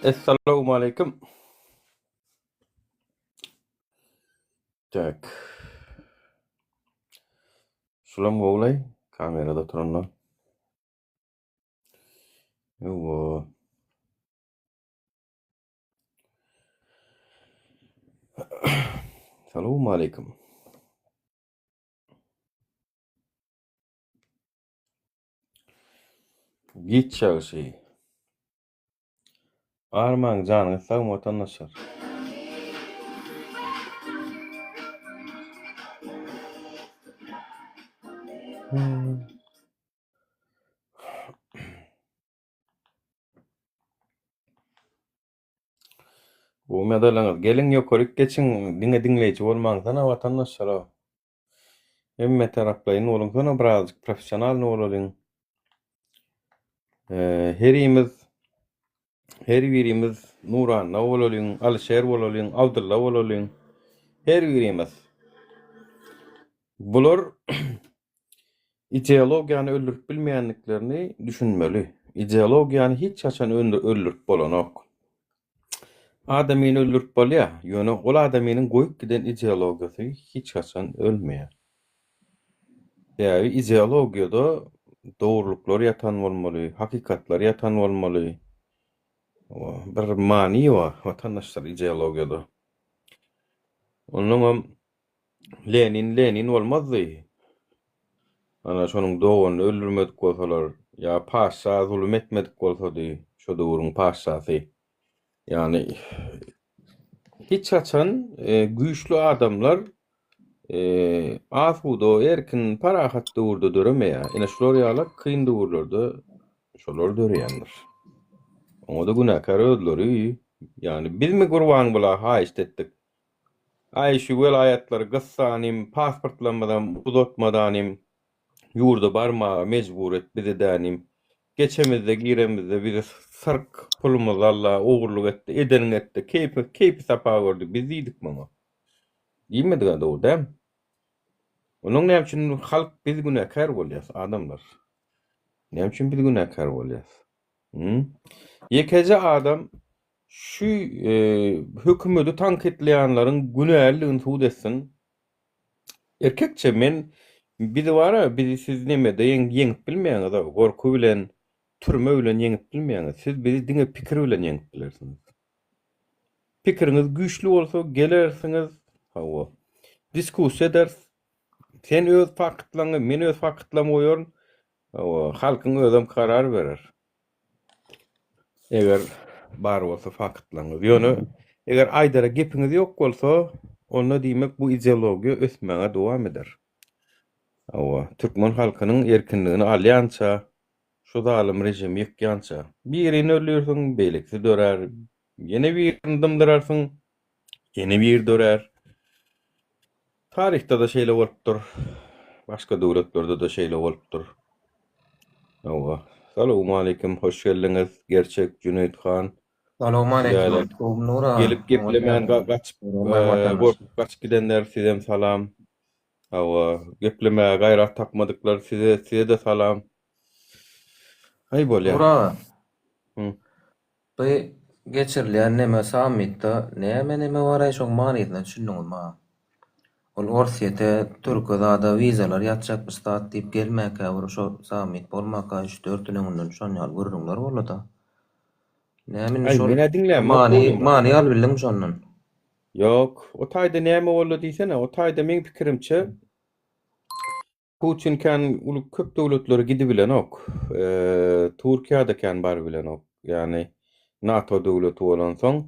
Assalamu alaikum. Tak. Şulam goýlay kamerada turanlar. Ýowa. Assalamu alaikum. Gitçägişi. Armaň janyňy sag watandaşlar. Bu medalaňyz geliň ýokaryk geçiň diňe diňleýiji bolmaňyzdan watandaşlar. Emme taraplaýyn olaňyzdan birazjyk professional bolalyň. Her birimiz Nuran bolalyň, Alşer bolalyň, Abdulla bolalyň. Her birimiz. Bular ideologiýany öldürip bilmeýänliklerini düşünmeli. Ideologiýany hiç haçan öldürip bolanok. Adamyny öldürip bolýar, ýöne ol adamynyň goýup giden ideologiýasy hiç haçan ölmeýär. Ýa-ni ideologiýada dogruluklar ýatan bolmaly, hakykatlar ýatan bolmaly. Bir many bar watandaşlar ideologiýada. Onuň Lenin bolmazdy. Ana şonuň dogyny öldürmedik bolsalar, ýa paşa zulüm etmedik bolsady, şo döwrüň paşasy. Yani hiç haçan güýçlü adamlar asuda erkin parahat döwürde döremeýär. Ene şolar ýaly kyn döwürlerde şolar döreýändir. Oňa da günäkär özleri. Yani biz mi gurban bula haýyş etdik? Ay şu welaýatlary gyssanym, pasportlanmadan uzatmadanym ýurda barma mejbur et bizedanym. Geçemizde giremizde bir sark pulumuz Allah oğurluk etti, edenin etti, keypi sapa gördü, biz iyiydik mama. Diýmedik da o dem. Onuň näme üçin halk biz günäkär bolýas adamlar. Näme üçin biz günäkär bolýas? Ýekeje adam şu hökümeti tankitleýänlaryň günäherligini suwd etsin. Erkekçe men bizi wara, bizi siz nemede ýeňip bilmeýäňiz, gorku bilen, türme bilen ýeňip bilmeýäňiz. Siz bizi diňe pikir bilen ýeňip bilersiňiz. Pikiriňiz güýçli bolsa gelersiňiz, hawa. Diskussiýa edersiz. Sen öz fakatlaryňy, men öz fakatlarym goýaryn, hawa, halkyň özüm karar berer. Eger bar bolsa fakatlaryňyz. Ýöne eger aýdara gepiňiz ýok bolsa, onda diýmek bu ideologiýa ösmäge dowam eder. Hawa, türkmen halkynyň erkinligini alýança, şu zalim rejim ýekýänçä, birini öldürýärsiň, beýlekçi dörer, ýene birini dymdyrarsyň, ýene bir dörer. Tarihte da şeýle bolupdyr. Başga döwletlerde de şeýle bolupdyr. Hawa. Assalamu alaikum, hoş geldiňiz. Gerçek Cüneyt Han. Assalamu alaikum. Nura. Gelip geplemän gaçyp gidenler sizem salam. Hawa, geplemä gaýrat takmadyklar size de salam. Hay bolýar. Nura. Bu geçirilýän näme sammitde näme bara şoň manysyny düşündiňiz ma? Ol Orsiýete Türkiýede wizalar ýatjak stat diýip gelmäkä şo sammit bolmaka 3-4 gününden şon ýaly görüňler bolada. Näme şol many ýaly bildiň şondan. Yok, o taýda näme boldy diýsene, o taýda men pikirimçe Putin kan ulup köp döwletleri gidip bilen ok. Türkiýede kan bar bilen ok. Yani NATO döwleti bolan soň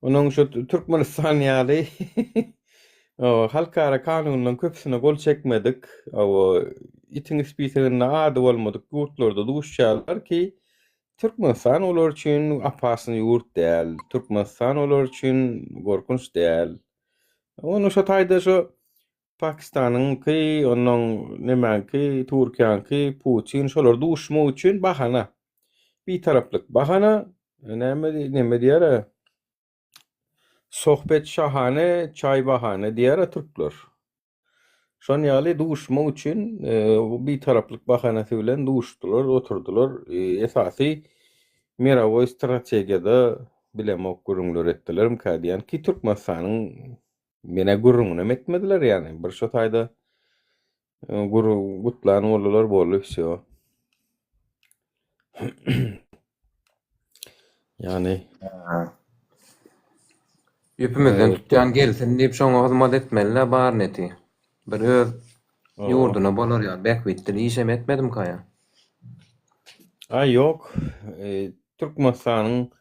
onuň şu Türkmenistan ýaly halkara kanunyň köpsine gol çekmedik. Itin spiýsegine ady bolmadyk ýurtlarda duşýarlar ki Türkmenistan olar üçin apasyny ýurt däl. Türkmenistan olar üçin gorkunç däl. Onu şu taýda şu Pakistanyň ki, onuň nemäki, Türkiýanyňki, Putin şolar duşmak üçin bahana. Bir taraplyk bahana, näme diýär? Sohbet şahane, çay bahane diýär türkler. Şon ýaly duşmak üçin bir taraplyk bahanasy bilen duşdular, oturdular. Esasy Mera o strategiyada bilemok gurrunlar etdilerim kadiyan ki Türkmenistan'ın mene gurrununa etmediler yani. Bir şu tayda gutlan olurlar bolu şo. Yani Ýüpümizden tutýan gelsin diýip şoňa hyzmat etmeliler bar neti. Bir öz o ýurduna bolar ýa bekbitdir işem etmedim kaya. ay yok. Türkmenistan'ın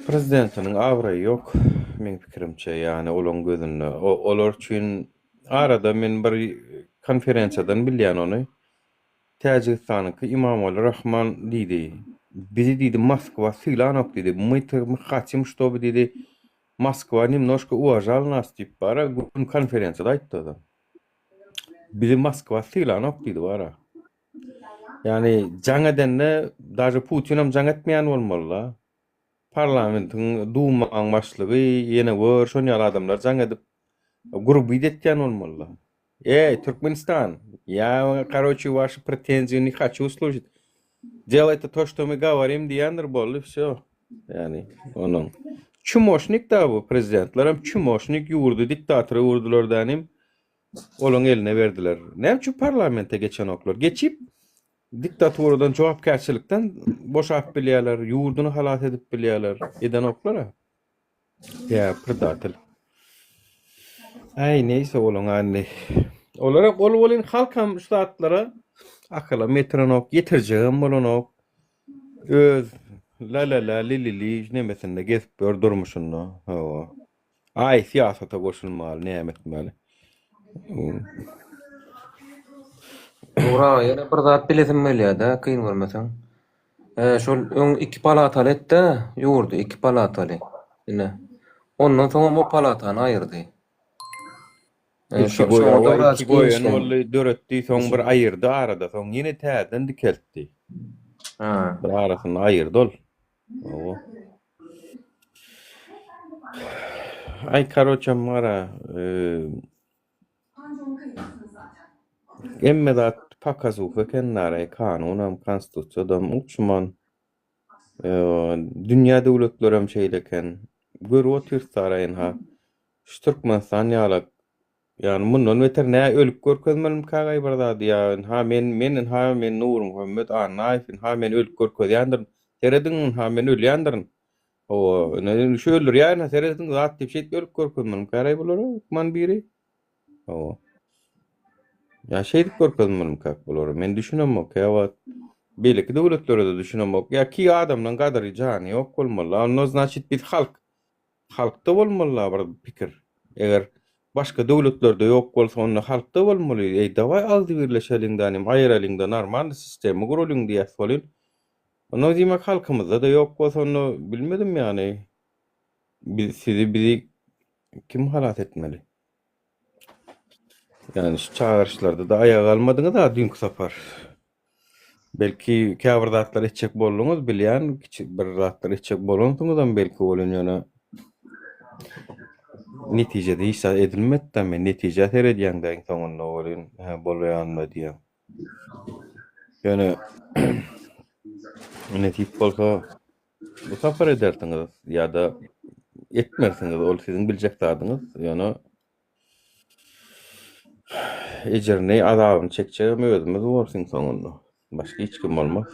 prezidentinin avrayı yok. Men pikirimçe yani olan gözünde. Olar üçün arada men bir konferensiyadan bilýän onu. Tajikistan'ınki İmamoğlu Rahman diýdi. Bizi diýdi Moskwa sylanok diýdi. Мы хотим, чтобы diýdi Moskwa немножко уважал нас diýip bara gün konferensiyada aýtdy adam. Bizi Moskwa sylanok diýdi bara. Yani jaňa denne daşy Putinim jaň etmeýän bolmaly. Parlamentin Duma'ň başlygy ýene bir şon ýaly adamlar jaň edip grup edetýän bolmaly. Türkменистан, я, короче, ваши претензии не хочу слушать. Делайте то, что мы говорим, diýendir boldy, всё. Yani onun. Çumoşnik da bu prezidentlerim çumoşnik ýurdu, diktatory urdular danym. Olaň eline berdiler. Näçe parlamente geçen oklar? Geçip diktatordan jogapkärçilikden boşap bilýärler, ýurduny halat edip bilýärler. Eden oklara. Ya, predator. Ay neyse olaň anne. Olara bolbolin halkam üstatlara akala metronok getirjegem bolanok öz la la la li li li nemesinde gezip durmuşunda. Hawa. Ay siyasata goşulmaly, nämetmeli. Ora ýene bir zat bilesim gelýär-de, kyn görmeseň. Şol öň iki palataly etde, ýurdu iki palataly. Ine. Ondan soň o palatany aýyrdy. İki goýan bolly döretdi, soň bir aýyrdy arada, soň ýene täzeden dikeltdi. Ha. Bir arasyny aýyrdy ol. Hawa. Ay karoça mara emmedat pakazu fekenlere kanunam konstitusiýadam uçman dünýä döwletlerem şeýleken görüp otursaýyn ha Türkmenistan ýaly yani mundan beter nä ölüp görkezmelim kagay barda diýär ha men Nur Muhammed Annaýew ha men ölüp görkezýändir seredin ha men ölýändir o ne şu ölür ýa seredin zat diýip şeýle ölüp görkezmelim kagay bolar man biri o ya şeýle görkezmelim kak bolar men düşünemok ýa belki döwletlere de düşünemok ya ki adamdan gadary jany ýok bolmaly onu значит biz halkda bolmaly bir pikir eger başga döwletlerde ýok bolsa onu halkda bolmaly daway aldy birleşeliňden aýralyňda normal sistemi guruluň diýip bolýar onu diýmek halkymyzda da ýok bolsa onu bilmedim ýani bizi kim halat etmeli yani şu çağırışlarda da ayağa kalmadığını da dünkü sapar. Belki käbir zatlar etjek bolluňuz bilýän, bir zatlar etjek bolýansyňyzdan belki bolan ýöne netijede ýa edilmekden men netije seredýäňden soňunda bolýan, bolýanmy diýen. Ýöne netip bolsa bu sapar ederdiňiz ýa-da etmersiňiz, ol siziň biljek zadyňyz, ýöne ejerne azabyny çekjegem özümiz bolsun soňunda. Başka hiç kim olmaz.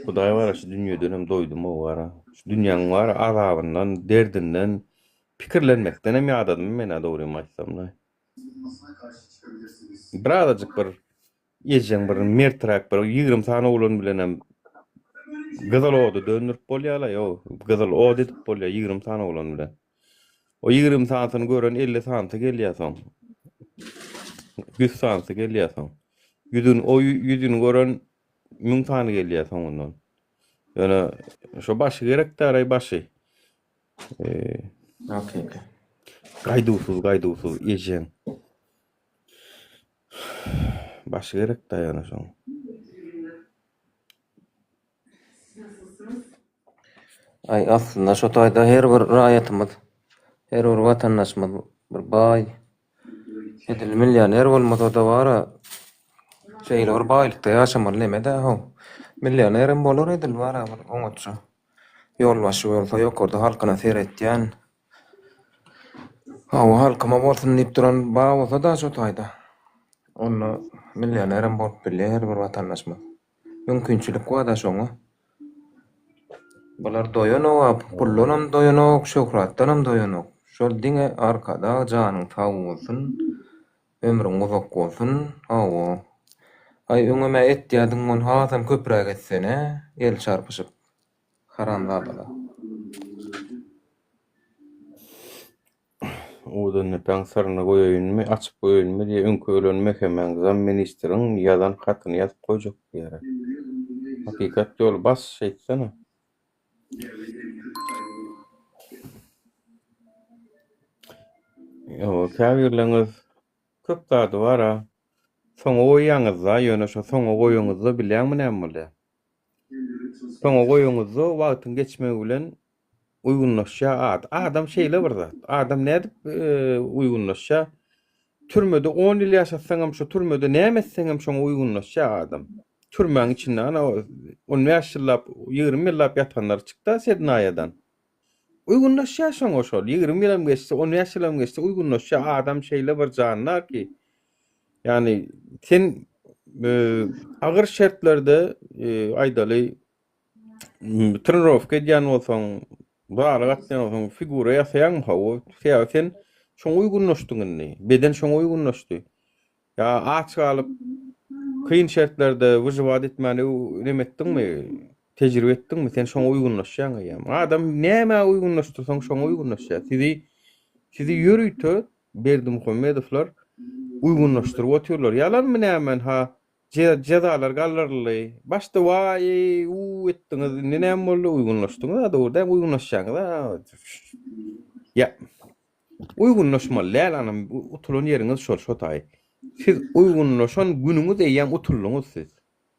Hudaý var şu dünýeden hem doýdum o wara. Şu dünýäň var azabyndan, derdinden, pikirlenmekden hem ýadadym men dogry aýtsam da. Birazajyk bir ýejeň bir mertrak bir 20 sany oğlan bilen hem gyzyl ody döndürip bolýarlar ýa gyzyl ody edip bolýar 20 sany oğlan bilen. O 20 sanyny gören 50 sanyny gelýär soň. 100 sanyny gelýär soň. Yüzünü gören 1000 sany gelýär soň ondan. Ýöne şo başy gerek daray başy. Okey. Gaýdusuz ýejeň. Başy gerek da ýöne şoň. Ay aslında şu taýda her bir raýatymyz, her bir watandaşymyz bir baý edil millioner bolmasa da bara Şeýle bir baýlykda ýaşamaly nemede haw. Millionerim bolar edil bara oňatça. Ýolbaşy bolsa ýokarda halkyna seretýän. Haw halkyma bolsun diýip duran ba bolsa da şo taýda. Onu millionerim bolup bilýär her bir watandaşymyz. Mümkinçilik wa da şoňa. Bular doýanok, pullanam doýanok, şöhratdanam doýanok. Şol diňe arkada janyň sag bolsun, ömrüň uzak bolsun. Hawa. Ay öňüme etdiýädiň on hasam köpräk etsene, el çarpyşyp haramladalar. Odan nepäň saryna goýaýynmy, açyp goýaýynmy diýe öňköýlen mehemeňizem ministriň ýazan hatyny ýazyp goýjak diýer. Hakykat ýol bas şeýtsene. Käbirleňiz köp zady bar ha. Soňa goýýaňyzda ýöne şo soňa goýuňyzda bilýärmi näme bolýar? Soňa goýuňyzda wagtyň geçmegi bilen uygunlaşýar adam şeýle bir zat. Adam nädip uygunlaşýar? Türmede 10 ýyl ýaşasaňam şo türmede näme etseňem şoňa uygunlaşýar adam. Türmäň içinde ana 10 ýyllap 20 ýyllap ýatanlar çykda Sednaýadan. Uygunlaşýar şoňa şol 20 ýylam geçse 10 ýylam geçse uygunlaşýar adam şeýle bir janlar ki yani sen agyr şertlerde aýdaly trenirovka edýän bolsaň bara gatýan bolsaň figura ýasaýan hawa sen şoňa uygunlaşdyňyny beden şoňa uygunlaşdy. Ya açyk alyp kıyın şertlerde wyjybat etmäni näme etdiňmi? Tejribe etdiňmi? Sen şoňa uygunlaşýan ýa. Adam näme uygunlaşdyrsaň şoňa uygunlaşýar. Sizi ýörüýtü Berdimuhamedowlar uygunlaşdyryp otyrlar. Ýalanmy nämen ha? Cezalar gallarly. Başda vay etdiňiz, näme boldy uygunlaşdyňyz? Da orada uygunlaşýaňyz da. Ya. Uygunlaşmaly ýalanam utulan ýeriňiz şol şotaý. Siz uygunlaşan günüňiz eýýän utuldyňyz siz.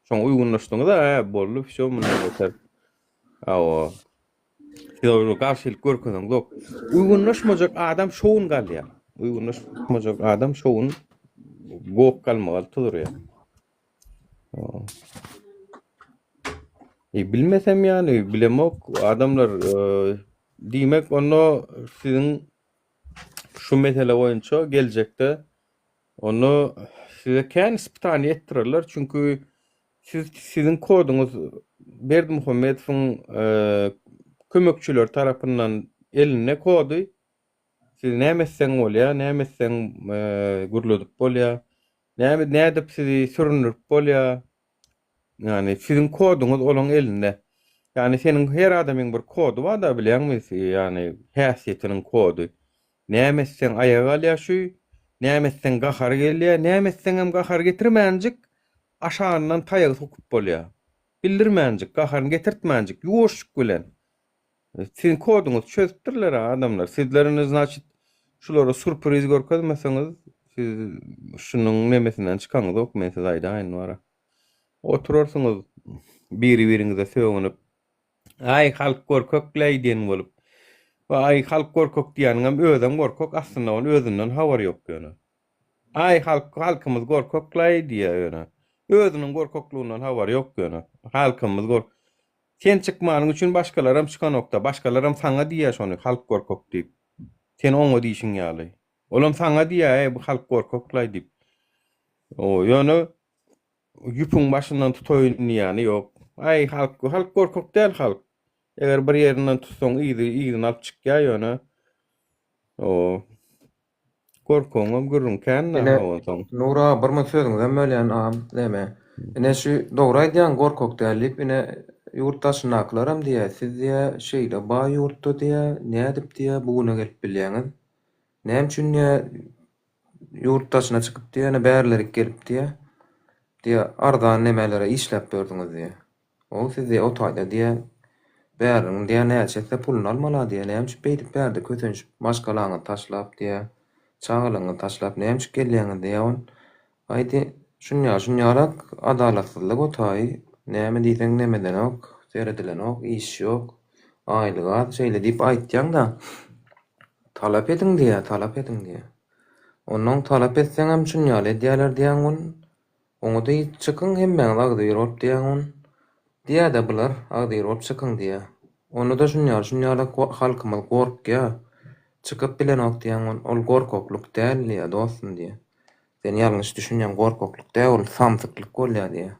Şoň uygunlaşdyňyz da boldy, şo munda yeter. Awa. Siz garşylyk görkezиň yok. Uygunlaşmajak adam şoň galýar. Uygunlaşmajak adam şoň gok kalmagal turýar. Bilmesem yani bilemok adamlar diýmek onu sizin şu mesele boýunça geljekde onu size kän ispitany ettirirler çünkü sizin koduňyz Berdimuhamedowyň kömekçiler tarapyndan eline kodu. Siz näme etseň bolýar, näme etseň gurludyp bolýar, nädip sizi sürünürip bolýar. Yani sizin koduňyz olaň elinde. Yani senin her adamyň bir kodu bar da bilýärmi? Yani häsiýetiniň kodu. Näme etseň ayaga alýaşy, näme etseň gahar gelýär, näme etseň hem gahar getirmänjik, aşaňdan taýagy sokup bolýar. Bildirmänjik, gahar getirtmänjik, ýuwuşlyk bilen. Sizin koduňyz çözüpdirler adamlar. Sizleriniz значит şulara surpriz görkezmeseňiz, siz şunun nemesinden çykaňyz ok, men size aýda aýyn bara. Oturursunuz biri-biriňize söňünüp, ay halk gorkokleý diýen bolup, ay halk gorkok diýeniňem özüň gorkok aslynda onun özünden hawar ýok ýöne. Ay halkymyz gorkokleý diýär ýöne. Özüniň gorkoklugyndan hawar ýok ýöne. Halkymyz sen çykmanyň üçin başgalaram çykanokda, başgalaram saňa diýär şonu halk gorkok diýip. Sen oňa diýişiň ýaly. Olam saňa diýär bu halk gorkokleý diýip. O ýöne yüpüň başyndan tutoýun ýany ýok. Ay halk gorkok däl halk. Eger bir ýerinden tutsaň ýygyny alyp çykýar ýöne. O gorkoňam görün kän näme. Nura bir sözüňizden bölýän näme? Ine şu dogry aýdýan gorkok dälip ine ýurtdaşynaklaram diýär. Siz diýär şeýle ba ýurtda diýär, nädip diýär buguna gelip bilýäňiz. Näme üçin ýurtdaşyna çykyp diýär, bärleri gelip diýär. Diýär ardan nemelere işläp berdiňiz diýär. O sizi o taýda diýär. Bäriň diýär näçe puluny almaly diýär. Näme üçin beýdip bärde kötünç maşgalaňy taşlap diýär. Çağılaňy taşlap näme üçin gelýäňiz diýär. Aýdy şunýarak adalatsyzlyk otaý. Näme diýseň nemeden ok, seredilen ok, iş ýok, aýlyga şeýle diýip aýtýaň da talap ediň diýär. Onuň talap etseň hem şunýaly diýerler diýen Oňa-da çykyň hemmeň agdyr bolup diýäň diýä-de bular agdyr bolup çykyň diýä. Onu da şunýa halkymyz gorkýa çykyp bilenok diýäň ol gorkokluk däl ýa dostum diýä. Sen ýalňyş düşünýän gorkokluk däl ol samsyklyk bolýar diýä.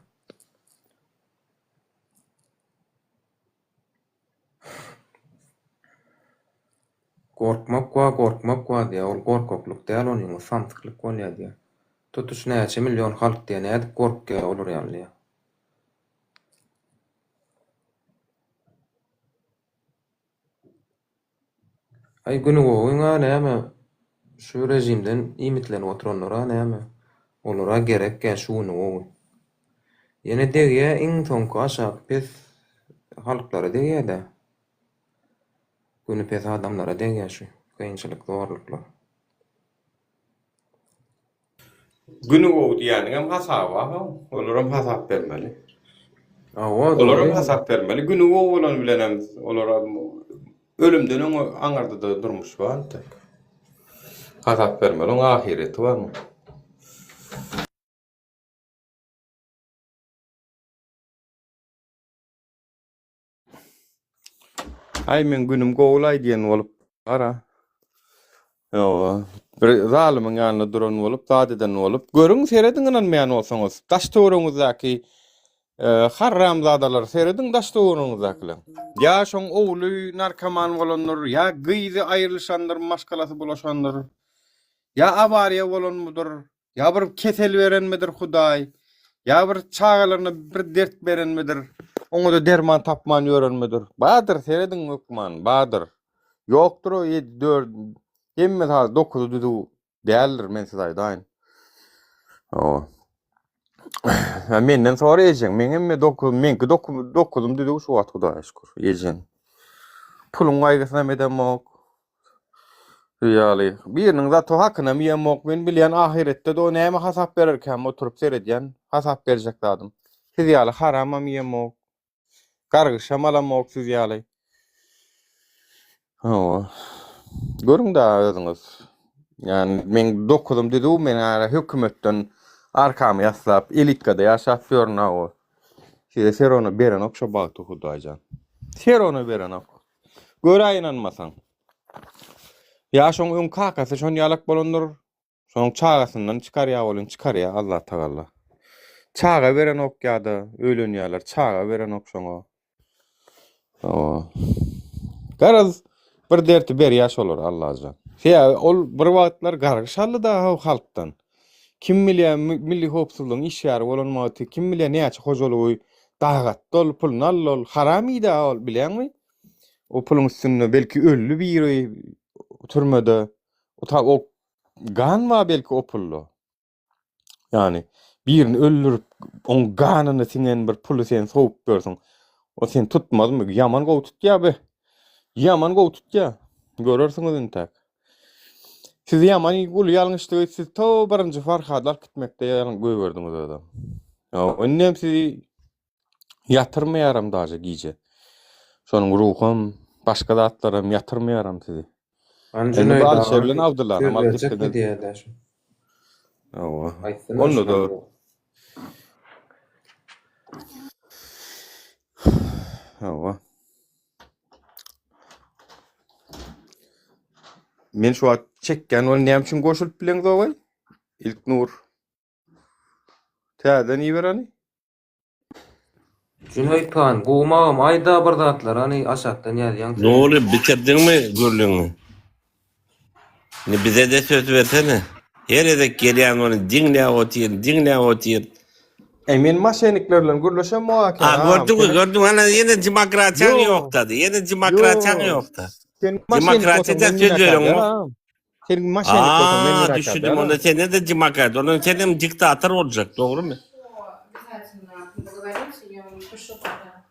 Gorkmak diýä ol gorkokluk däl ol ýa samsyklyk bolýar diýä. Tutuş näçe million halk diýä nädip gorkýar olur ýaly. Ay günü goýuňa näme şu rejimden imitlenip oturanlara näme? Olara gerekkä şuny gowy. Ýene dege iň soňky aşak pes halklara dege-de. Günü pes adamlara dege şu kynçylyk, zorluklar. Günü gowy diýäniň hem hasaba ha. Olar hem hasap bermeli. Awa Olar hem hasap bermeli. Günü gowy bolan bilen hem olara ölümden öňe aňarda da durmuş bar. Hasap bermeli. Oň ahireti barmy? Ay men günüm gowlay diýen bolup ara. Ýa, bir zalymy ýanyna duran bolup, zadeden bolup, görüň serediň inanmaýan bolsaňyz, taş töwereňizdaky harramzadalar serediň taş töwereňizdakiler. Ýa şoň owly narkoman bolanlar, ýa gyzy aýrylyşanlar, maşgalasy bulaşanlar, ýa awariýa bolanmydyr, ýa bir kesel berenmidir Hudaý, ýa bir çağalaryna bir dert berenmidir, oňa da derman tapman ýörenmidir. Badyr serediň hukman, badyr. Ýokdur o 7-4 hemme hal 9 düdü däldir men size aýdaýyn. O. Menden sonra ejen, men hemme 9, menki 9 düdü şu wagt Hudaýa şükür. Ejen. Pulun gaýgysynam edemok. Ýaly, biriniň zat hakyna ýemok, men bilýän ahiretde de o näme hasap bererken oturup seredýän, hasap berjek zadym. Siz ýaly haramam ýemok. Gargyşam alamok siz ýaly. O. Görüň da özüňiz. Yani men dokudum dedi, men ara hökümetden arkamy ýaslap, elitkada ýaşap ýörnä o. Şeýle seronu beren okşa bagty Hudaýjan. Seronu beren ok. Göre inanmasaň. Ýa şoň öň kakasy şon ýalak bolanlar, şoň çagasyndan çykarýa bolun, çykarýa Allah Taala. Çaga beren ok ýa-da ölenýärler, çaga beren ok şoňa. O. Garaz bir derti ber ýaş olur Allah'a. Şeýle ol bir wagtlar gargyşaldy da halkdan. Kim bilýär milli howpsuzlygyň iş ýary bolanmagy, kim bilýär näçe hojalygy dagat dol pulny alol, haramy da ol bilýärmi? O pulun üstünde belki öllü bir türmede o gan ma belki o pullu. Yani birini öldürüp on ganını sinen bir pulu sen soğup görsen, o sen tutmaz mı? Yaman go tutya be. Yaman go tutya. Görürsünüz intak. Siz yaman ýyl ýalňyşlygy siz to birinji Farhadlar gitmekde ýalňy göwerdiniz adam. Ya onnem sizi ýatyrmaýaram daja giýje. Şonuň ruhum, başga zatlarym ýatyrmaýaram sizi. Anjyny Endi şerlen awdylar, amal gitdi diýär. Awa. Onu da awa. Men şu wagt çekken ol näme üçin goşulyp bileňiz obaý? İlknur. Täzen iberani? Cüneyt Kan, gowmagam aýda bir zatlar hani aşakdan ýalýan. Ne oluyor? Bitirdin mi gürlüğünü? Ne bize de söz versene. Her edek geliyen onu dinle otiyen. Men maşeniklerle gürleşem muhakeme. Gördün ana yine demokrasiyan Yo. yok tadı. Yine demokrasiyan Yo. yok da. Sen Demokraside söz veriyorsun mu? Senin maşenik olsan men merak Düşündüm onda sen ne de demokrat. Onun senin diktatör olacak, doğru mu? Обязательно договоримся, я вам напишу пока.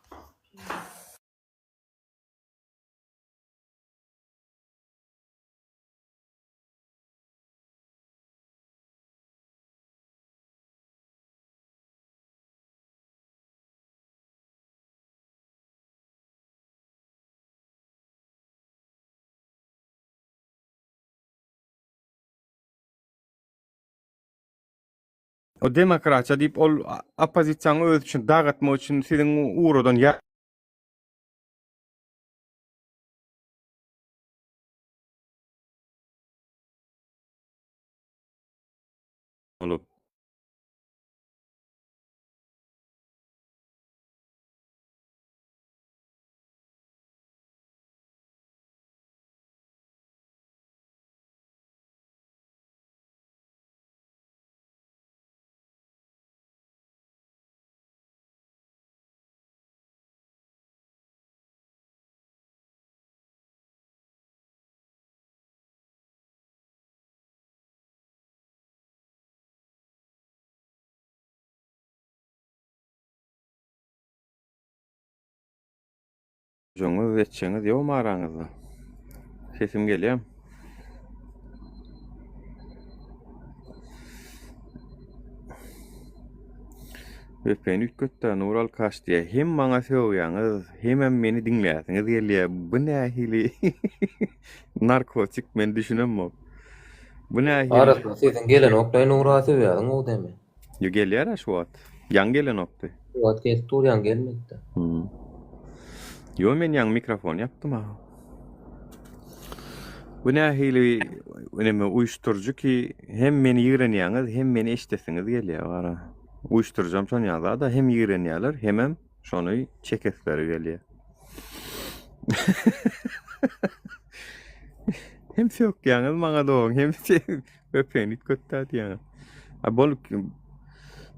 O demokratça diýip ol opozisiýanyň öz üçin dagatmak üçin siziň uğradan olup. Joňuz etçeňiz ýokmy araňyzda? Sesim gelýär. Öpen ütkötde Nural kaç diye hem maňa söýýäňiz, hem meni diňläsiňiz gelýär. Bu nähili? Narkotik men düşünemem. Bu nähili? Arasynda siziň gelen okdaý Nuraty berdiň o deme. Yo gelýär şu wagt. Ýan gelen okdy. Bu wagt gelip durýan gelmekde. Yo men ýan mikrofon yapdym ha. Bu nähili önemi uyuşturucu ki hem meni ýigrenýäňiz, hem meni eşdesiňiz gelýär bara. Uyuşturjam şon ýagda da hem ýigrenýärler, hem şonu çekesleri gelýär. Hem söýýäňiz maňa doň, hem öpen ütkötde diýäň. A bol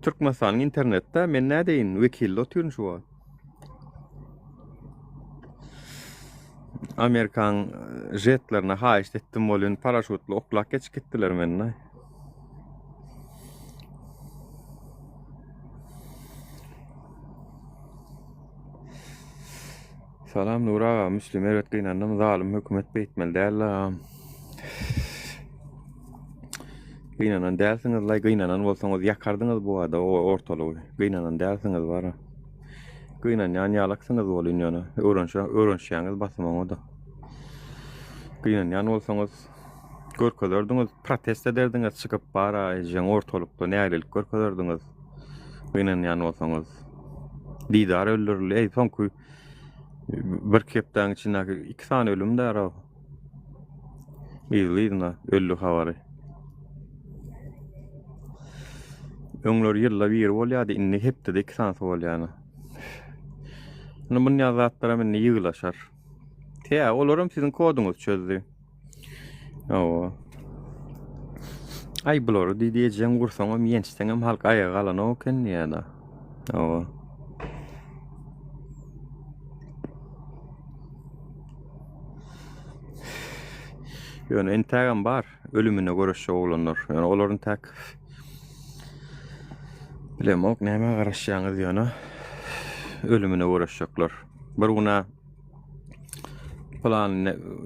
Türkmenistan internetde men nädeýin wekil oturýan şu wagt. Amerikan jetlerine haýyş etdim bolun paraşutly oklak geçip gitdiler menne. Salam Nura, Müslüm evet gynanam zalim hökümet beýtmeli däl. Gıynanan dälsiňiz, lay gıynanan bolsaňyz ýakardyňyz bu ada o ortalygy. Gıynanan dälsiňiz bara. Gynanýan ýalaksyňyz bolýan ýana. Öwrenşýäňiz basmaňy da. Gynanýan bolsaňyz görkezlerdiňiz, protest ederdiňiz, çykyp bara ýeň ortalykda nägelik görkezlerdiňiz. Gynanýan bolsaňyz didar öldürüli, soňky bir kepden içindäki 2 sany ölüm dära. Bizliýdina öllü habary. Öňler ýylla bir bolýady, inni hepde de 2 sany bolýany. Bunun ýazatlara men ýygylaşar. Te, olaram sizin koduňyz çözdü. Owa. Ay bulary diýejem gursaňam ýençdeňem halk ayaga alan oken ýa-da. Owa. Ýöne entägem bar, ölümine göreşe oglanlar. Ýani olaryň täk bilemok näme garaşýaňyz ýöne ölümine göreşjekler. Bir guna plan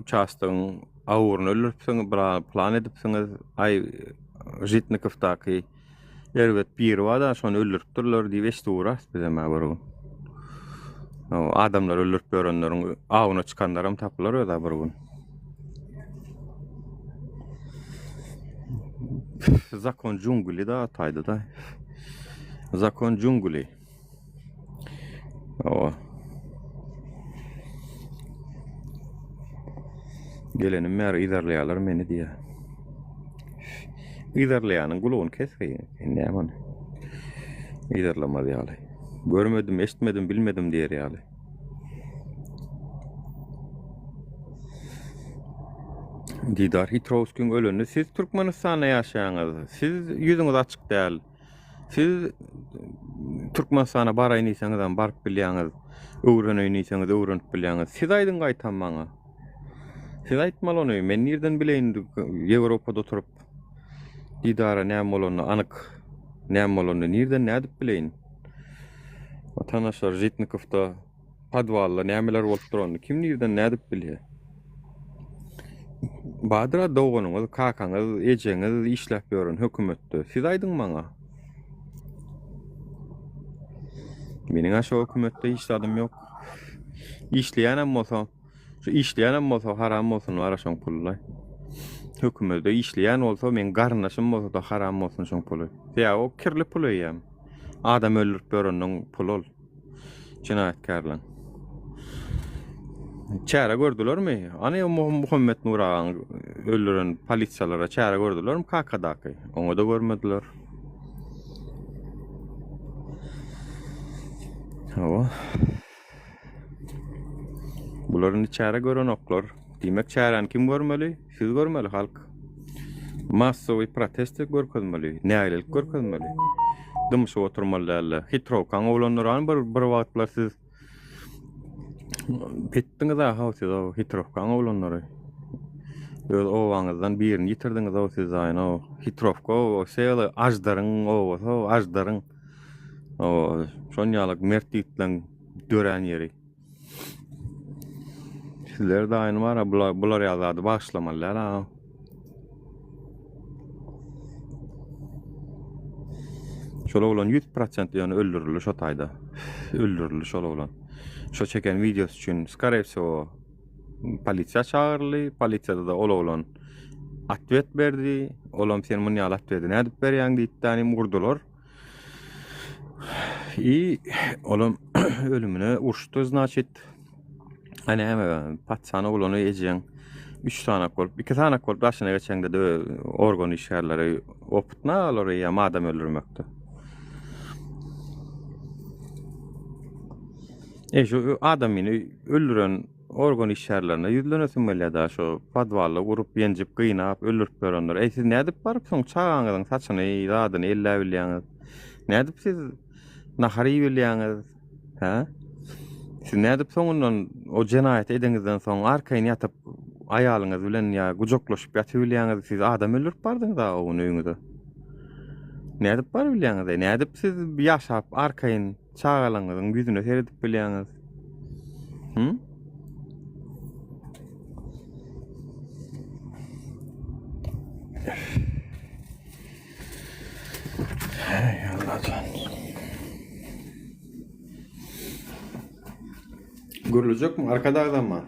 çastyň awuryny öldüripsiň, bir plan edipsiňiz, ay Jitnikovdaky erwet bir wada şonu öldüripdirler diýip eşduras bizeme bir. O adamlar öldürip berenleriň awyna çykanlaram tapylar öýda bir gün. Zakon djungli da taýdy da. Zakon djungli. O. Gelenim mer iderleýärler meni diýe. Iderleýäniň gulugyny kesgeýin. Näme? Iderlemedi ýaly. Görmedim, eşitmedim, bilmedim diýer ýaly. Didar Hitrowskiň öleni siz Türkmenistanda ýaşaýaňyz. Siz ýüzüňiz açyk däl. Siz Türkmenistana baraýnyňyzdan baryp bilýäňiz. Öwrenýänýiňiz, öwrenip bilýäňiz. Siz aýdyn gaýtan maňa. Siz aýtmaly ony, men nirden bileýin Ýewropada oturup Didara näme bolany anyk, näme bolany nirden nädip bileýin. Watanaşlar Jitnikovda padwalla nämeler bolup durany kim nirden nädip bilýär. Badra dogonyňyz, kakaňyz, ejeňiz işläp ýören hökümetde. Siz aýdyň maňa. Meniň aşa hökümetde hiç adym ýok. İşleýänem bolsa, şu işleýänem bolsa haram bolsun araşan pullay. hökümette işleyen olsa men garnaşym bolsa da haram bolsun şoň puly. Ya o kirli pul ýa. Adam öldürip berenden pul ol. Cinayetkarlar. Çäre gördülermi? Ana Muhammed Nuragan öldüren polisiýalara çäre gördülermi? Kakadaky. Oňa da görmediler. Hawa. Bularını çäre gören oklar. Dimek çären kim görmeli? Siz görmeli halk. Massawy protest görkezmeli. Näýelik görkezmeli. Dymşy oturmaly. Hitrokan oglanlaran bir wagtlar siz petdiňiz ha siz o hitrokan oglanlary. Öz owaňyzdan birini ýitirdiňiz o siz aýna o hitrovka o sele ajdaryň o ajdaryň o şoň ýalyk mertlikden dören ýeri. Sizler de aýny bara bular ýazady başlamalylar ha. Şol oglan 100% ýany öldürildi şo taýda. Öldürildi şol oglan. Şo çeken videos üçin skarepse o polisiýa çağırly, polisiýada da ol oglan atwet berdi. Olam sen muny alat berdi. Nädip berýäň diýip urdular. Olam ölümüne urşdy значит. Hani hem patsana olany ejeň 3 tane kolup 2 tane kolup başyna geçende de organ işgärleri oputna alary ýa adam öldürmekde. Şu adamyny öldüren organ işgärlerine ýüzlenesin belli da şo padwalla gurup ýenjip gynap öldürip berenler. Siz nädip baryp soň çağaňyzyň saçyny zadyny elle bilýäňiz? Nädip siz nahary bilýäňiz? Ha? Siz nädip soňundan o jenaýat edeňizden soň arkaýyn ýatyp aýalyňyz bilen ýa gujoklaşyp ýatyp bilýäňiz, siz adam öldürip bardyňyz da onuň öýüňde. Nädip bar bilýäňiz? Nädip siz ýaşap arkaýyn çağalaňyzyň ýüzüne seredip bilýäňiz? Hey Allah'tan. Görülecek mi? Arkada adam mı?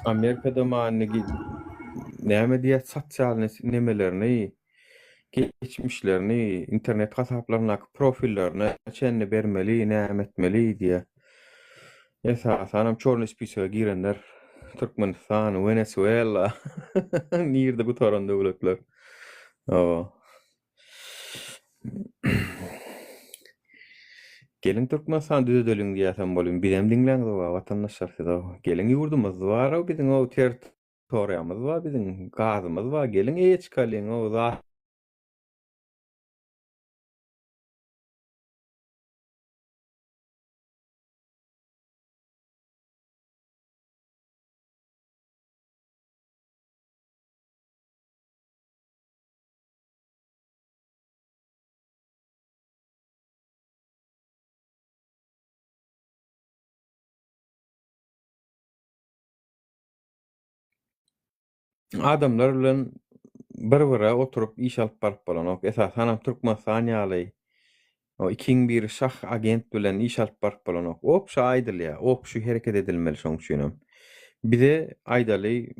Amerika'da manigi näme diýe sosial nemelerini, geçmişlerini, internet hasaplarına, profillerini çenne bermeli, näme etmeli diýe. Esasanam çorny spisaga girenler Türkmenistan, Venezuela, nirde bu toran döwletler. Gelin Türkmenistan düzeliň diýäsem bolýan. Bizem diňleňiz we watandaşlar siz gelin ýurdumyz bar, biziň o territoriýamyz bar, biziň gazymyz bar. Gelin eçkaliň o zat adamlar bilen bir-bire oturup iş alyp baryp bolanok. Esasanam Türkmenistan ýaly o 2001 şah agent bilen iş alyp baryp bolanok. Opşa aýdylýa, opşu hereket edilmeli şoň üçin. Bize aýdaly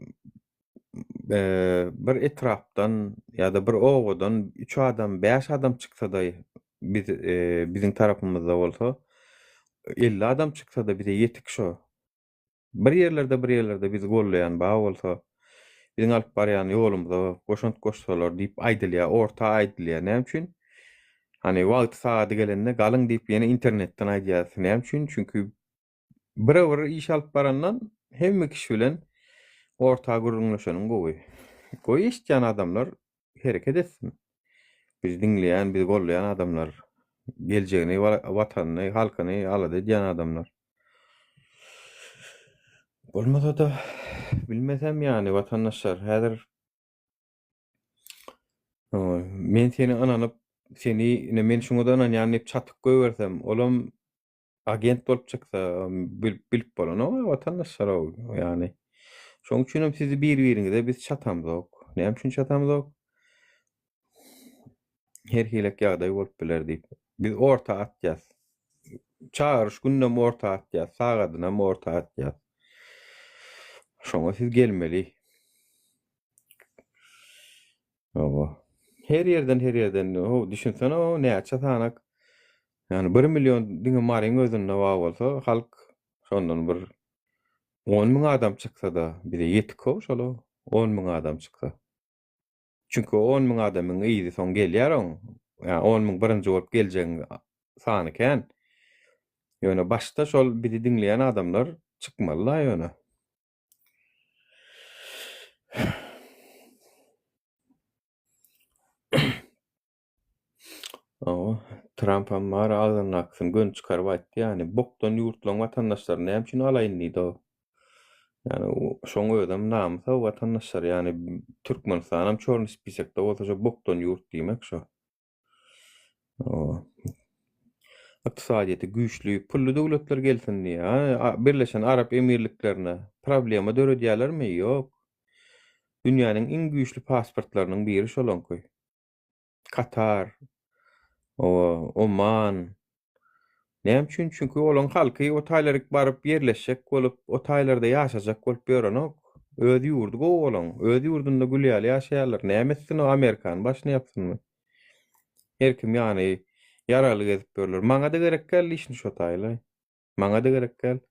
bir etrapdan ýa-da bir owadan 3 adam, 5 adam çyksa-da biziň tarapymyzda bolsa 50 adam çyksa-da bize ýetik şo. Bir ýerlerde bizi gollaýan ba bolsa biziň alyp barýan ýolumyzda goşant goşsalar diýip aýdylýa, orta aýdylýa. Näme üçin? Hani wagt saady gelende galyň diýip ýene internetden aýdýar. Näme üçin? Çünki bir iş alyp barandan hemme kişi bilen orta gurulmaşanyň gowy. Goý işleýän adamlar hereket etsin. Biz diňleýän, biz gollaýan adamlar, geljegini, watanyny, halkyny alady diýen adamlar. Bolmasa da bilmesem ýani watandaşlar häzir Men seni ananyp seni men şuňadan ýanyp çatyk goýbersem, olam agent bolup çyksa bilip bolan watandaşlar ýani. Şoň üçin sizi bir-biriňize biz çatamyzok. Näme üçin çatamyzok? Her hilek ýagdaý bolup biler diýip. Biz orta atýas. Çağırış gündem orta atýas, sagadynam orta atýas. Şoňa siz gelmeli. Her yerden düşünsene näçe tanak. Yani 1 milyon diňe maryň özünde wag bolsa, halk şondan bir 10.000 adam çyksa da bize ýetik şola 10.000 adam çyksa. Çünkü 10.000 adamyň ýygy soň gelýär o. Yani 10.000 birinji bolup geljegiň sany eken. Ýöne başta şol bizi dinleyen adamlar çykmalylar ýöne. Trump'a mar ağzından aksın gün çıkarıp aýtdy ýani bokdan ýurtlaň watandaşlar näme üçin alaýyn diýdi o. Yani şoň ödem namsa watandaşlar ýani Türkmenistanam çorny spisekde bolsa şo bokdan ýurt diýmek şo. Ykdysadyýety güýçli, pully döwletler gelsin diýe. Birleşen Arap Emirliklerine problema döredýärlermi? Ýok. Dünýäniň iň güýçli pasportlarynyň biri şolanky. Katar, Oman. Näme üçin? Çünki olaň halky o taýlara baryp yerleşjek bolup, o taýlarda ýaşajak bolup ýörenok. Öz ýurdu olaň, öz ýurdunda gülýäli ýaşaýarlar. Näme etsin o Amerikan başyna ýapsynmy? Her kim ýani ýaraly gezip görler. Maňa da gerek geldi işin şo taýla. Maňa da gerek geldi.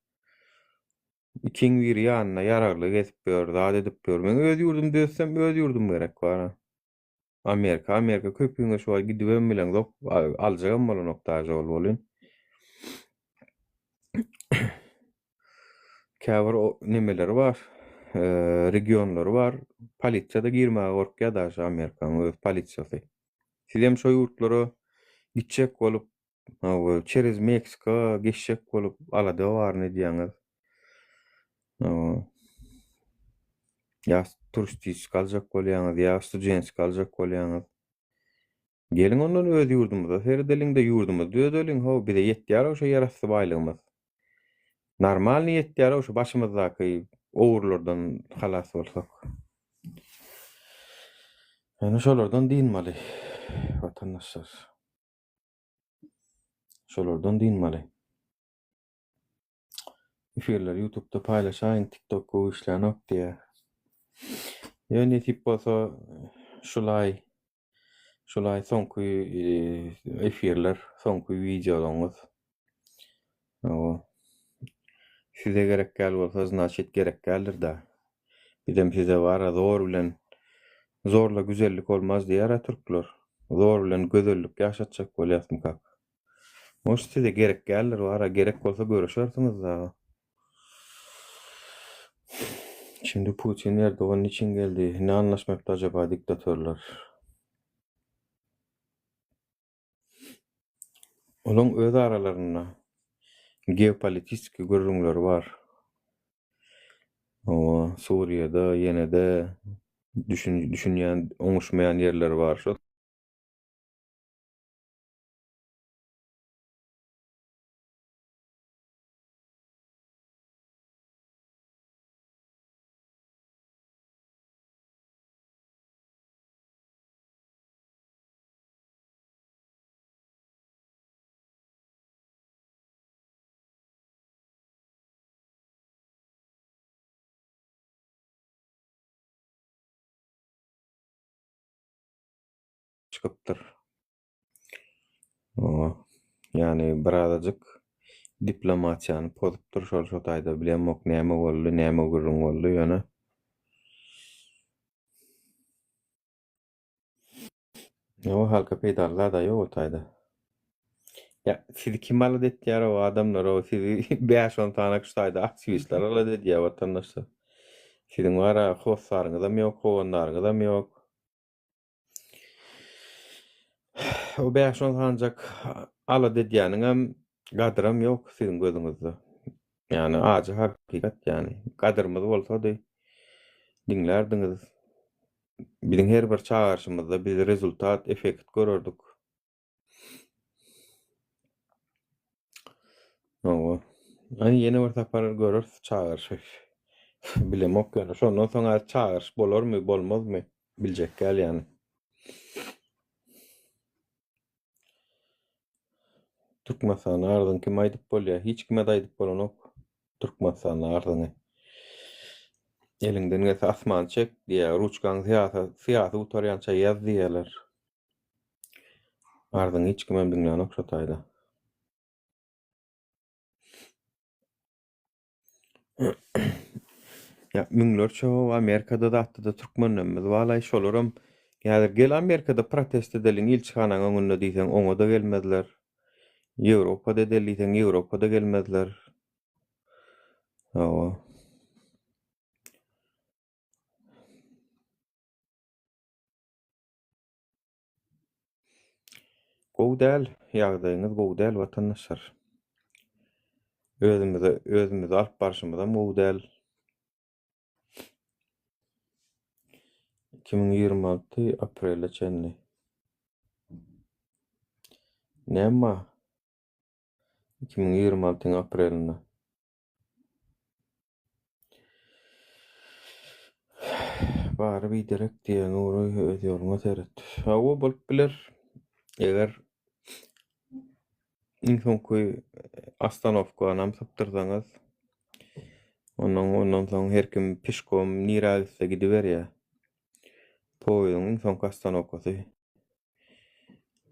Ikiň biri ýanyna ýaraly gezip gör, zat edip gör. Men öz ýurdum desem, öz ýurdum gerek bar. Amerika köpüňe şo gidibem bilen zok aljagam bolan nokta jol bolyn. Käbir o nimeleri var, regionlary var. Polisiýa-da girmäge gorkýar da Amerikanyň öz polisiýasy. Sizem şo ýurtlara gitjek bolup, çerez Meksika geçjek bolup alada barny diýäňiz. Ya turistik kaljak bolýaňyz, ya student kaljak bolýaňyz. Gelin ondan öz ýurdumyzda, seredeliňde ýurdumyzda ödeliň, bize ýetýär şo ýarasy baýlygymyz. Normal ýetýär şo başymyzdaky owurlardan halas bolsak. Yani şolardan diýilmeli watandaşlar. Şolardan diýilmeli. Efirler YouTube'da paylaşayın, TikTok'u işlenok diye. Yani tip bolsa şulay soňky efirler, soňky videolaryňyz. Size gerek gel bolsa, znaçet gerek gelir da. Bizem size var, zorla güzellik olmaz diýär türkler. Zor bilen gözellik ýaşatjak bolýasmy kak. Oş size gerek gelir, var, gerek bolsa görüşersiňiz da. Şimdi Putin Erdoğan için geldi. Ne anlaşmakta acaba diktatörler? Olaň öz aralarynda geopolitik gürrüňler var. Suriýede ýene-de düşünýän, oňuşmaýan ýerler var. Şo çıkypdyr. Yani birazajyk diplomatiýany pozupdyr şol taýda bilemok näme boldy, näme gürrüň boldy ýöne. O halka peýdallar da ýok o taýda. Ya sizi kim alad etýär o adamlar, o sizi 5-10 tane taýda aktivistler alad edýär watandaşlar. Siziň wara howsaryňyzam ýok, howanlaryňyzam ýok. O 5-10 tanjak alad edýäniňem gadyram ýok siziň gözüňizde. Yani aja hakykat yani. Gadyrmyz bolsady diňlerdiňiz. Bizim her bir çağırışımızda biz rezultat, efekt görürdük. Owa. Ani yeni bir tapar görür çağırış. Bilemok yani. Şondan sonra çağırış bolar mı, bolmaz mı? Biljek gel yani. Türkmenistana ardan kim aýdyp bolýar? Hiç kime de aýdyp bolanok. Türkmenistana ardan. Elinden gelse asman çek diye ruçkan siyasi utaryança yaz diyeler. Ardan hiç kime bilmeýän şu taýda. Ya müňler çoğu Amerikada da atdy da türkmenlerimiz walaý şolaram ýa-da gel Amerikada protest edeliň ilçihanaň öňünde diýseň oňa da gelmediler. Ýewropada edeliň Ýewropada gelmediler. Hawa. Gowy däl, ýagdaýyňyz gowy däl watandaşlar. Özümüzi alyp barşymyzdan gowy däl. 2026 aprelde çenli. Näme? 2026 aprelinde. Bari bir direkt diýen ury ödýärňe seret. Hawa bolup biler. Eger insoňky astanowka nam saptyrsaňyz, ondan soň her kim pişkom niragysy gidiberýär. Poýdyň insoňky astanowkasy.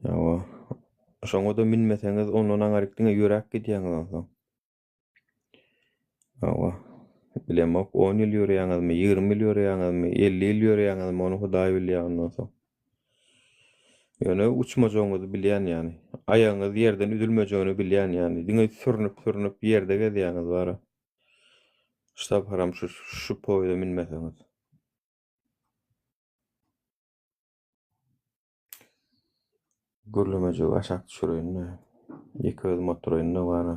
Hawa. Şoňa da minmeseňiz ondan aňarykdyň ýörek gidýäňiz soň. Hawa. Bilemok 10 ýyl ýörýäňizmi, 20 ýyl ýörýäňizmi, 50 ýyl ýörýäňizmi onu Hudaý bilýär ondan soň. Ýöne uçmajagyňyzy bilýän ýani. Aýaňyz ýerden üzülmejegini bilýän ýani. Diňe sürnüp ýerde gezýäňiz bara. Ştab haram şu poýda minmeseňiz. Gürlemejek aşak düşüreýänne. Ýeköz motoraýynda bara.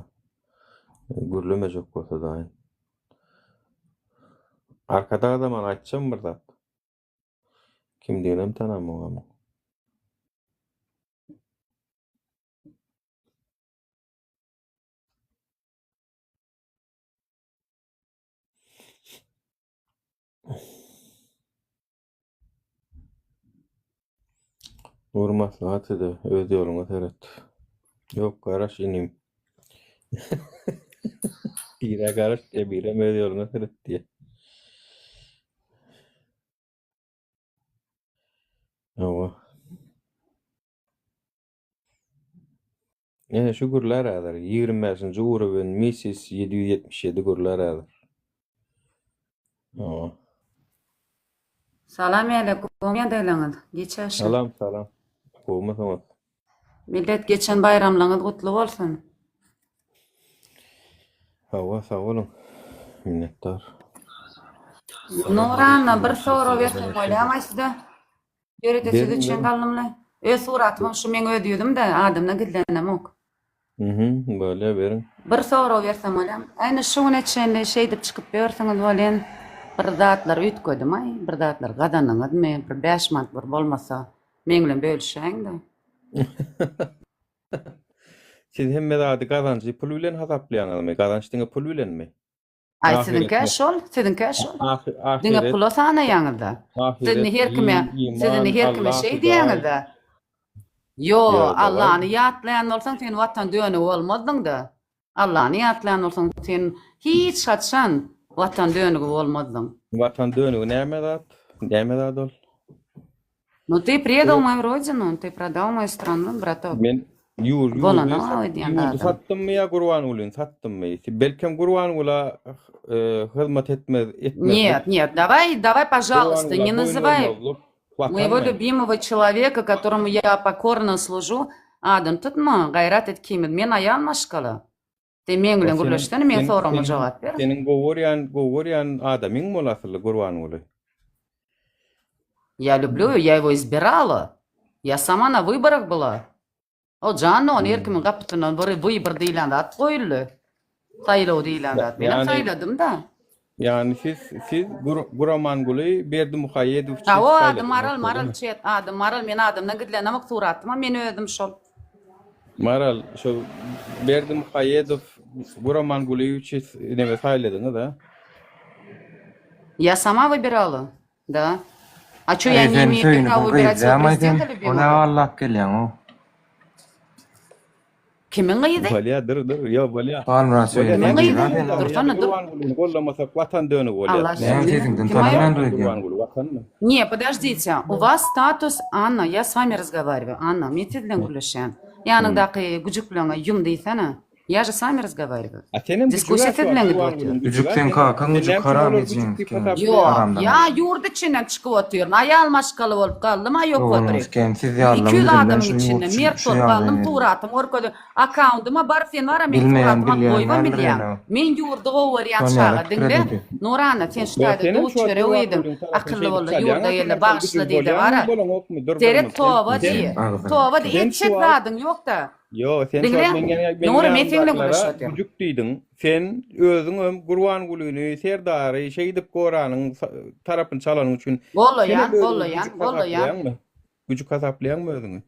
Gürlemejek bolsa daýyn. Arkada adamana aýtjam bir zat. Kimdiginem tanamam. Maslahat ede, öz ýoluňa seret. Ýok garaş inim. Bire garaş diye bire öz ýoluňa seret diye. Hawa. Şu gürler äder 25-nji uruben Misis 777 gürler äder. Hawa. Salam aleykum, ýa-da geçen Salam. Goýmasaňyz. millet geçen bayramlaňyz gutly bolsun. Hawa sag bolun. Minnetdar. Nurana bir soru bersen bolýamaysy-da. Ýöredesi Berin, üçin berin. galnymly. Öz suratym şu men ödýüdüm de adamna gillenamok. Böyle verin. Bir soru bersem bolam. Aýna şu neçenle şey dip çykyp berseňiz bolen. Bir zatlar ütkedim ay, bir zatlar gadanyňyzmy, bir 5 manat bir bolmasa men bilen bölüşeň-de. Siz hemme zady gazançy pul bilen hasaplaýaňyzmy? Gazançdyňy pul bilenmi? Ay Ahiret sizinki mi? şol, sizinki şol. Ahiret. Diňe pul sanaýaňyzda. Sizni her kime, sizni her kime şey diýeňizde. Yo, Allah'ını ýatlayan bolsaň sen watan döni bolmaddyň-da. Allah'ını ýatlayan bolsaň sen hiç şatşan watan döni bolmaddyň. Vatan dönügi näme zat? Näme zat ol? Ну ты предал мою родину, ты продал мою страну, браток. Men Bolana diýen yurdu adam. sattymmy ýa Gurban ulun sattymmy? Belkem Gurban ula hyzmat etmez. Нет, давай, пожалуйста, не называй моего любимого человека, которому я покорно служу. Adam tutma, gayrat et kimid. Men aýan maşgala. Te men bilen gürleşden men sorama jogap ber. Senin goworyan adamyň bolasy Gurban uly. Я люблю, я его избирала. Я сама на выборах была. O canlı onu erkimin kapıtından böyle vıybır diýilende at koýuldy. Saýlaw diýilende at. Men Yani- saýladym da. Yani siz Guramanguly Berdimuhayyedov Ha o adım maral çet adım maral men adımdan gidilene makturatma men ödüm şol. Maral şu Berdimuhayyedov Guramanguly üçin neme sayladınız da. Я сама выбирала, да. А чё я не Sen имею söýüni права bu выбирать gıýdy, ama президента sen любимого? ona Allah gelýän o. Kimin gıydı? Balya dur ya balya. Balmura söýüni. Nima Gıýdy, ýygy? sen o. Dur, sana dur. Guramanguly gollamasak vatan dönüp Allah bolýar. Sen aşkına. sesiňden Kim tanıyan ayol? duýdum. Guramanguly vatan mı? Не, подождите. У вас статус Анна, я с вами разговариваю. Анна, мен сиз bilen gülüşen. Ýanyndaky güjük bilen ýum diýsene. Я же с вами разговариваю. Diskussiýa edilen gidiyor. Güjükden kalkan güjük haram edýän. Yo, Haramdan. ya yurt içinden çıkıp oturuyorum. Ayal maşkalı olup kaldım, ay yok Oğlunuz oturuyorum. kim? Siz yallam 200 bilmem adamın şu içinde yurt mert şu olup kaldım, yallam. tuğratım, orkodu, akauntuma bar sen var, men Bilmeyen, tuğratıma bilmeyen, koyma ben milyan. bilmeyen. Men yurdu oğuryan Sonra çağa, elektrik dinle. ediyor. Nurana, sen şutaydı, senin doğu şu an çöre tuğratın uyydum. tarafı Akıllı şey oldu, çalyan, yurda yelle akıllı bağışlı oldu, deydi bolyan, var. bolon ok mu? Dur, Teret bolon. tova Sen- diye. Ağzına. Tova diye, Sen etçek şu an- zadın yok da. Yo sen Dinle, şu an Nuri, men seninle konuşuyorum. Güjük diýdiň. Sen özüň Gurbangulyny serdary şey dip goranyň tarapyny çalanyň üçin Gollayan. Güjük hasaplayanmy özüňi?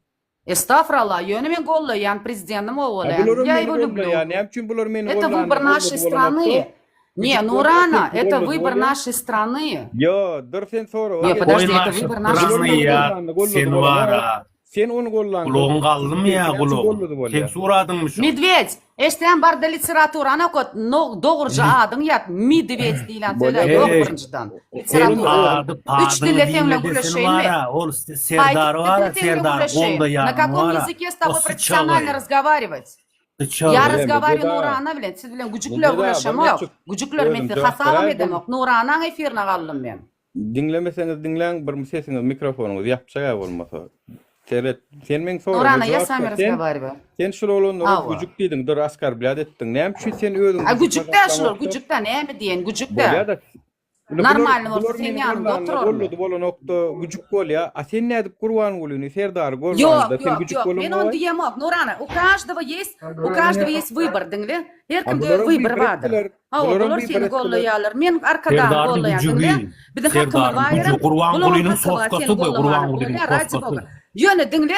Estağfurullah, yönü men gollayan, prezidentim oğulayan. Я его люблю. Ya ne üçin bular meni Это выбор нашей страны. Не, Нурана, это выбор нашей страны. Yo, dur sen sonra. Не, подожди, это выбор нашей страны. Ya sen var ha. Sen onu gollan. Kulağın kaldı mı ya kulağın? Sen suradın mı şu? Медведь, eşten bar da literatураны okut, doğruca adın yat, medvедь diýilen söýler, Hey, yok birinjiden. Literatura. Adı Üç dille tenle dinle güleşeýin desen var mi? ha. Ol Serdar var ha, Serdar golda На yardım каком var ha. языке с тобой O профессионально sıçağı. разговаривать? Я Sıçağı. разговариваю Медведь, Nurana bilen, siz bilen güjükler Медведь, güleşem ben yok. çok Güjükler men gördüm, hasabam cevap edem yok. Nurana efirine galdım ben. Dinlemeseniz dinleň bir sesiniz mikrofonuňyz ýapşaga bolmasa. Sen men sonra. Nurana, я с вами разговариваю. Sen şu rolunu Ava. güjük diýdiň, dur askar bilýär etdiň. Näme üçin sen özüň? A güjükde şular, güjükde näme diýen, güjükde. Normal bolsa sen ýanymda oturarmy? Gollu bolan okda güjük bolýa. A sen nädip Gurbangulyny serdary Yok, golmanda sen yok, güjük yok, bolan. men onu diyemok, Nurana, у каждого есть выбор, dinle. Her kimde wybor bardyr. Ha, olar seni gollaýarlar, men arkadan Serdar'ın gollaýan, gücü dinle. değil. Bir de hakkymı Serdar'ın bayram. gücü, Gurbangulynyň soskasy bu, Gurbangulynyň soskasy. Ýöne dinle,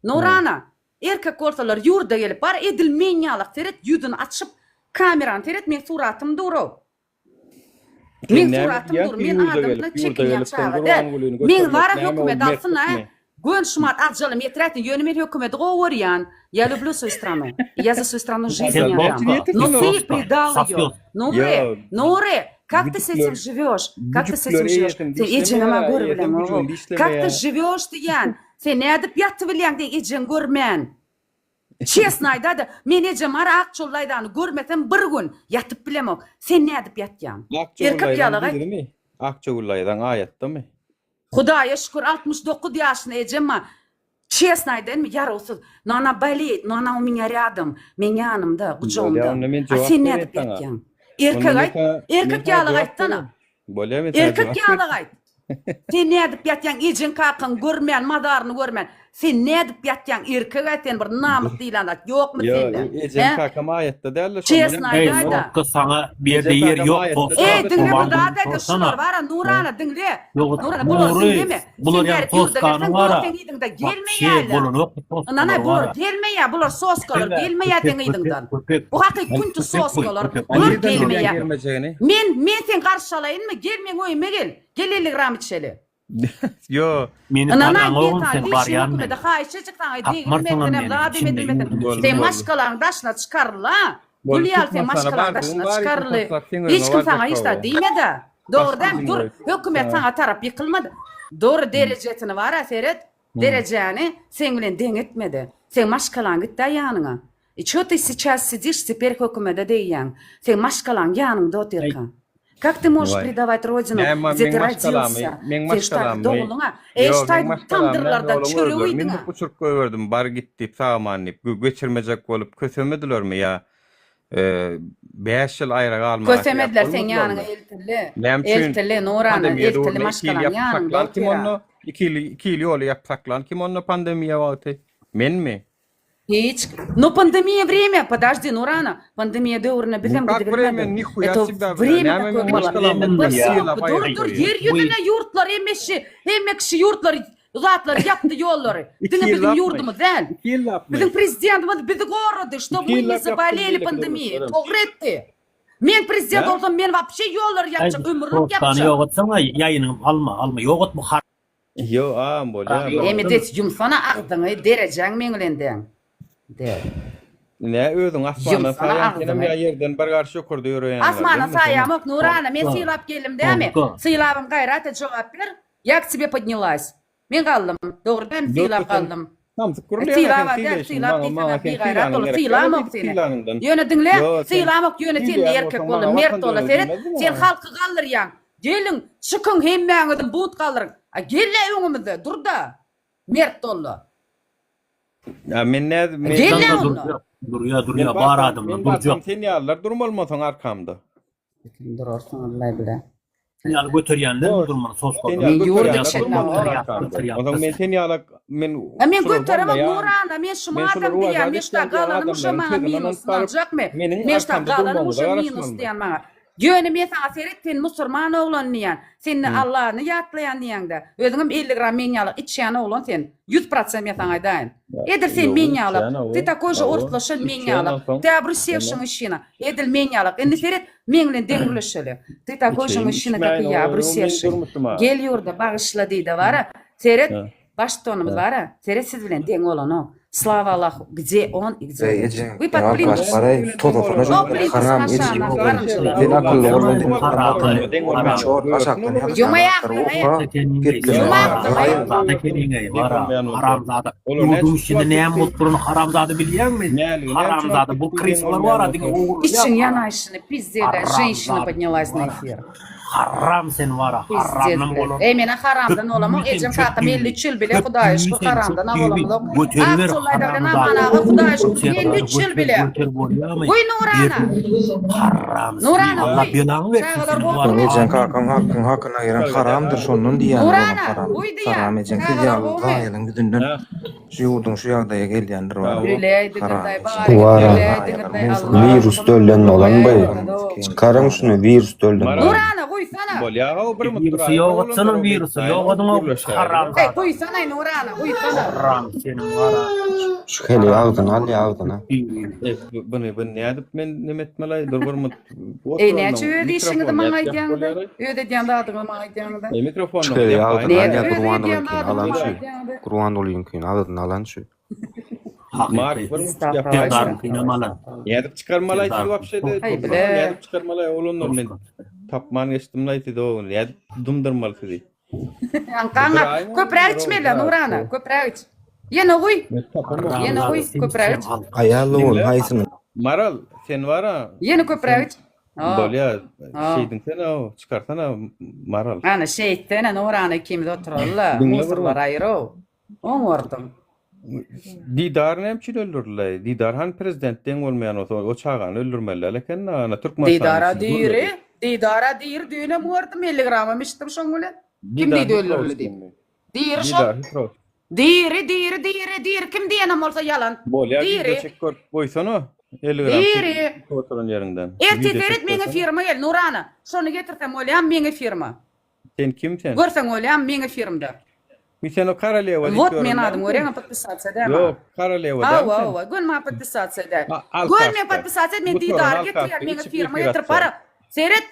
Nurana, erkek bolsalar ýurda gelip bar edilmeýänlik teret ýüdüni açyp kamerany teret men suratym durap. Men suratym dur, men adamla çekilýän çağa. Men wara hökümet alsyna. Гон шмат отжали метрятин, ё немер hökümet gowaryan. Я люблю свою страну. Я за свою страну жизнь отдам. Но ты предал её. Нуре, как ты с этим живёшь? Как ты с этим живёшь? Ты эжеňe görbilen oğul. Как ты живёшь diýen? Sen nädip ýatdy bilýän diýen ejen görmän. Честно ayda da men ejem ara akçollaýdan görmesem bir gün ýatyp bilemok. Sen nädip ýatýan? Erkek ýalagy. Akçoğullaydan ayetdimi? Худая şükür 69 yaşına ejemma. Честно aydan mi yarosuz. Nana болеет, но она у меня рядом. Men ýanymda, gucağımda. A sen nädip ýatýan? Erkek ýalagy aýtdana. Erkek ýalagy aýt. Sen nädip ýatýan? Ejen kakyn görmän, madaryny görmän. Sen nädip ýatýan? Erkek aýtyn bir namys diýilen at ýokmy sende? Ejen kakam ayetde derler. Çesna Ey, ayda. sokka sana bir de yer yok. Dinle bu da şular var Nurana dinle. Nurana bular dinleme. Bular yani toskanı var ha. Gelmeýärler. Nana bular gelmeýär, bular soskalar gelmeýär deňidiňden. Bu haky kuntu soskalar. Bular gelmeýär. Men sen garşalaýynmy? Gelmeň öýme gel. Gelelik rahmetçeli. Yo. Meni Nana tanıyan oğlum sen sen var yani. hükümete haýşe çykdan Tapmarsana diýmekden beni, daha içinde demedimden. bol, Sen bol. maşkalaryň daşyna çykarla. Bol, Gülýär sen tutmasana, maşkalaryň bar, daşyna bari çykarly. tutmasak, sen Hiç kim öyle sana var, hiç da bakalım. diýmedi. Doğrudan Başka dur. bir Hökümet sana tarap ýykylmady. Doğru derejetini var Seret. Derejäni sen bilen deň etmedi. Sen maşkalaň gitdi ýanyňa. Что ты сейчас сидишь теперь hökümete diýýän? Sen maşkalaň ýanyňda oturýan. Как ты можешь предавать родину, где ты родился? Sen ştaýdy doğuluňa. Ştaýdy tamdyrlarda çöre uýdyňa. Men bu çurk gördüm, bar gitdi, sagamanyp, göçürmejek bolup kösemedilermi ýa? 5 ýyl aýra galmak. Kösemediler sen ýanyňa eltili, Nurana, eltili maşkalaň ýanyňda. 2 ýyl ýol ýapsaklan, kim onu pandemiýa wagty? Menmi? Hiç. No pandemiya время, подожди, Нурана. Pandemiya dövrüne bilmem Как gidi время, bilmedim. нихуя Это себя, время näme takö men bolar. başkalamam. Dur, Sıyla dur, yer yüzüne yurtlar emekşi yurtlar, zatlar yaptı yolları. Dine yıl bizim yapmış. yurdumuz değil. Bizim prezidentimiz bizi korudu, что мы не заболели пандемией. Doğru etti. Men prezident olsam men вообще yolları yapacak, ömürlük Tane yapacak. yoğutsana yayını alma. Yoğut mu har? Yo, bolya. Emedet yumsana aqdını dereceğin meňlenden. Der. Ne özün asmana Yumsana sayan ağzına. kenem ya yerden bir karşı okurdu yürüyenler. Asmana sayamok, Нурана, men sıylap geldim değil mi? Doğru. Sıylabım gayrata cevap ver. Jak тебе поднялась? Men kaldım. Doğru ben sıylap kaldım. Tam kurulu Sıylap der, sıylap deysen bir gayrat olur. Sıylamok seni. Yönedinle, sıylamok yöneten erkek olur. Mert olur. Sen halkı kaldıryan. Gelin, çıkın hemmeğinizden buğut kaldırın. Gelle önümüzde, dur da. Mert olur. Ya men ne Gelle onu. Duruyor bağır adamla duracak. Sen yallar durmalmasın arkamda. Durursun Allah bile. Yani götürüyenler durmanı sos koydu. Men yurda O zaman men sen yalak men Men götüremem Nurana, men şuma adam diyen, men şta galanım şuma minus alacak mı? Men şta galanım şuma minus diyen bana. Yönü men sana seyrettin Müslüman oğlan diyen, senin Allah'ını yatlayan diyen de. Özünüm 50 gram men yalık içiyana oğlan sen, 100% men sana dayan. Edir sen men yalık, ti takoy же ortlaşın men yalık, ti abrısevşin işine, edil men yalık. Endi seyret, menle dengülüşeli. Ti takoy же işine kakı ya abrısevşin. Gel yurda bağışla deydi var ha. Seyret, baş tonumuz var ha. Seyret siz bilen deng olan o. Slava Allah, где он и где он. Вы подпримите. Haram Ben akıllı olmadım. Haramzada. Yurdun içinde ne mutluğun haramzada biliyor musun? Haramzada. Bu kristalar var. Için yanayışını pizdeyden женщина поднялась на эфир. Haram sen var. Haramdan bolur. Emine haramdan olamam. Ecem katım 50 yıl bile Hudayi şu haramdan olamam. Akçılaydan amana Hudayi şu 53 yıl bile. Uy Nurana. Haram. Nurana Allah uy. belanı versin. Ecen kakan hakkına ayıran haramdır şonun diyen Nurana, haram. uy diyen. Haram ecen Çağlar kılyalı oğlu. dayalın güdünden şu yurdun şu yağdaya gelyendir var. Öyleydi Haram. gırday Var. bari. Virüs ölen olan bay. Çıkarın şunu virüs ölen. Nurana uy sana. Bolya o bir Virüsü yoğutsana virüsü. Yoğudun o haram. Hey uy sana Nurana uy sana. Haram senin var. Şu hele ağzına al ağzına. Bunu ne edip men nemetmelay durburmut. Ne çöğü dişini de bana gidiyandı. Öde diyandı adını bana gidiyandı. Mikrofon. Şu hele ağzına al öyle kurban diyen olayım adam alan var şu. diyandı. Kurban olayım ki ağzına alan şu. Mark Dar kıynamalı. Yedip çıkarmalay ki vapşe de. Hay bile. Yedip çıkarmalay olunur men. Tapman geçtimlay ti do. Yedip dumdurmal ti. Ankana köprek içmeyle Nurana köprek iç. Yine uy. Yine uy köprek iç. Ayarlı ol haysını. Maral sen var ha. Yine köprek iç. Bolya şeydin sen o çıkartana Maral. Ana şeytene Nurana kimde otururlar. Muzurlar ayrı. On vurdum. Didar ne için öldürürler? Didar han prezidentten olmayan o çağan öldürmeler. Lakin ana Türkmenistan. Didara dir düğüne vurdum 50 gramım içtim şongule. Kim deydi öldürülü deyip. Dir şok. Dir. Kim diyenem olsa yalan. Bolya Diri. video çekkor boysana. 50 gram. Diri. Oturun yerinden. Erteferet menge firma el Nurana. Şonu getirsem olayam menge firma. Sen kimsen? Görsen olayam menge firmada. Mi sen o Karaleva Вот мен надо, говорю, подписаться, да? Yok Karaleva da. Ау, гон ма подписаться, да. Гон мен подписаться, мен дидар, get мега фирма, это пара. Сейрет.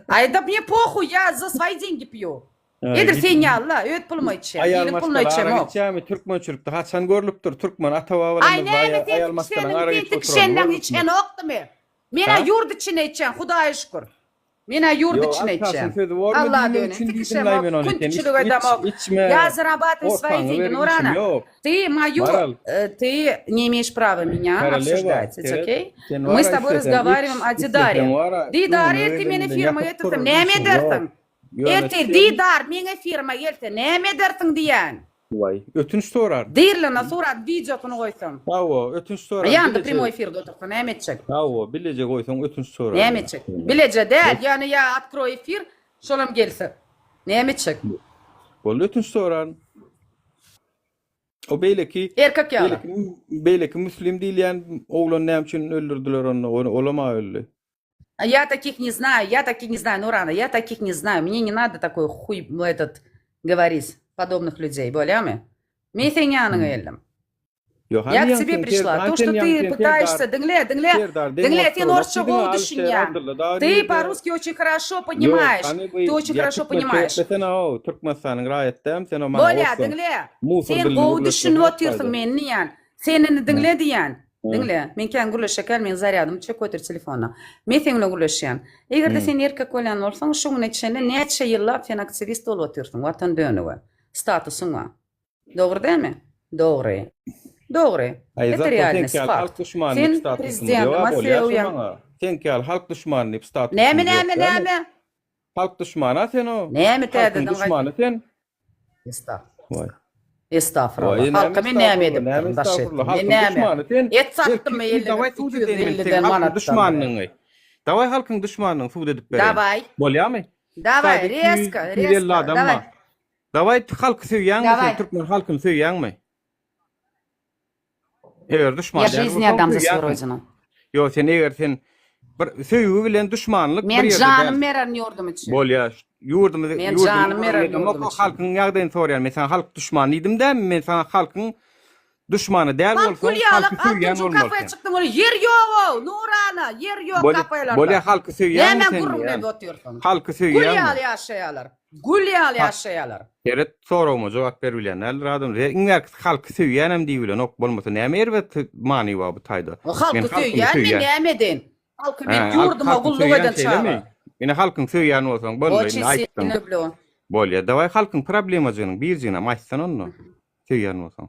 Ай да мне похуй, я за свои деньги пью. Edir sen yalla, öt pulma içe. Yeni pulma içe mo. Ayalmaşlar Türkmen çürükte haçan görülüptür. Türkmen atabalarımız Ay ne ayalmaşlar sen içen oktu mu? Mena yurt içine içen, Hudağa şükür. Mena yurt içine içen. Allah döne. Tikişem o, kunçülük edam o. Я зарабатываю свои деньги, Нурана. Ты мою, ты не имеешь права меня обсуждать, it's okay? Мы с тобой разговариваем о Дидаре. Дидар, ты меня фирма, это ты не медертің. Это Дидar, меня фирма, это не медертің diyen. Vay, ötünç sorar. Dirlina sorar, videosunu koysun. Bravo, ötünç sorar. Yanında primo efirde otursun, ne emedecek? Bravo, bilecek koysun, ötünç sorar. Ne emedecek? Bilecek değil, yani ya открой efir, şolam gelsin. Ne emedecek? Bol ötünç sorar. O beyleki Erkek ýaly. beyleki Müslim diýilýän oglan näme üçin öldürdüler onu? Olama öldü. Я таких не знаю, Нурана, я таких не знаю. Мне не надо такой хуй этот говорить подобных людей, болями. Мен sen ýanyňa geldim. Я к тебе пришла. То, что ты пытаешься, дынгле, ты орусча düşünýän. Ты по-русски очень хорошо понимаешь. Ты очень хорошо понимаешь. Sen o Türkmenistan'ın raýatdam, sen o Boля, dıngle. Sen gowy düşünüp oturýarsyň meni diýän. Senini dıngle diýän. Dıngle. Men kan gürleşeker, men zaryadım çek otur telefona. Men seninle gürleşýän. Egerde sen erkek bolan bolsaň, şuň içinde näçe ýyllar sen aktivist bolup oturýarsyň, watan dönüňe. Statusyň var. Dogry dälmi? Dogry. Dogry. Это реальность, факт. Sen prezidentime söýýän. Sen kel halk düşmanlyk status. Näme? Halk düşmana sen o. Näme tädin? Düşmany sen. Estağfurullah. Estağfurullah. Halka men näme edip? Men näme? Et sattım 50'den manat. Düşmanlygy. Daway halkyň düşmanlygyny suwd edip berin. Davay. Bolýarmy? Davay, резко. Davay. Daway halky söýýän, sen türkmen halkyny söýýänmi? Eger düşman. Я жизнь отдам за свою родину. Yo, sen eger sen bir söýügi bilen düşmanlyk bir Men ýerde. canım meren yurdum için. Bolýar. Yurdumyzy Men canım meren yurdum için. Halkyň ýagdaýyny sorýar. Men sen halk düşmany idim de, men sana halkyň düşmany däl bolsaň, halky söýýän bolmaly. Kafaya çıktım oraya. Yer yok, Nurana. Yer yok kafayalarda. Bolýar halky söýýän Hemen sen. gurum dep oturýarsyň. Halky söýýän. Gulyal ýaşaýarlar. Gulyal ýaşaýarlar. Eret soragma jogap berýän. Äl radym. Iňer halky söýýänem diýilen ok bolmasa näme erbet many bar bu taýda. Halky söýýän men näme edin? Halky men ýurduma gullyk eden çaýlar. Mene halkyň söýýän bolsaň bolmaly aýtdym. Bolýar. Daway halkyň problemajynyň birjine maýtsan onu. Söýýän bolsaň.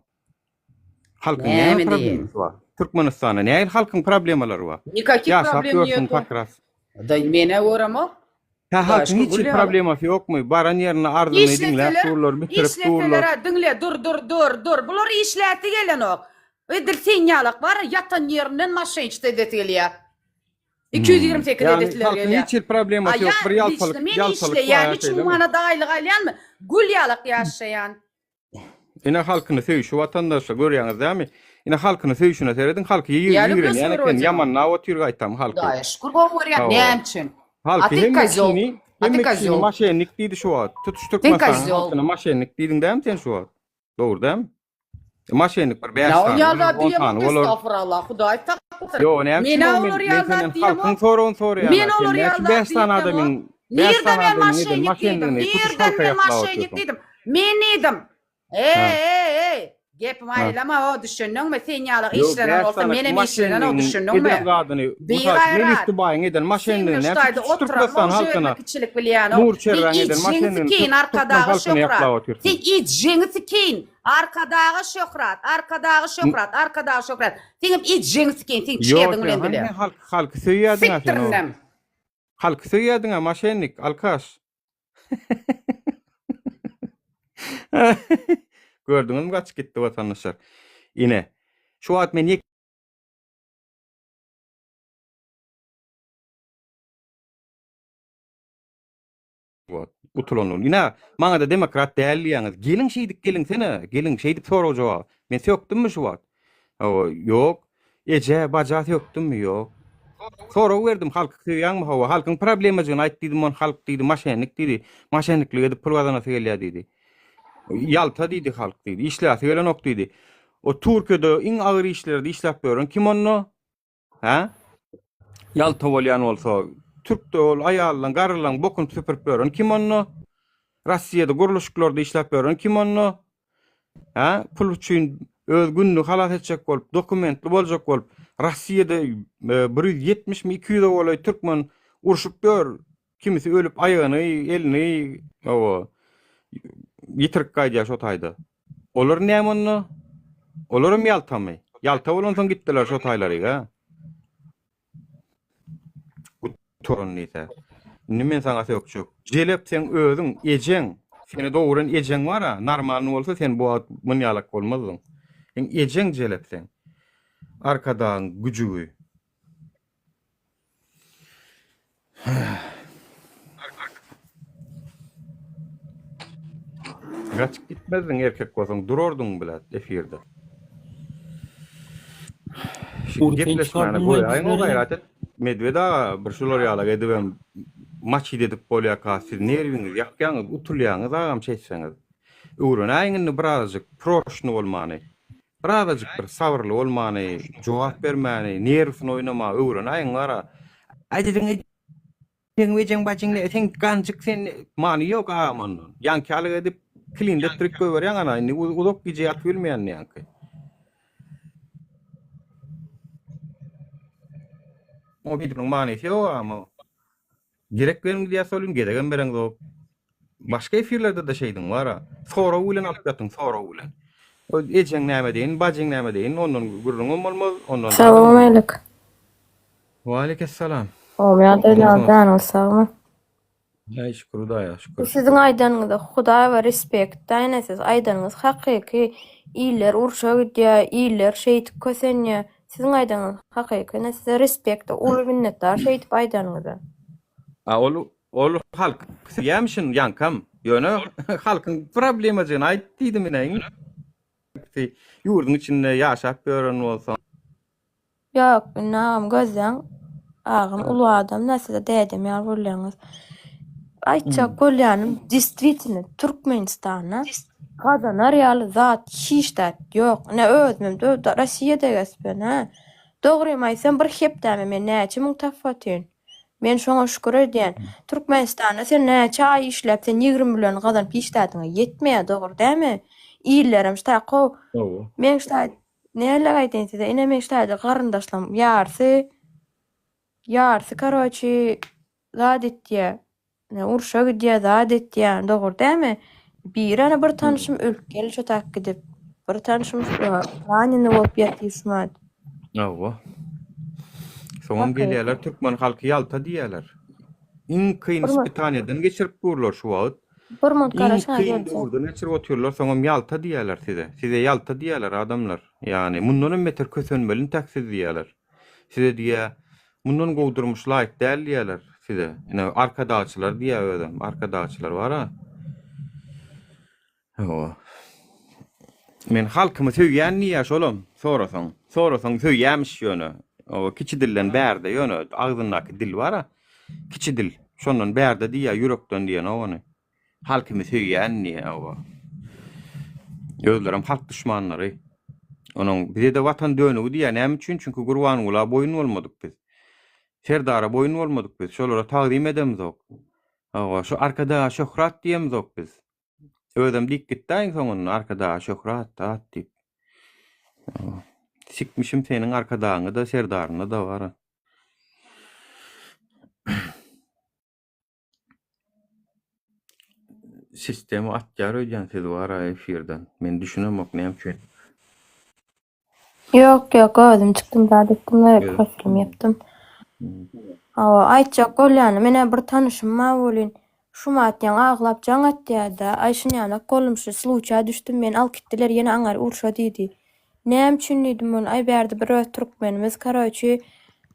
Halkyň näme problemi bar? Türkmenistanda näme halkyň problemalary bar? Никаких проблем нет. Да mene öğrenme. Halkyň hiç problemasy ýokmy? Baran ýerine ardyny diňler, turlar bitirip turlar. Dinle, dur. Bular işläti gelen ok. Edil sinyalak var, yatan yerinden maşynçda edetgelýär. 228 edetler gelýär. Halkyň hiç problemasy ýok, bir ýalsalyk. Yani hiç umana daýlyk alýanmy? Gulýalyk ýaşaýan. Ine halkyny söýüşi watandaşlar görýäňiz dämi? Ine halkyny söýüşine seredin, halky ýygyren, ýani ýaman otyr gaýtam halky. Da, şükür bolýar, näme üçin? Halky hem kişini maşenlik diýdi şu wagt. Tutuşturmasan halkyny maşenlik diýdiň dämi sen şu wagt? Dogry dämi? Maşenlik bir beýan. Ya da diýem, estağfurullah, Hudaý takdyr. Yo, näme üçin halkyň soragyny sorýar. Men olur ýalda adamyň. Nerede ben maşenlik diýdim? Men edim. Gepim aýlama o düşündüňmi? Sen ýalyk işlenen bolsa menem işlenen o düşündüňmi? Melis Dubaýyň eden maşenliğini näme tutuşturmasan halkyna. Nur çerren eden maşenliğini tutuşturmasan arkadagy şöhrat. Sen iç keyin. Arkadagy şöhrat. Sen iç jeňsi keyin, sen çerdiň bilen bile. Halky söýýärdiň sen. Halky söýýärdiň maşenlik, alkaş. Gördüňizmi gaçyp gitdi watandaşlar. Ine. Şu wagt men utulanul. Ina maňa da demokrat dälýäňiz. Gelin şeýdik gelin sene. Gelin şeýdip sorag jogap. Men söýükdümmi şu wagt? Ýok. Eje baja söýükdümmi? Ýok. Sorag berdim halky söýýänmi hawa? Halkyň problemasyny aýtdydım, on halk diýdi, maşenlik diýdi. Maşenlikli edip pul gazanasy gelýär diýdi. Yalta diýdi halk diýdi. Işläsi gelen ok diýdi. O Türkiýede iň agyr işlerde işläp berýän kim onu? Ha? Yalta bolýan bolsa, Türkde ol aýallaň, garlaň bokun süpürip berýän kim onu? Russiýada guruluşlarda işläp berýän kim onu? Ha? Pul üçin öz günni halat etjek bolup, dokumentli boljak bolup, Russiýada 170 mi 200 bolay türkmen urşup ber. Kimisi ölüp aýagyny, elini, yitirip gaýdýar şo taýda. Olar näme onu? Olaram ýaltamy. Ýalta bolansoň gitdiler şo taýlary, ha. Torun näse. Nimen saňa söýükçük. Jelep sen özüň ejeň, seni dogran ejeň bar-a, normal bolsa sen bu munýalak bolmazyň. Ejeň jelep sen. Arkadan güjügi. Kaçıp gitmezdin erkek bolsaň durardın bilet efirde. Uğur, sen Gepleşmäni çıkardın mı goýaýyn o bizleri? gaýrat et. Medved ağa bir şolary ýalag edibem maç edip bolýaka siz nerwiňiz ýakýaňyz utulýaňyz agam çeçseňiz. Öwrenäýiňni birazjyk proşny bolmany. Birazjyk bir sabrly bolmany, jogap bermäni, nerwsini oýnama, öwrenäýiň gara. Aýdyň sen wejeň baçyň sen ganjyk sen many ýok agam ondan. Ýankalyk edip klinde trik goýberýän ana, uzak gije ýatyp bilmeýän ýanky. O bidiň manysy ýok ama. Gerek benim diye söyleyeyim gereken beren de o. Başka efirlerde de şeydin var ha. Sonra ulan alıp yatın, sonra ulan. O ejen näme deyin, bajyň näme deyin, ondan gurrun bolmaz, ondan. Salam aleykum. Wa aleyhisselam. O meýadlardan olsaňmy? Ya şükür Hudaýa, şükür. Siziň aýdanyňyzda Hudaý we respekt daýnasyz aýdanyňyz hakyky iýler urşa gidýär, iýler şeýit kösenýär. Siziň aýdanyňyz hakyky näse respekt, uly minnetdar şeýit aýdanyňyz. Ol halk ýemşin yankam. Ýöne halkyň problemajyny aýtdydy menen. Ýurdun içinde ýaşap gören bolsa. Ýok, nam gözden ağam ulu adam näse dädem ýar bolýaňyz. Aýtjak bolýanym distriktini Türkmenistana Gazanar ýaly zat hiçdat ýok. Ne özüm de Rossiýada gespen ha. Dogry aýsam bir hepdäme men näçe müň tafatyn. Men şoňa şükür edýän. Türkmenistana sen näçe aý işläp sen 20 milyon gazan pişdatyňa ýetmeýär, dogry dämi? İýlerim şta gow. Men şta näle aýdyn size? Ine men şta garyndaşlarym ýarsy karoçy zat etdiýär. Ne urşa gidýär, zat etdiýär, dogry dämi? Bir ana bir tanışym ölkeli şotak gidip bir tanışym raňyny bolup ýatyşmady. Awa. Soňam gelýärler türkmen halky ýalta diýerler. Iň kyn ispitaniýadan geçirip gurlar şu wagt. Bir mont garaşa Urdan geçirip oturýarlar, soňam ýalta diýerler size. Size ýalta diýerler adamlar. Ýani mundan meter kösenmelin taksir diýerler. Size diýär, mundan gowdurmuş laýyk däl diýerler size. Ine arkadaşlar diýär adam, arkadaşlar bar ha. Awa. Men halkymy söýýän niýe şolum? Sorasaň söýýämiş ýöne. O kiçi dillen bärde ýöne agzyndaky dil bar ha. Kiçi dil. Şondan bärde diýär, ýürekden diýen ony. Halkymy söýýän niýe awa. Özlerim halk düşmanlary. Onuň bize de watan dönügi diýär. Näme üçin? Çünki Gurbanulla boýun bolmadyk biz. Serdara boýun bolmadyk biz. Şolara tagdim edemizok. Awa şu arkada şöhrat diýemizok biz. Özüm dik gitdiň soňun arkada şöhrat tat diýip. Sikmişim senin arkadaňy da serdaryny da bar. Sistemi atýar öýdän siz bar efirden. Men düşünemok näme üçin. Ýok, özüm çykdym da etdim, profilimi ýapdym. Awa aýtjak bolýany mene bir tanışym ma bolyn. Şu matýan aglap jaň atýarda, aýşynýana golumşy sluça düşdüm men al gitdiler ýene aňar urşa diýdi. Näme üçin diýdim ol aý berdi bir türkmenimiz karoçy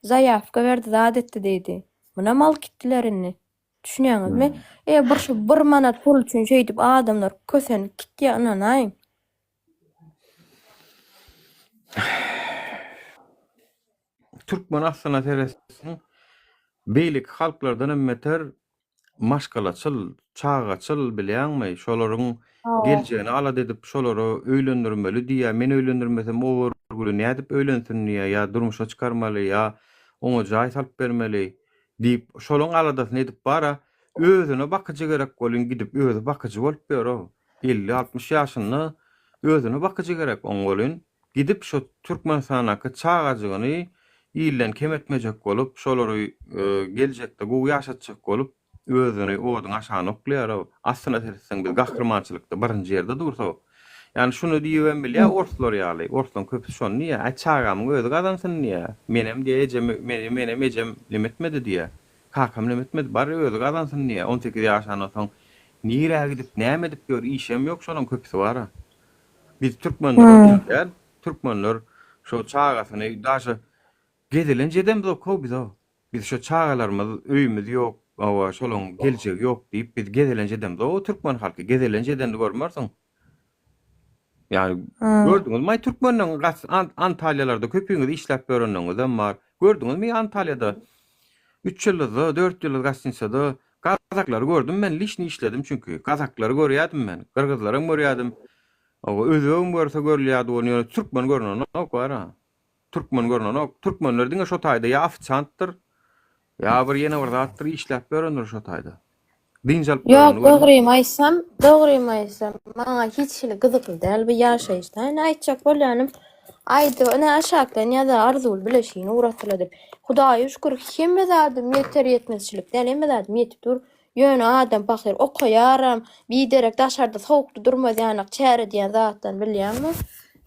zayafka berdi zat etdi diýdi. Muna mal gitdilerini. Düşünýäňizmi? Bir manat pul üçin şey diýip adamlar kösenip gitdi ananaýyn. Türkmen aslına teresin beylik halklardan emmeter maşgalaçyl, çağaçyl bilýänmi? Şolaryň geljegini alad edip şolary öýlendirmeli diýär. Men öýlendirmesem o gülü nädip öýlensin diýär, ýa durmuşa çykarmaly, ýa oňa jaý salyp bermeli diýip şolaryň aladasyny edip bara özüne bakyjy gerek bolyn gidip özü bakyjy bolup berýär. 50-60 ýaşynda özüne bakyjy gerek bolyn gidip şu Türkmenistanaky çağaçygyny ýyldan kemetmejek bolup şolary geljekde gowy ýaşatjak bolup özüni oduň aşagyna okleýar. Aslynda tersen biz gahrmançylykda birinji ýerde dursa. Ýani şunu diýibem bilýär, orslar ýaly. Orslaň köpü şonu niýe? Açagamyň özü gazansyn niýe? Menem diýejem, menem ejem limitmedi diýär. Kakam limitmedi, bary özü gazansyn niýe? 18 ýaşandan soň niýe gidip näme edip gör, işem ýok, şonuň köpüsi bar. Biz türkmenler, türkmenler şu çağasyny daşy gedilen jedem zok biz o. Biz şu çağalarymyz, öýümüz ýok, awa şolun geljegi ýok diýip biz gezelenjeden o türkmen halky gezelenjeden görmersiň. Yani gördüňiz mi türkmeniň Antalyalarda köpüňiz işläp görendiňiz bar. Gördüňiz mi Antalyada 3 ýylda 4 ýyl gaçynçada Kazaklary gördüm men lişni işledim çünkü Kazaklary görýärdim men. Kırgızlary görýärdim. Awa özüm görse görýärdi onu türkmen görnen ok bar. Türkmen görnen ok. Türkmenler diňe şo taýda ýa ofisiantdyr. Ya bir ýene bir zatdyr işläp görendir şo taýda. Dinjal Yok, doğruyum aysam, maňa hiç şeýle gyzykly däl bu ýaşaýyşdan. Aýtjak bolýanym, aýdy, ne aşakdan ýa-da arzuly bileşiňi uğratdylar. Hudaýa şükür, hemme zadym ýeter ýetmezçilik däl, hemme zadym ýetip dur. Ýöne adam bakýar, okuýaram, biderek daşarda sowukda durmaz ýanyk çäre diýen zatdan bilýärmi?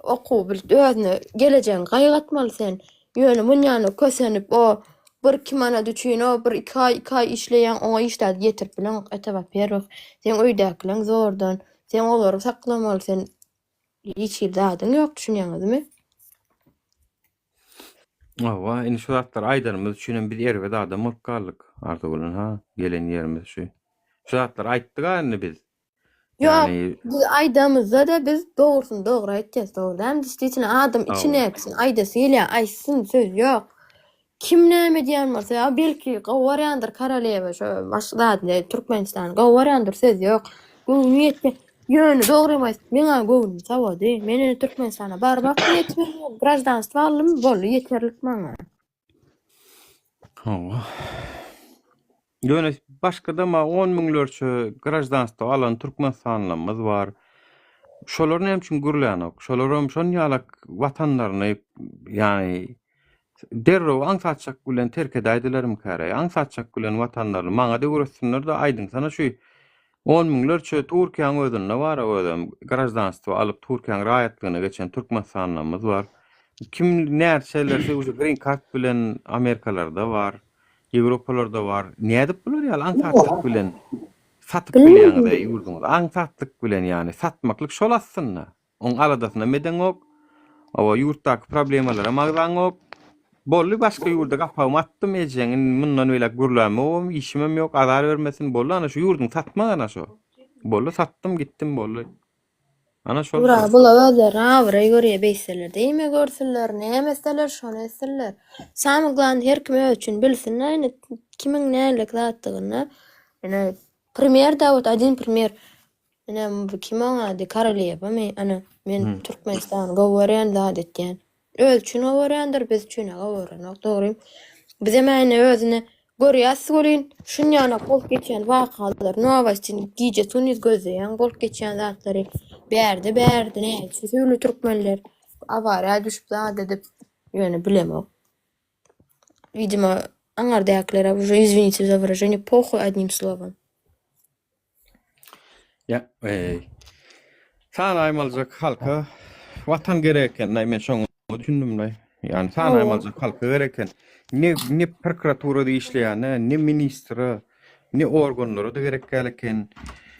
Oku bil, özüne geleceğin gaýgatmaly sen. Ýöne munýany kösenip o bir kimana düşýän, o bir 2 ay işleýän, oňa işler ýetirip bilen etebap bermek. Sen öýdäkileň zordan, sen olary saklamaly, sen hiç ýerdadyň ýok, düşünýäňizmi? Awa, indi şu zatlar aýdarymyz üçin biz erwede adam bolup galdyk. Arda bolan ha, gelen ýerimiz şu. Şu zatlar aýtdyk anny biz. Ýok, biz aýdamyzda da biz dogrusyny dogry aýtjaz, dogry. Hem diýsine adam içine etsin, aýdasy gelýär, aýsyn söz ýok. Kim näme diýen bolsa, belki gowwaryandyr Karalewa şo başda Türkmenistan gowwaryandyr söz ýok. Göwnüýetde ýöne dogry emas. Meňa gowun sawady. Meni Türkmenistana barmak ýetmez. Grajdanstwo alym bolu ýeterlik maňa. Hawa. Ýöne başga da ma 10 miňlerçe grajdanstwo alan Türkmenistanlymyz bar. Şolaryň hem üçin gürlänok. Şolaryň şon ýalak watanlaryny ýani derro aňsatjak bilen terk edäýdilermi käre? Aňsatjak bilen watanlary maňa da öwretsinler da aýdyň sana şu 10 miňlerçe Türkiýanyň özünde bar özüm grajdanstwo alyp Türkiýanyň raýatlygyna geçen Türkmenistanlymyz bar. Kim näçelerse uza green card bilen Amerikalarda bar, Ýewropalarda bar. Nädip bular ýa aňsatjak bilen satyp bilýäňde ýurduňyz. Aňsatlyk bilen ýani satmaklyk şol aslynda. Oň aladasyna meden ok. Awa ýurtdaky problemalara magdan ok. Bolly başga ýurda gapawym attym ejeňin mundan öýle gürlämem, işimem ýok, azar bermesin bolly ana şu ýurduň satma ana şu. Bolly sattym gittim bolly. Ana şol. Bura bulawalar, awra görýär beýseler, diýme görseler, nämeseler, şonu eseler. Samyglan her kim üçin bilsin, näme kimiň nälik zatdygyny. Ene premier dawat adin premier. Ene kimiň ady Karalewa, men Türkmenistan gowwaryan zat etýän. Ölçün gowwaryandyr, biz üçin gowwarnak, dogry. Bize mäne özüne görýäs bolyn, şunýana bolup geçen wakalar, nowastyny giýje tuniz gözleýän bolup geçen zatlary berdi, näçe söýli türkmenler awara düşüp zat edip ýöne bilemok. Видимо, aňardaklara уже извините за выражение, похуй одним словом. Ya, sana aýmaljak halka watan gereken, men şoňa düşündüm. Yani sana aýmaljak halka gereken ne prokuraturada işleýän, ne ministri, ne organlara da gerek geleken,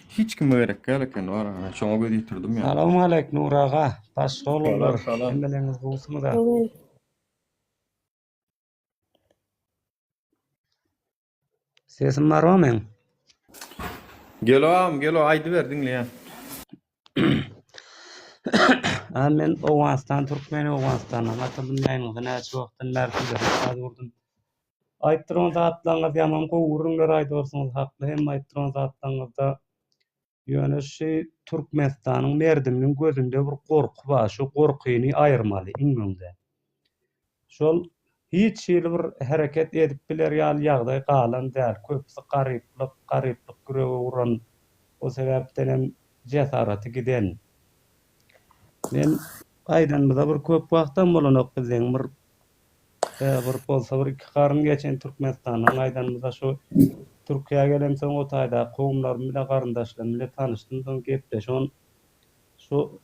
hiç kim gerek geleken var. Şoňa göz ýitirdim ýa. Salam aleyk Nur aga. Başga olar. Hemmeleňiz bolsunmy da? Sesim barmy men? Gelo aýdy ber diňleýän. Men Owastan, Türkmen Owastandan atyldım ýaýnyňda näçe wagtdan bäri hazır burdum. Aýtdyran zatlaryňyz ýaman gowurunlar aýdyrsyňyz hakly, hem aýtdyran zatlaryňyzda ýöne şu Türkmenistanyň merdiminiň gözünde bir gorky bar, şu gorkyny aýyrmaly iňňinde. Şol hiç şeýle bir hereket edip biler ýaly ýagdaý galan däl, köpüsi garyplyk görewe uran. O sebäpden hem jesaraty giden. Men aýdanmyza bir köp wagtdan bolanok biziň bir bolsa bir 2 garyn geçen Türkmenistanyň aýdanmyza şu Türkiýe gelemseň o taýda gowumlar bilen garyndaşlar bilen tanışdym, soň gepleşen şu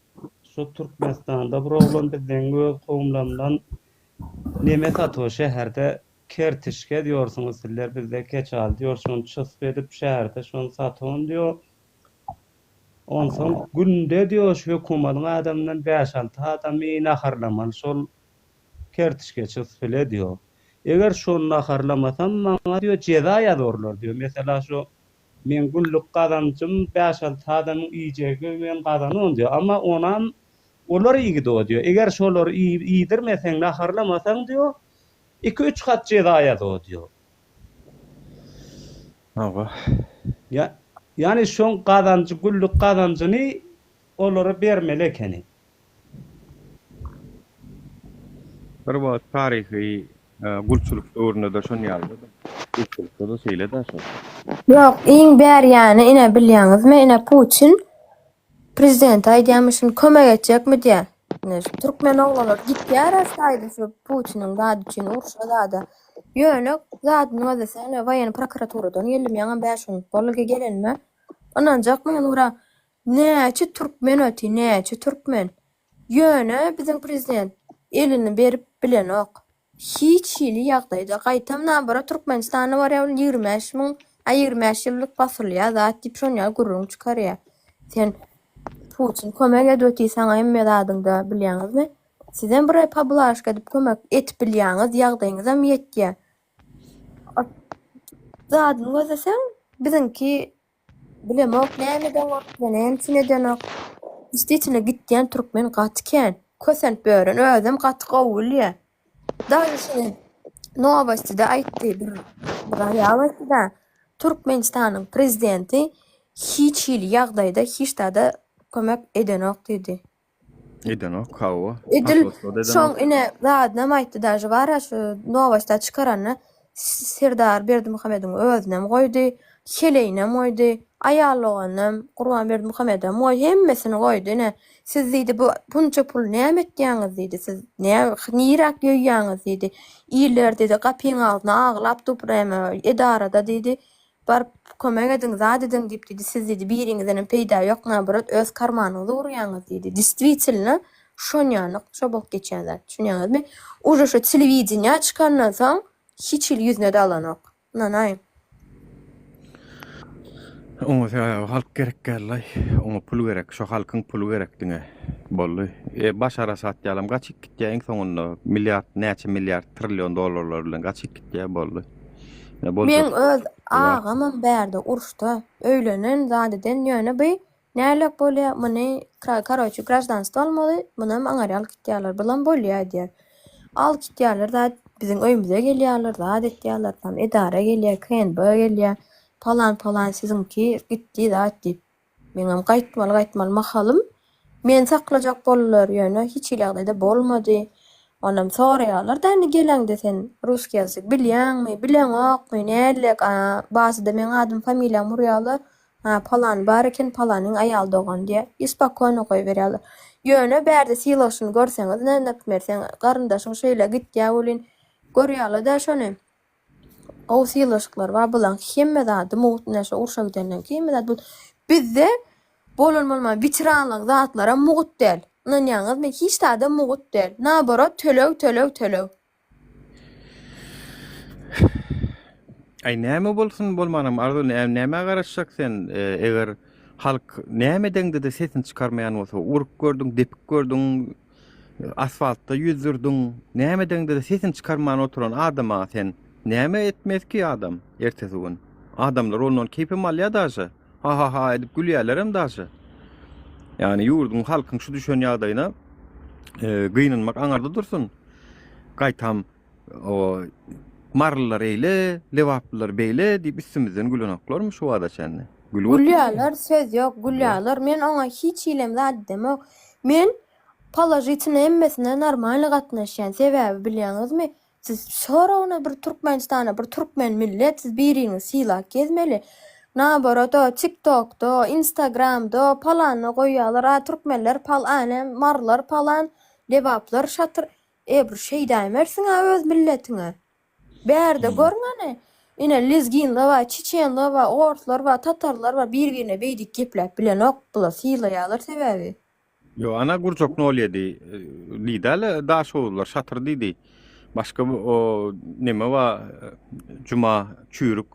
Türkmenistanda bir oglan biziň gowumlaryndan neme satýar şäherde kertişke diýorsyňyz sizler, bizde keçal diýorsyň, çysp edip şäherde şonu satýan diýor. Onsoň günde diýor şu hökümatyň adamdan 5-6 adam ýyna harlaman şol kertişke çysp diýor. Eger şonu naharlamasam maňa diyor ceza ýazarlar diyor. Mesela şu men günlük kazançym 5-6 adamyň iýjegi men kazanýan diyor. Ama onam olar iyi diyor. Eger şolar iýdirmeseň naharlamasaň diyor 2-3 kat ceza ýazar diyor. Aga. Yani şon kazancı, günlük kazancını olara bermeli ekeni. Bir wagt tarihi gulçuluk döwründe şonu ýaldy. Gulçulukda da şeýle de şo. Yok, iň bär ýany ine bilýäňizmi? Ine Putin prezident aýdýamyşyn kömek etjekmi diýär. Türkmen oglanlar gitýär aşaýda şu Putiniň dady üçin urşa da. Ýöne zadyny özesine waýan prokuraturadan gelmeýän bäşin bolga gelenme. Onanjak men ura näçe türkmen öti, näçe türkmen. Ýöne bizim prezident elini berip bilen ok. Hiç hili ýagdaýda gaýtamdan bara Türkmenistana barýan 25 000 25 ýyllyk basylýa zat diýip şonýa gurrun çykarýar. Sen Putin kömek edýär saňa emme dadyňda bilýäňizmi? Sizden bir pablaşka diýip kömek et bilýäňiz ýagdaýyňyza mı ýetýär? Zadyny gözeseň bizinki bilemek nämeden gorkýan, sineden ok. İstitine gitdiýän türkmen gatken, kösent bören özüm gat gowulýar. Daýyşyny Novosty'da aýtdy bir ýalyda Türkmenistanyň prezidenti hiç hili ýagdaýda hiç tada kömek eden ok dedi. Eden ok kawa. Edil şoň ine zadyna aýtdy daşy bara şu Novosty'da çykarany Serdar Berdimuhammedow özünem goýdy, Şeleýinem goýdy, aýallygynam Gurbanberdi Muhammedem goýdy, hemmesini goýdy. Ine siz diýdi bunça pul näme etdiňiz diýdi. Siz nirak ýöýýäňiz diýdi. Ýyller diýdi gapyň aldyna aglap duprama edarada diýdi. Bar kömek ediň zat ediň diýip diýdi. Siz diýdi biriňizden peýda ýokna birat öz karmanyňyza urýaňyz diýdi. Действительно şonýanyk şobal geçýänler. Şonýaňyzmy? Uje şu telewiziýa çykandan soň hiç il ýüzüne de alanok. Nanay. Oňa halk gerek geldi. Oňa pul gerek, şo halkyň pulu gerek diňe boldy. Başara satýalam gaçyk gitýär iň soňunda milliard, näçe milliard, trillion dollarlar bilen gaçyk gitýär boldy. Men öz agamam bärde urşda öýlenen zadeden ýöne bir nälik bolýar, muny karoçy graždanstvo almaly, muny aňaryal gitýärler bilen bolýar diýär. Al gitýärler da bizim öýümüze gelýärler, zat etýärler, tam edara gelýär, KNB gelýär. Palan sizinki gitdi zat diýip. Meňem gaýtmal mahalym. Men saklajak bollar ýöne hiç ýagdaýda bolmady. Onam soraýarlar da geleň desen ruski ýazyk bilýäňmi, bileňokmy, nälik, basyda meň adym familiýam urýarlar. Palan bar eken, palanyň aýal dogan diýe ispakony goýup berýärler. Ýöne bärde siloşyny görseňiz, näme mersen garyndaşyň şeýle gitýär bolyn görýärler da şonu. O siloşyklar bar bolan hemme zady muhtnaşa urşa gidenden hemme bu bizde bolulmaly bitiranlyk zatlara muht del. Nanýaňyz men hiç tada muht del. Nabara tölew. Ay näme bolsun bolmanam ardy näme garaşsak sen eger halk nämedeňde de sesin çykarmaýan bolsa urup gördüň, depik gördüň, asfaltda ýüzürdüň, nämedeňde de sesin çykarmaýan oturan adama sen näme etmezki adam ertesi gün. Adamlar ondan keypim alýar daşy. Ha edip gülýärlerem daşy. Yani ýurdun halkyň şu düşen ýagdaýyna gynanmak aňarda dursun. Gaýtam o marlylar eýle, lewaplylar beýle diýip üstümizden gülenoklarmy şu wada çenni. Gülýärler, söz ýok, gülýärler. Men oňa hiç ilem zat demok. Men palajytyny emmesine normal gatnaşýan sebäbi bilýäňizmi? Siz şorawyna bir Türkmenistana, bir türkmen millet siz biriňiz silak gezmeli. Nabarada, TikTok'da, Instagram'da palany goýýarlar. Türkmenler palan, marlar palan, lewaplar şatyr. Bir şey dämersiň öz milletine. Bärde görňäni. Ine lezginler var, çeçenler var, ortlar var, tatarlar var, bir-birine beýdik gepläp bilen ok, bular silýarlar sebäbi. Yo ana gurçok nolýady? Lidal daş bollar, şatyr diýdi. Başka o neme wa cuma çürük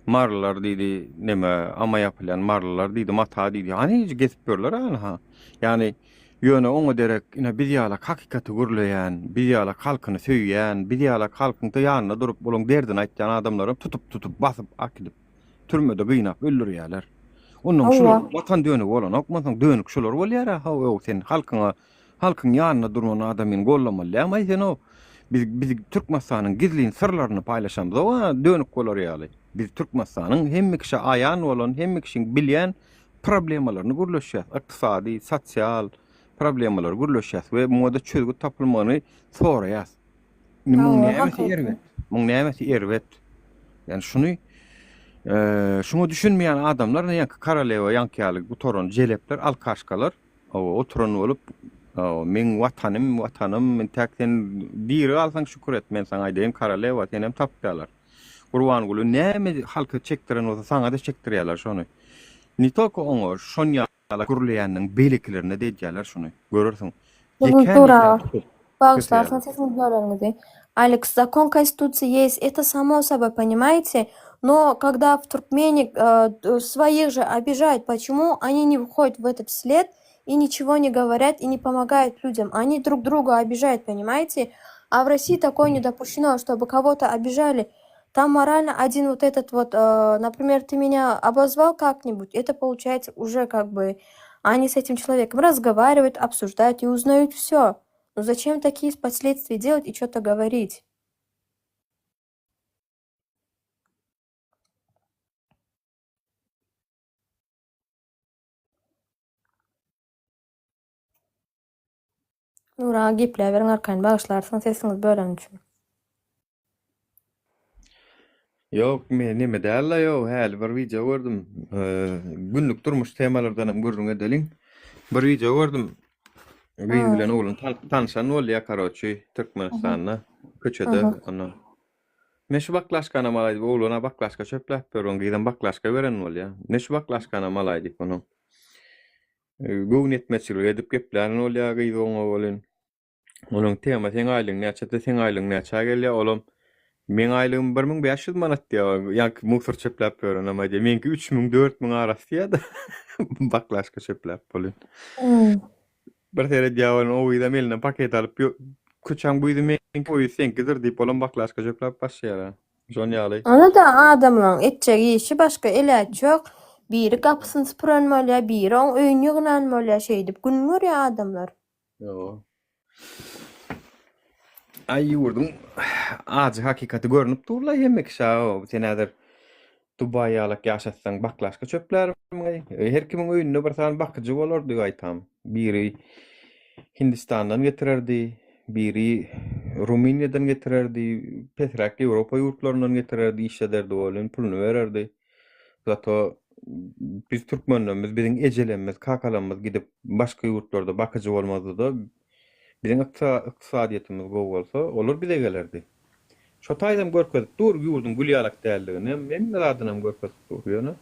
marlar diýdi, neme ama yapılan marlar diýdi, mata diýdi. Hani gezip görler ha. Yani Ýöne oňa derek ine biz ýalak hakykati gürleýän, biz ýalak halkyny söýýän, biz ýalak halkyň ýanyna durup boluň derdini aýtýan adamlary tutup basyp akdyp türmede gynap öldürýärler. Onuň şular watan dönük bolan, okmasaň dönük şular bolýar ha o sen halkyň ýanyna durman adamyň gollamaly. Ama sen o biz Türkmenistanyň gizlin sırlaryny paýlaşamyz. O dönük bolar ýaly. Biz Türkmenistanyň hemme kişi aýan bolan, hemme kişiň bilýän problemalaryny gürleşýär. Ykdysady, sosial problemalary gürleşýär we moda çözgü tapylmany soraýar. Muň näme erwet? Yani şunu düşünmeýän adamlar ýa-ki Karalewa ýankyýaly bu toron jelepler, alkaşkalar, oturan bolup men watanym, men täkden biri alsaň şükür et, men saňa aýdym Karalewa senem tapýarlar. Gurban guly näme halka çekdiren bolsa saňa da çekdirýärler şonu. Ni toko oňor şonýala gürleýäniň beliklerine diýýärler şunu. Görürsiň. Bağışlarsan sesini görürüz. Алекс, закон Конституции есть, это само собой, понимаете? Но когда в Туркмении своих же обижают, почему они не входят в этот след и ничего не говорят и не помогают людям? Они друг друга обижают, понимаете? А в России такое не допущено, чтобы кого-то обижали. Там морально один вот этот вот, например, ты меня обозвал как-нибудь, это получается уже как бы они с этим человеком разговаривают, обсуждают и узнают все. Ну зачем такие последствия делать и что-то говорить? Nura gepläberiň arkaň bağışlarsan sesiniz bölen üçin. Yok, men nime däl yo, häli bir video gördüm. Günlük durmuş temalardan görüň edeliň. Bir video gördüm. Biz bilen oğlum tanışan bolýar karoçy Türkmenistanda köçede ona. Neşe baklaşkana malaýdy oğluna baklaşka çöpläp berýän, giýden baklaşka beren bolýar. Neşe baklaşkana malaýdy onu. Göwn etmeçilik edip geplären bolýar giýdi oňa bolan. Onuň tema sen aýlyň näçe, sen aýlyň näçe gelýär oğlum. Men aýlygym 1500 manat diýär. Ýa-ki musor çöpläp berýän ama diýär. Menki 3000-4000 arasy ýa-da baklaşka çöpläp bolýar. Bir tere diýäň o ýa-da meline paket alyp köçäň buýdy menki oý senkidir diýip olan baklaşka çöpläp başlaýar. Jon ýaly. Ona da adamlaryň etjegi işi başga elä çok. Biri kapysyny süpürenmeli, biri oň öýüni ýyglanmaly şeý diýip gün görýär adamlar. Yo. Ay ýurdum. Azy hakykati görnüp durlar hemme kişi o. Sen häzir Dubai ýalak ýaşatsaň baklaşka çöpler. Her kimiň öýünde bir tane bakyjy bolar diýip aýtam. Biri Hindistandan getirerdi, biri Ruminiýadan getirerdi, Petrak Ýewropa ýurtlaryndan getirerdi, işlederdi bolan, puluny bererdi. Zato biz Türkmenlerimiz, biziň ejelerimiz, kakalarymyz gidip başga ýurtlarda bakyjy bolmazdy da biziň ykdysadyýetimiz gowy bolsa, olar bize gelerdi. Şo taýdam görkezip dur ýurdum gülýalak däldigini, men adamam görkezip durýany.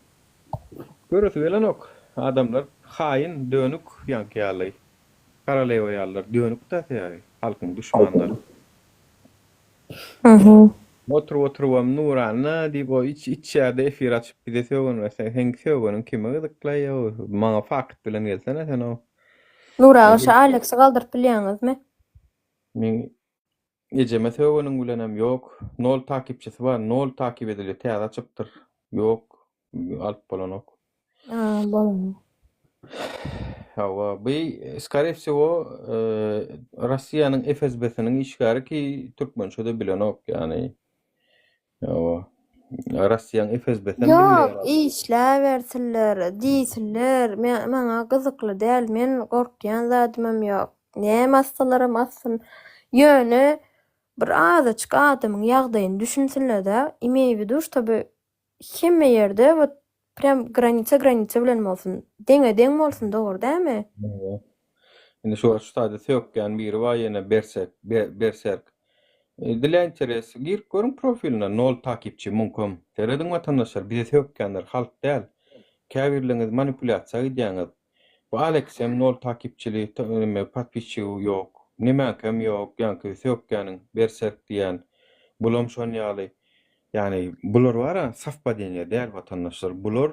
Görürsü gelen ok. Adamlar hain, dönük ýankyýaly. Karalewa ýallar dönük da ýaly, halkyň düşmanlary. Oturup Nurana diýip o içeride efir açyp bize söýgen we sen söýgeniň kime gyzyklaýar? Maňa fakt bilen gelsene sen o. Nura aşa Alex'i galdyryp bilýäňizmi? Men ejeme söýgeniň bilenem ýok. 0 takipçisi bar, 0 takip edilýär, täze açypdyr. Ýok, alyp bolan ok. Bolan. Hawa skорее всего Russiýanyň FSB-siniň işgary ki türkmençede bilen ok ýani. Hawa Russiýanyň FSB-siň Ýok, işläbersinler, diýsinler. Maňa gyzykly däl, men gorkýan zadymam ýok. Näme hastalarym assyn. Ýöne bir azyçyk adamyň ýagdaýyny düşünsinler de, imeýbi dur, tabi hemme ýerde bu prям granica bilen bolsun. Deň bolsun, dogry dämi? Indi şu taýda söýükän biri bar ýene berserk. Dile interes gir görüň profiline 0 takipçi mumkin. Terediň watandaşlar bize söýükänler halk däl. Käbirliňiz manipulasiýa edýäňiz. Bu Alex hem 0 takipçili, patpisçi ýok. Nimäkem ýok, ýa-ki söýükkäniň berserk diýen bulam şon ýaly. Yani bular wara safpadeniýa däl watandaşlar. Bular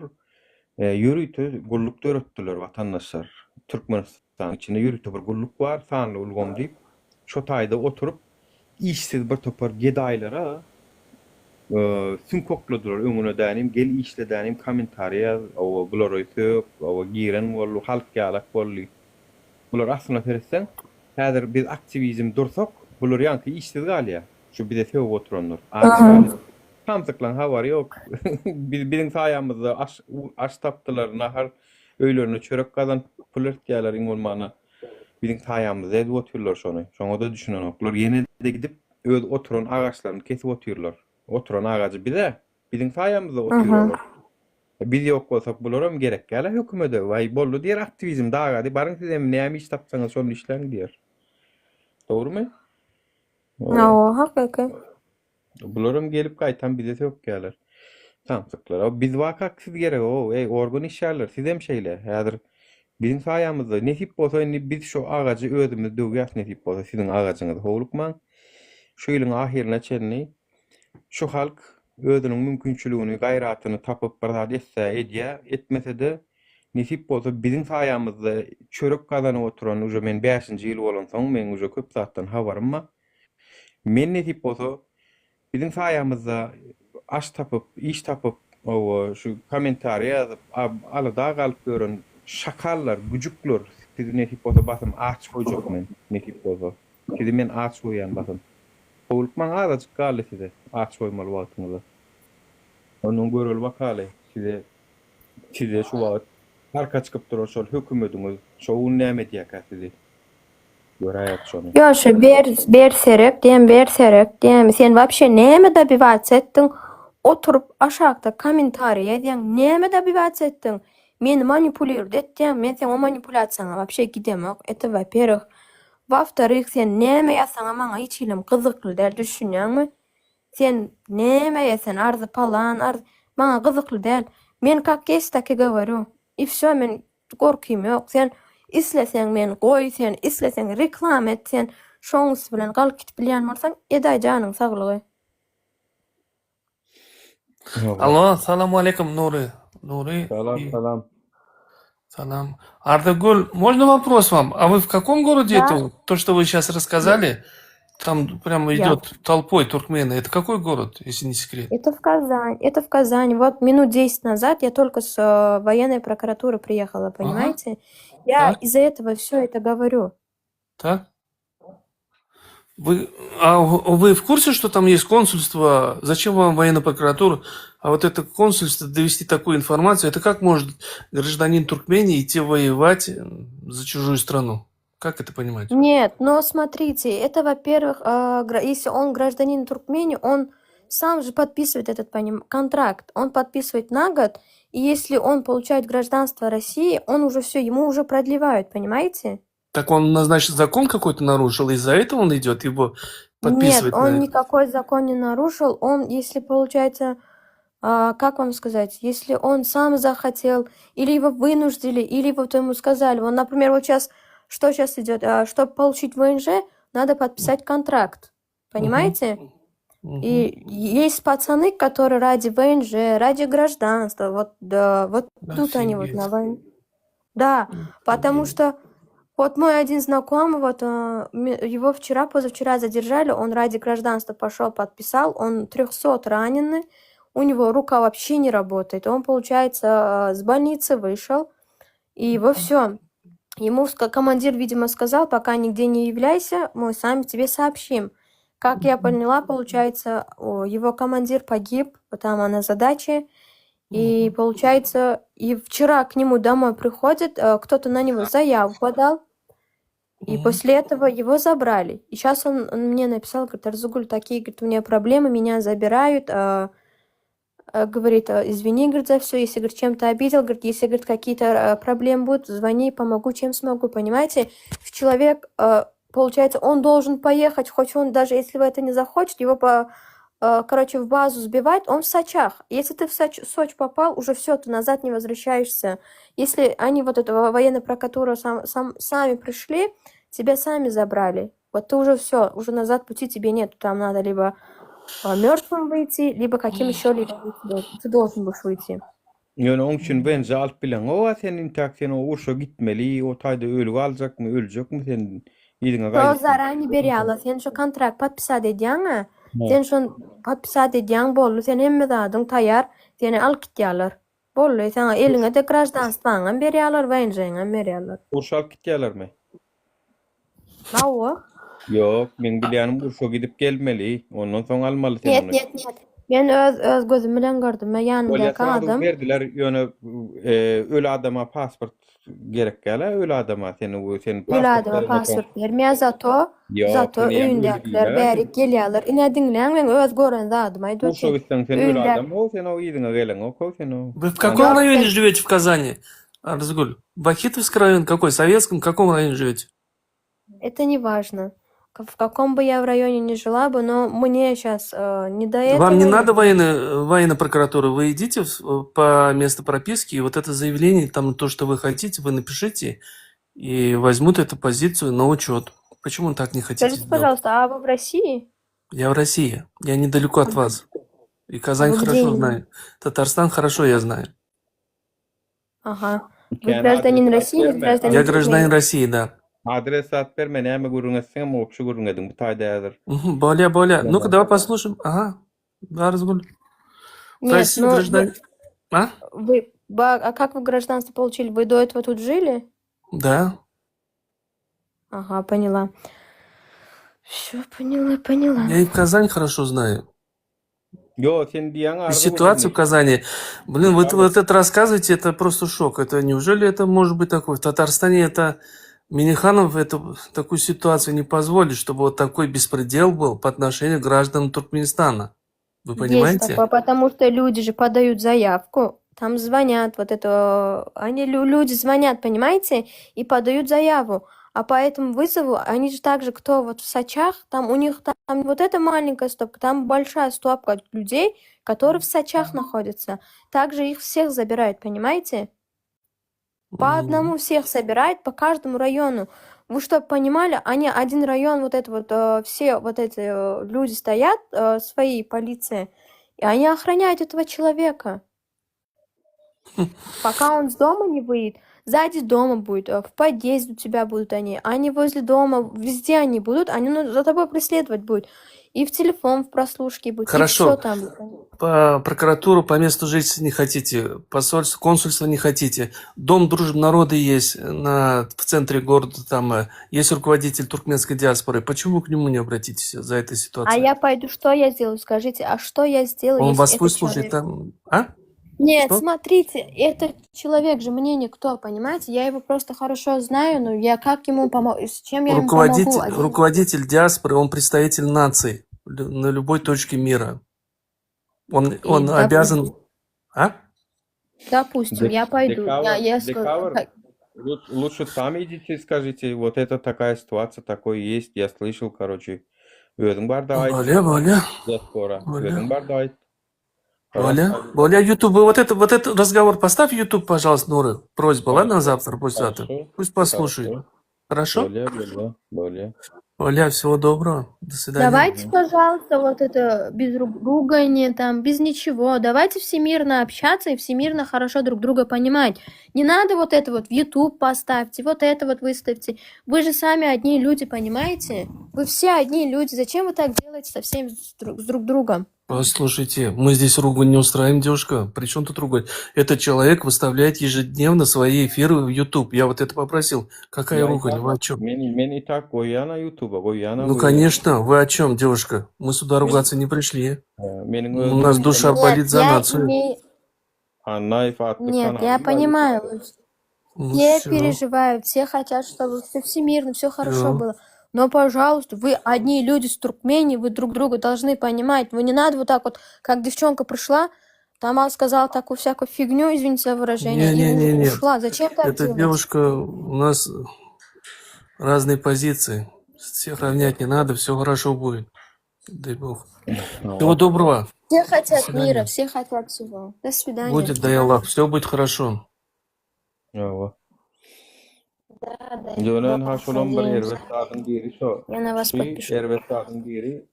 Yürütü gullukda öğrettiler vatandaşlar. Türkmenistan içinde yürütü bir gulluk var. Sanlı ulgom deyip şu taýda oturup işsiz bir topar gedaýlara sün kokladylar öňüne dänim gel işle dänim kommentariýa o glorioýsyp o giren bollu halk ýalak bolly. Bular aslında fersen häzir biz aktivizm dursak bular ýanky işsiz galýar. Şu bize sebäp oturanlar. Tamsyklan habar ýok. Biziň saýamyzda aş tapdylar, nahar öýlerini çörek gazan pulert ýalar iňolmana. Biziň saýamyzda edip oturýarlar şonu. Şoňa da düşünen oklar ýene de gidip öz oturan agaçlaryny kesip oturýarlar. Oturan agacı bize biziň saýamyzda oturýarlar. Biz ýok bolsak bularam gerek gäle hökümete we bollu diýer aktivizm dagady baryň siz hem näme iş tapsaňyz şonu işleň diýer. Dogrumy? No, hakika. Bularam gelip gaýtan bize söp geler. Tamsyklar. Biz wakaksız gerek o. Organ işlerler. Siz hem şeýle. Häzir biziň saýamyzda nesip bolsa biz şu agacı özümiz döwýäs nesip bolsa siziň agacyňyz howlukman. Şu ýylyň ahirine çenli şu halk özüniň mümkinçiligini, gaýratyny tapyp bir zat etse edýär, etmese de nesip bolsa biziň saýamyzda çörek gazanyp oturan uje men 5-nji ýyl bolan soň men uje köp zatdan habarym. Men nesip bolsa biziň saýamyzda aş tapyp, iş tapyp, şu kommentariýa ýazyp, alada galyp gören şakallar, güjükler, siz nesip bolsa basym aç goýjak men, nesip bolsa. Sizi men aç goýan basym. Howlukman azajyk galy size, aç goýmaly wagtyňyzda. Onuň göreli wakaly, size şu wagt arka çykyp duran şol hökümetiňiz, şoň näme diýär sizi. Göräýek şonu. Yo şu berserek, diýem sen вообще näme добиваться etdiň? Oturup aşağıda kommentariýa edýän näme добиваться etdiň? Meni manipuliýar etdiň, men sen o manipulasiýaňa вообще gidemek. Это во-первых. Во-вторых, sen näme ýasaňa maňa hiç ilim gyzykly däl, düşünýärmi? Sen näme ýasan arzy palan, maňa gyzykly däl. Men как есть, так и говорю. И всё, men gorkym ýok. Sen isleseň meni goý, sen isleseň reklam et, sen şoňsy bilen galyp gitip bilýän bolsaň, edaý janyň saglygy. Алло, саламу алейкум, Нуры. Salam. Салам. Ардагуль, можно вопрос вам? А вы в каком городе Да. это? То, что вы сейчас рассказали, там прямо Я- идет толпой туркмены. Это какой город, если не секрет? Это в Казань. Вот минут 10 назад я только с военной прокуратуры приехала, понимаете? Я Так. из-за этого все это говорю. Так? Вы в курсе, что там есть консульство? Зачем вам военная прокуратура? А вот это консульство довести такую информацию, это как может гражданин Туркмении идти воевать за чужую страну? Как это понимать? Нет, но смотрите, это, во-первых, если он гражданин Туркмении, он сам же подписывает этот контракт. Он подписывает на год, и если он получает гражданство России, он уже все, ему уже продлевают, понимаете? Так он, значит, закон какой-то нарушил, из-за этого он идет, его подписывать? Нет, он никакой закон не нарушил. Он, если получается, как вам сказать, если он сам захотел, или его вынудили, или вот ему сказали, вот, например, вот сейчас, что сейчас идет, чтобы получить ВНЖ, надо подписать контракт, понимаете? И есть пацаны, которые ради ВНЖ, ради гражданства, вот, да, вот тут они вот на войне. Да, потому что вот мой один знакомый, вот его позавчера задержали, он ради гражданства пошел, подписал, он 300 раненый, у него рука вообще не работает, он, получается, с больницы вышел, и его все. Ему командир, видимо, сказал, пока нигде не являйся, мы сами тебе сообщим. Как я поняла, получается, его командир погиб, там на задаче, и получается, и вчера к нему домой приходит, кто-то на него заявку подал, и после этого его забрали. И сейчас он мне написал, говорит, Арзугуль, такие, говорит, у меня проблемы, меня забирают, говорит, извини, говорит, за все, если, говорит, чем-то обидел, говорит, если, говорит, какие-то проблемы будут, звони, помогу, чем смогу, понимаете? Человек, получается, он должен поехать, хоть он даже, если вы это не захочет, его короче, в базу сбивать, он в Сочах. Если ты в Сочи попал, уже все, ты назад не возвращаешься. Если они вот эту военную прокуратуру сами пришли, тебя сами забрали. Вот ты уже все, уже назад пути тебе нет. Там надо либо мертвым выйти, либо каким еще либо ты должен будешь выйти. Yani onun için bence alt bilen o senin taksin o urşa gitmeli o tayda ölü alacak mı ölecek mi senin iyiliğine Şu gayret. zaranı beri ala. Sen şu kontrakt подписать edýän ha. Ha. Sen şu подписать edýän bollu. Sen hemme zadın tayar. Seni alıp gitýärler. Bollu sana eliňe de graždanstwaňam berýärler, wajynjaňam berýärler. Urşa alıp gitýärler mi? Hawa. Yok, men bilýänim urşa gidip gelmeli. Ondan soň almaly sen onu. Net. Ben öz gözüm bilen gördüm. Ben ýanymda adam. Verdiler ýöne ölü adama pasport gerek gele ölü adama senin Öyle adama pasport vermeýär zato öýündekiler bäri gelýärler. Ine diňleň men öz gören zadymy aýdyp Urşa gitsen sen ölü adam o sen o ýygyna gelen o sen o. Вы в каком районе живете в Казани? Арзгуль. Бахитовский район какой? Советском? В каком районе живете? Это не важно. В каком бы я в районе ни жила бы, но мне сейчас не до этого. Вам не надо военной прокуратуры. Вы идите по месту прописки, и вот это заявление, там то, что вы хотите, вы напишите, и возьмут эту позицию на учет. Почему так не хотите Скажите, сделать? пожалуйста, а вы в России? Я в России. Я недалеко от вас. И Казань вы где хорошо именно? знаю. Татарстан хорошо я знаю. Ага. Вы гражданин России или гражданин Я Туркмении? гражданин России, да. Adres at verme näme gurun etsen mi okşu gurun edin bu taýdaýar. Боля. Ну-ка, давай послушаем. Ага. Да, Разгуль. В Нет, России ну гражданин... А? а как вы гражданство получили? Вы до этого тут жили? Да. Ага, поняла. Все, поняла. Я и Казань хорошо знаю. Yo sen diýen И ситуацию в Казани. Блин, вы вот это рассказываете, это просто шок. Это неужели это может быть такое? В Татарстане это Миниханов такую ситуацию не позволит, чтобы вот такой беспредел был по отношению к гражданам Туркменистана. Вы понимаете? Есть такое, потому что люди же подают заявку, там звонят, вот это, люди звонят, понимаете, и подают заяву. А по этому вызову, они же также, кто вот в Сочах, там у них там вот эта маленькая стопка, там большая стопка людей, которые в Сочах находятся. Также их всех забирают, понимаете? По одному всех собирают, по каждому району. Вы что, понимали, они один район, вот это вот, все вот эти люди стоят, свои полиции, и они охраняют этого человека. Пока он с дома не выйдет, сзади дома будет, в подъезде у тебя будут они возле дома, везде они будут, они за тобой преследовать будут. И в телефон в прослушке будет, Хорошо. и всё там. По прокуратуру, по месту жительства не хотите, посольство, консульство не хотите. Дом дружбы народа есть в центре города, там есть руководитель туркменской диаспоры. Почему вы к нему не обратитесь за этой А ситуацией? я пойду, что я сделаю? Скажите, а что я сделаю, Он если вас этот выслушает человек... там... Нет, Что? смотрите, этот человек же мне никто, понимаете? Я его просто хорошо знаю, но я как ему помогу? С чем я ему помогу? Руководитель диаспоры, он представитель нации на любой точке мира. Он обязан... Допустим, я пойду. Лучше сами идите, скажите, вот это такая ситуация, такое есть, я слышал, короче. Özüň bar da Боля. диаспора. Özüň bar da Боля, YouTube, вот этот разговор поставь в YouTube, пожалуйста, Нуры. Просьба, ладно, завтра, пусть завтра. Пусть послушает. Хорошо? Боля. Оля, всего доброго. До свидания. Давайте, пожалуйста, вот это без ругания, там, без ничего. Давайте всемирно общаться и всемирно хорошо друг друга понимать. Не надо вот это вот в YouTube поставьте, вот это вот выставьте. Вы же сами одни люди, понимаете? Вы все одни люди. Зачем вы так делаете со всеми с друг другом? Послушайте, мы здесь ругань не устраиваем, девушка. При чем тут ругать? Этот человек выставляет ежедневно свои эфиры в YouTube. Я вот это попросил. Какая ругань? Вы о чем? Мен и так goýan на YouTube, goýan. Ну, конечно. Вы о чем, девушка? Мы сюда ругаться не пришли. У нас душа болит за нацию. Нет, я понимаю. Все переживают, все хотят, чтобы все всемирно, все хорошо было. Но, пожалуйста, вы одни люди с Туркмении, вы друг друга должны понимать. Вы не надо вот так вот, как девчонка пришла, там сказала такую всякую фигню, извините за выражение, и ушла. Зачем так эта делать? девушка, у нас разные позиции. Всех равнять не надо, все хорошо будет. Дай бог. Всего доброго. Все хотят мира, все хотят всего. До свидания. Будет, дай Аллах, все будет хорошо. Jonan ha şolun bir erwet saatın biri şo. Я на вас подпишу. Erwet saatın biri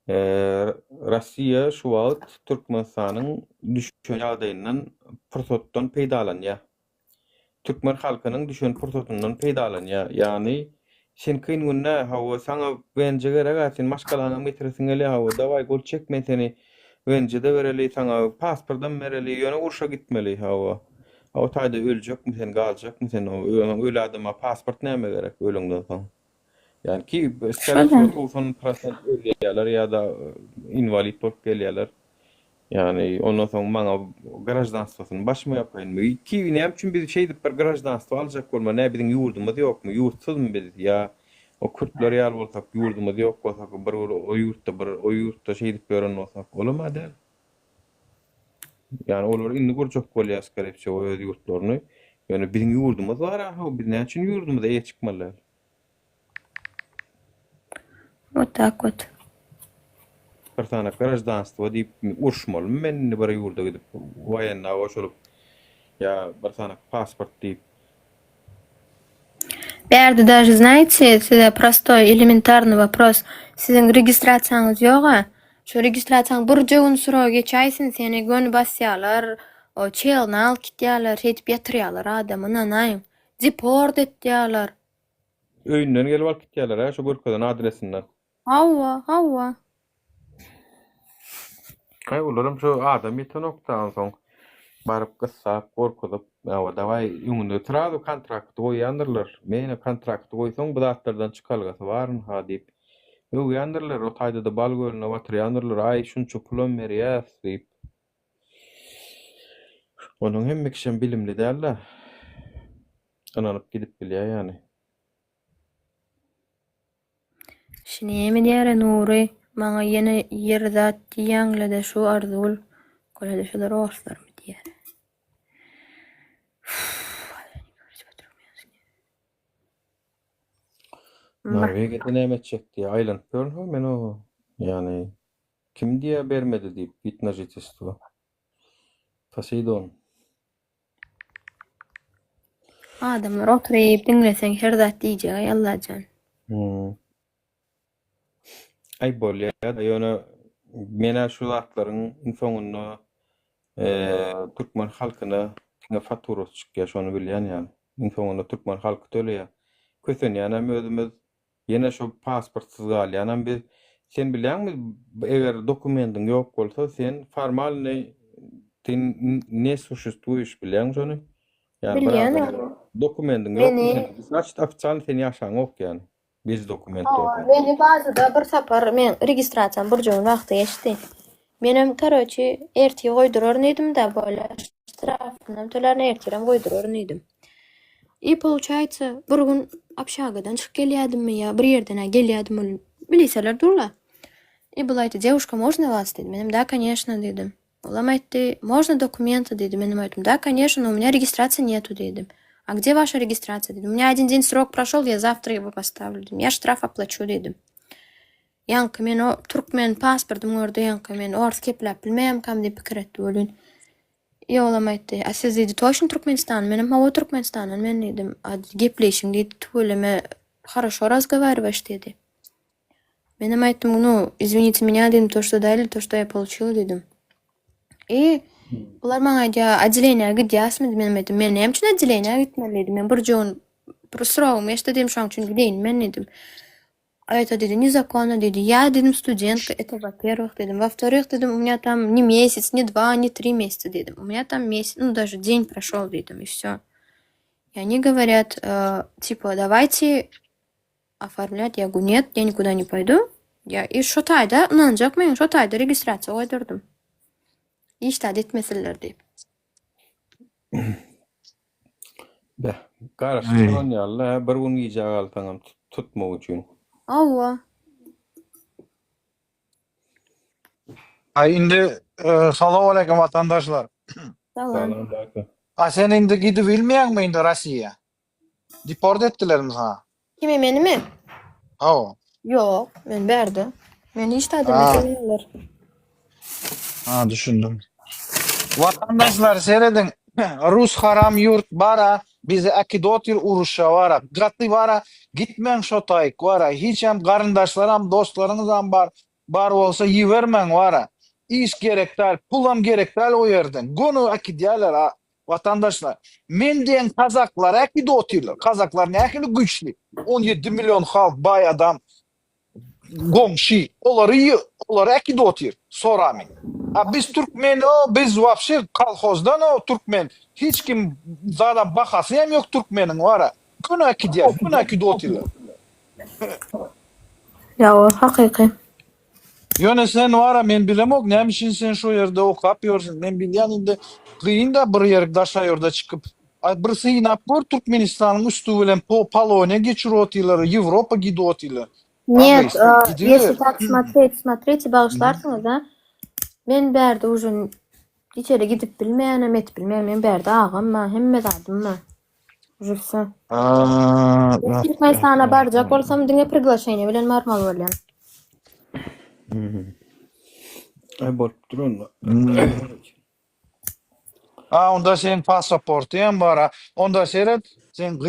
Rossiya şu wagt Türkmenistanyň düşen ýagdaýyndan pursatdan peýdalanýar. Türkmen halkynyň düşen pursatyndan peýdalanýar. Ýani sen kyn günde hawa saňa bence gerek sen maşgalanyň getiresiň ele hawa daway gol çekme seni bence de bereli saňa pasportdan bereli ýöne urşa gitmeli hawa. Hawa taýda öljekmi sen galjakmy sen öle adama pasport näme gerek ölüňden soň. Yani ki Şöyle. 90% ölýärler ýa-da invalid bolup gelýärler. Yani ondan soň maňa grajdanstwasyny başma ýapaýyn. Ki näme üçin biz şey dip bir grajdanstwa aljak bolma, näme biziň ýurdumyz ýokmy? Ýurtsuzmy biz ýa o Kürtler ýaly bolsak ýurdumyz ýok bolsak bir o ýurtda şey dip gören bolsak bolama däl. Yani olar indi gurjak bolýar gerçi o öz ýurtlaryny. Yani biziň ýurdumyz bar, biz näme üçin ýurdumyzda ýa çykmalar? Вот так вот. Bir tane grajdanstvo diýip urşmaly. Men bir ýurda gidip wayanna goşulyp ya bir tane pasport diýip Бәрді даже, знаете, сюда простой, элементарный вопрос. Sizin registrasiýaňyz ýok-a? Şu registrasiýaň bir jogun suraw geçäýsin, seni gön basýarlar, o çelni alyp gitýärler, hetip ýatyrýarlar adamy, nanaýym. Deport etýärler. öýünden gelip alyp gitýärler ha, şu görkezden adresinden. Hawa. Ay olaram şu adam ýeten noktadan soň baryp gyssap, gorkuzyp, "Awa daway ýüňünde tradu kontrakty goýýandyrlar. Mene kontrakty goýsaň bu zatlardan çykalgasy barmy ha" diýip goýýandyrlar. O taýda da bal gölüne batyrýandyrlar. "Ay şunça pulum berýär" diýip. Onuň hemme kişi bilimli däller. Ananyp gidip bilýär ýani. Şinemi diýär Nuri, maňa ýene ýerzat diýýäňle-de şu arzul, golede şular orslarmy diýär. Norvegiýede näme etjekdi? Aýlanyp görnüň men o. Yani kim diýe bermedi diýip bitna jetistvo. Poseidon. Adamlar oturyp diňleseň her zat diýjek, ay Allahan. Ay bolýar da ýöne mena şu zatlaryň infoňuny Türkmen halkyna tiňe faturasy çykýar, şonu bilýän ýani. Infoňuny Türkmen halky töleýär. Kösenýänem özümiz ýene şu pasportsyz galýanam biz sen bilýärmi eger dokumentin ýok bolsa sen formalny ne существуешь bilýän şonu? Bilýän. Dokumentin ýok. Значит, ofitsial sen ýaşaň ok ýani. Biz dokument ýok. Beni bazıda bir sapar men registrasiýam bir jogun wagty geçdi. Menem karoçy erti goýdurar edim da böyle штрафны tölerni ertirem goýdurar edim. И получается, bir gün общагаdan çykyp gelýärdim ýa bir ýerden gelýärdim, bilýärler durlar. И была эта девушка, можно вас dedi. Menem да, конечно dedim. Olam aýtdy, можно документы dedi. Menem aýtdym, да, конечно, но у меня регистрации нету dedim. А где ваша регистрация? Dedim. У меня 1 день срок прошел, я завтра его поставлю. Dedim. Я штраф оплачу dedim. Yanka men o Türkmen pasportum orada yanka men ors keplep bilmem kam diýip pikir etdi bolýan. Ýolam aýtdy. A siz dedi toşun Türkmenistan, menem hawa Türkmenistandan men dedim. A gepleşiň dedi, töleme хорошо разговариваешь dedi. Menem aýtdym, ну, извините меня dedim, то что дали, то что я получил dedim. И bular maňa aýdýa, отделениýa gidýäsmi? Menem aýtdym, men näme üçin отделениýa gitmeli? Men bir jogun prosurawym eşdedim, şoň üçin gideýin men dedim. А это dedi, незаконно dedi. Я dedim студентка, это во-первых dedim. Во-вторых dedim, у меня там не месяц, не 2, не 3 месяца dedim. У меня там месяц, ну даже день прошел dedim, и всё. И они говорят, типа, давайте оформлять. Я говорю, нет, я никуда не пойду. Я и şo taýda, inanjak men şo taýda registrasiýa goýdurdum. İşte etmeseler deyip. Beh, garaşdyran ýaly bir gün ýyjak altaňam tutmak üçin. Awa. Ay indi salamu aleykum vatandaşlar. Salam. A sen indi gidip bilmeýäňmi indi Rossiýa? Deport etdiler mi sana? Kime meni mi? Hawa. Yok, men berdi. Meni hiç tadım Ha. etmeýärler. Ha, düşündüm. Vatandaşlar seyredin. Rus haram yurt bara, bizi akidotir uruşa vara, gatly vara, gitmeň şo taýyk vara, hiç hem garyndaşlar hem dostlarınız hem bar. bar olsa yivermen wara. İş gerekler, pulam gerekler o yerden. Gonu akidiyalar vatandaşlar. Men diyen Kazaklar akide oturlar. Kazaklar ne akide güçlü. 17 milyon halk bay adam gomşi. Oları akide otur. Sorami. Biz Türkmen biz вообще kolhozdan Türkmen. Hiç kim zaten bakası hem yok Türkmenin vara. Gonu akide oturlar. Ya o hakyky. Yöne sen vara men bilemok nämişin sen şu yerde okap yorsun. Men bilýän indi kıyın da bir yer daşa ýerde çıkıp bir sıyınap gör Türkmenistan'ın üstü bilen Polonya geçir otylar, Европа gidi otylar. Нет, gidiyor. если так смотреть, bağışlarsınız ha. Men berde uzun içeri gidip bilmeýänem, et bilmeýän men berde agam ma, hemme zadım ma. Jursa. Türkmenistan'a barjak bolsam diňe приглашение bilen normal bolýan. Ay bolup durun. Onda sen pasaportun bara. Onda seret sen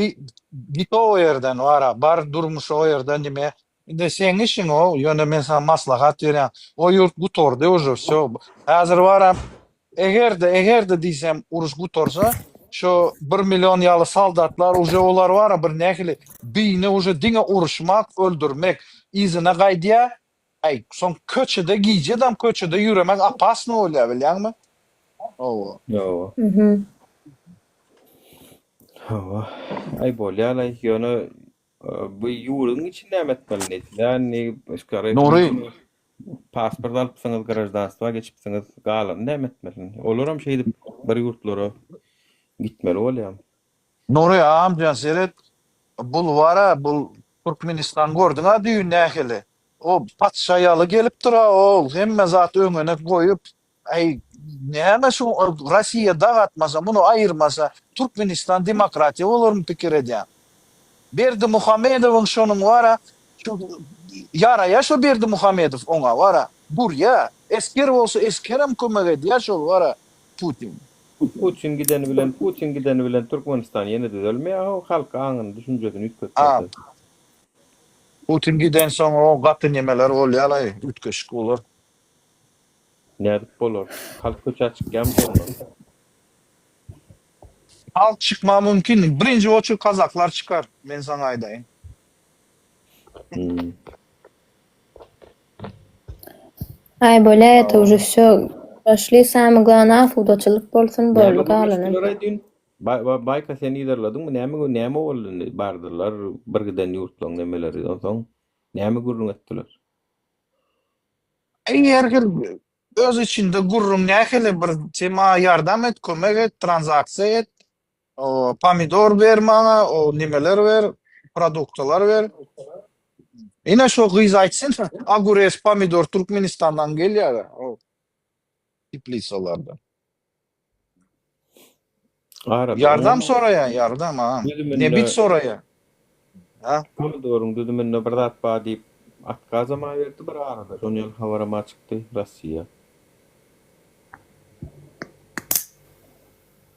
git o yerden vara. Bar durmuş o yerden dime. De sen işin o yöne men sana maslahat berýän. O yurt gutordy уже всё. Hazır vara. Eger de diýsem uruş gutorsa şu 1 milyon ýaly soldatlar уже olar vara bir nähili biýine уже diňe uruşmak, öldürmek izine gaýdýa. Ay son köçede giýjedem köçede ýüremek apasny bolýar bilýärmi? O. Yo. Ay bolýar ay ýöne bu ýurun içinde emetmeli. Yani başka Nuri. pasport alıpsyňyz, grajdanstva geçipsiňiz, galan emetmeli. Olaram şey bir ýurtlara gitmeli bolýar. Nuri amcan seret bul vara bul Türkmenistan gördün ha düýün nähili. O patşayalı gelip tura ol hemme zat öňüne goýup ay näme şu Rossiýa dagatmasa bunu ayırmasa Türkmenistan demokratiýa bolurmy pikir edýär. Berdi Muhammedowyň şonuň wara şu yaraya şu Berdi Muhammedow oňa wara burya esker bolsa eskerem kömek edýär şol wara Putin. Putin gideni bilen Türkmenistan ýene düzelmeýär, o halk aňyny düşünjesini ütkötmeli. Putin giden soň o gaty nemeler bolýar, ütkeşik bolar. Näde bolar? Halk köçe çykýan bolmaz. Halk çıkma mümkün. Birinci oçu Kazaklar çıkar. Ben sana aydayım. Ay böyle de уже всё. Başly samy glana fudaçylyk bolsun boldy galanam. Bayka sen iderladın mı? Näme boldy? Bardyrlar, bir giden ýurtlaryň nemeleri soň näme gurrun etdiler? Eger öz içinde gurrun nähili bir tema yardam et, kömek et, transaksiýa et. O pomidor ver bana, o nimeler ver, produktlar ver. Yine şu kız açsın, agures pomidor Türkmenistan'dan geliyor. O tiplisolardan. Yardım soraya, yardım ha. Ne bit soraya. Ha? Pomidorun düdümünde bir dat ba diýip atkazama berdi bir arada. Şonyl habarama çykdy Rossiýa.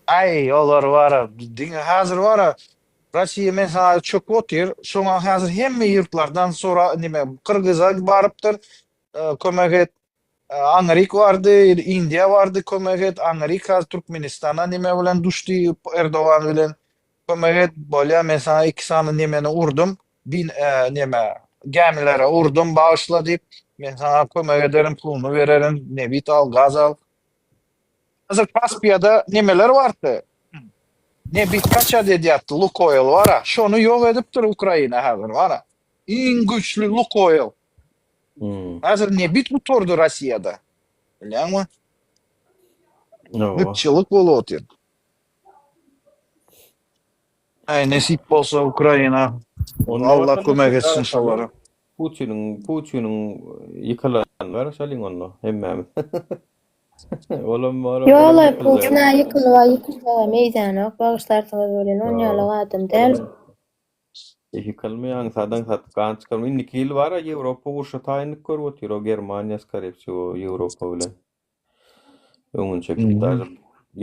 Ay olar wara, diňe hazır wara. Rossiýa mesela çöp otyr, şoňa hazır hemme ýurtlardan sonra nime Kırgıza barıpdyr, kömek et. Amerika vardı, India vardı kömek et, Amerika Türkmenistan'a nime bilen düştü, Erdoğan bilen kömek et. Bolýa mesela iki sany nimeni urdum, nime gemilere urdum, bağışla diýip men sana kömek ederim, puluny bererim, nebit al, gaz al. Hazır Kaspiýada nimeler bardy. Ne bitkaça edýatdy Lukoil wara. Şonu ýok edipdir Ukraina hazır wara. Iň güçlü Lukoil. Hazır ne bit gutordy Rossiýada. Bilýärmi? Gıtçylyk bolup otyr. Ay nesip bolsa Ukraina. Allah kömek etsin şolara. Putin'in yıkılanlar şalin onu hemmem. Yola Putin'a yıkılwa meýdana bağışlarsyňyz bolan onýaly adam däl. Yıkılmayan sadan satkan çıkarmıyor. İndiki yıl var ya Avrupa uçuşa tayinlik görüp oturuyor. Germanya skarepsi o Avrupa bilen. Onun şekilde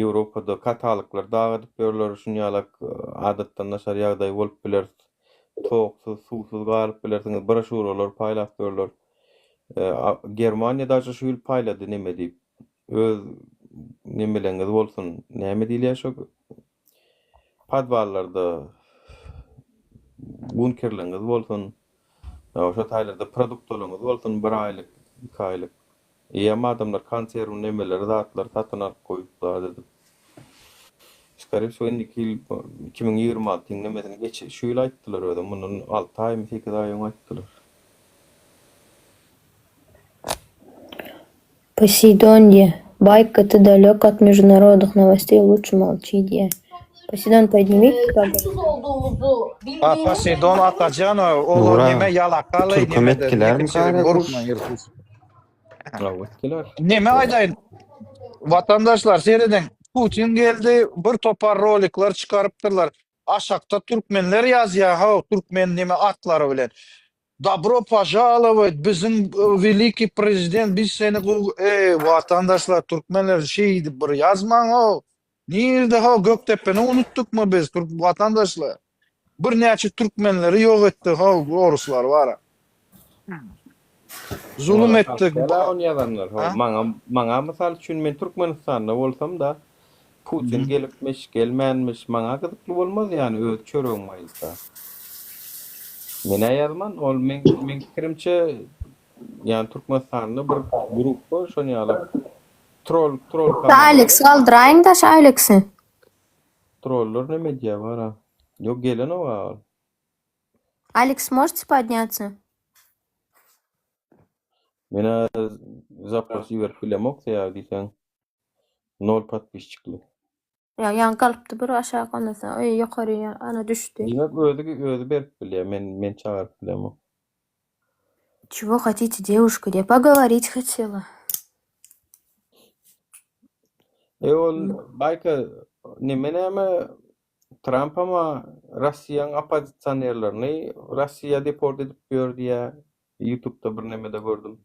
Avrupa'da katalıklar dağıtıp görürler. Şunyalak adattan naşar yağday olup biler. Toksuz, susuz galıp bilersiniz. Broşuralar paylaşıp görürler. Germaniýada şol paýlady näme diýip öz nimeleriniz bolsun, näme diýilýär şo podwallarda bunkerleriniz bolsun, şo taýlarda produktlaryňyz bolsun 1 aýlyk, 2 aýlyk. Ýa-ma adamlar konserw nemeler, zatlar satyn alyp goýuplar dedi. Skary şu 2026 nemesini geçi şu ýyl aýtdylar ödüm. Munun 6 aý, 8 aý öňe aýtdylar. Посейдонье. Байкоты далек от международных новостей, лучше молчите. Посейдон, подними китабы. Poseidon Atacanov o Nura, nime yalakalı Türkmen nime de etkiler mi kimsenin gayret? korkma yırtılsın. Awatkiler. Nime aydayın vatandaşlar seyredin. Putin geldi bir topar rolikler çıkarıptırlar. Aşakta Türkmenler yazıyor ha Türkmen nime atları bilen. Добро пожаловать bizim великий prezident biz seni vatandaşlar Türkmenler şeydi bir yazman o. Nerede ha Göktepe'ni unuttuk mu biz Türk vatandaşlar? Bir neçe Türkmenleri yok etti ha Ruslar var. Zulüm ettik. Onu yazanlar. Maňa mysal üçin men Türkmenistanda bolsam da Putin gelipmiş, gelmänmiş, maňa gyzykly bolmaz ýani öz çöregiň maýylsa. Mene ýazman, ol men pikirimçe ýani Türkmenistanda bir grup bar, şonu ýalyp troll Alex, kaldıraýyn da Alex'i. trollar näme diýär bara. Ýok gelen o var. Алекс, можете подняться? Mene zaпрос ýerip bilemok ýa diýsen. 0 подписчикli. Ya yan kalıptı bir aşağı konasa. Oy yukarıya ana düştü. Demek özü berip bilýär. Men çağırıp bilemok. Чего хотите, девушка? Я поговорить хотела. Ol baýka näme Trump ama Russiýanyň opozitsionerlerini Russiýa deport edip berdi ýa YouTube'da bir näme de gördüm.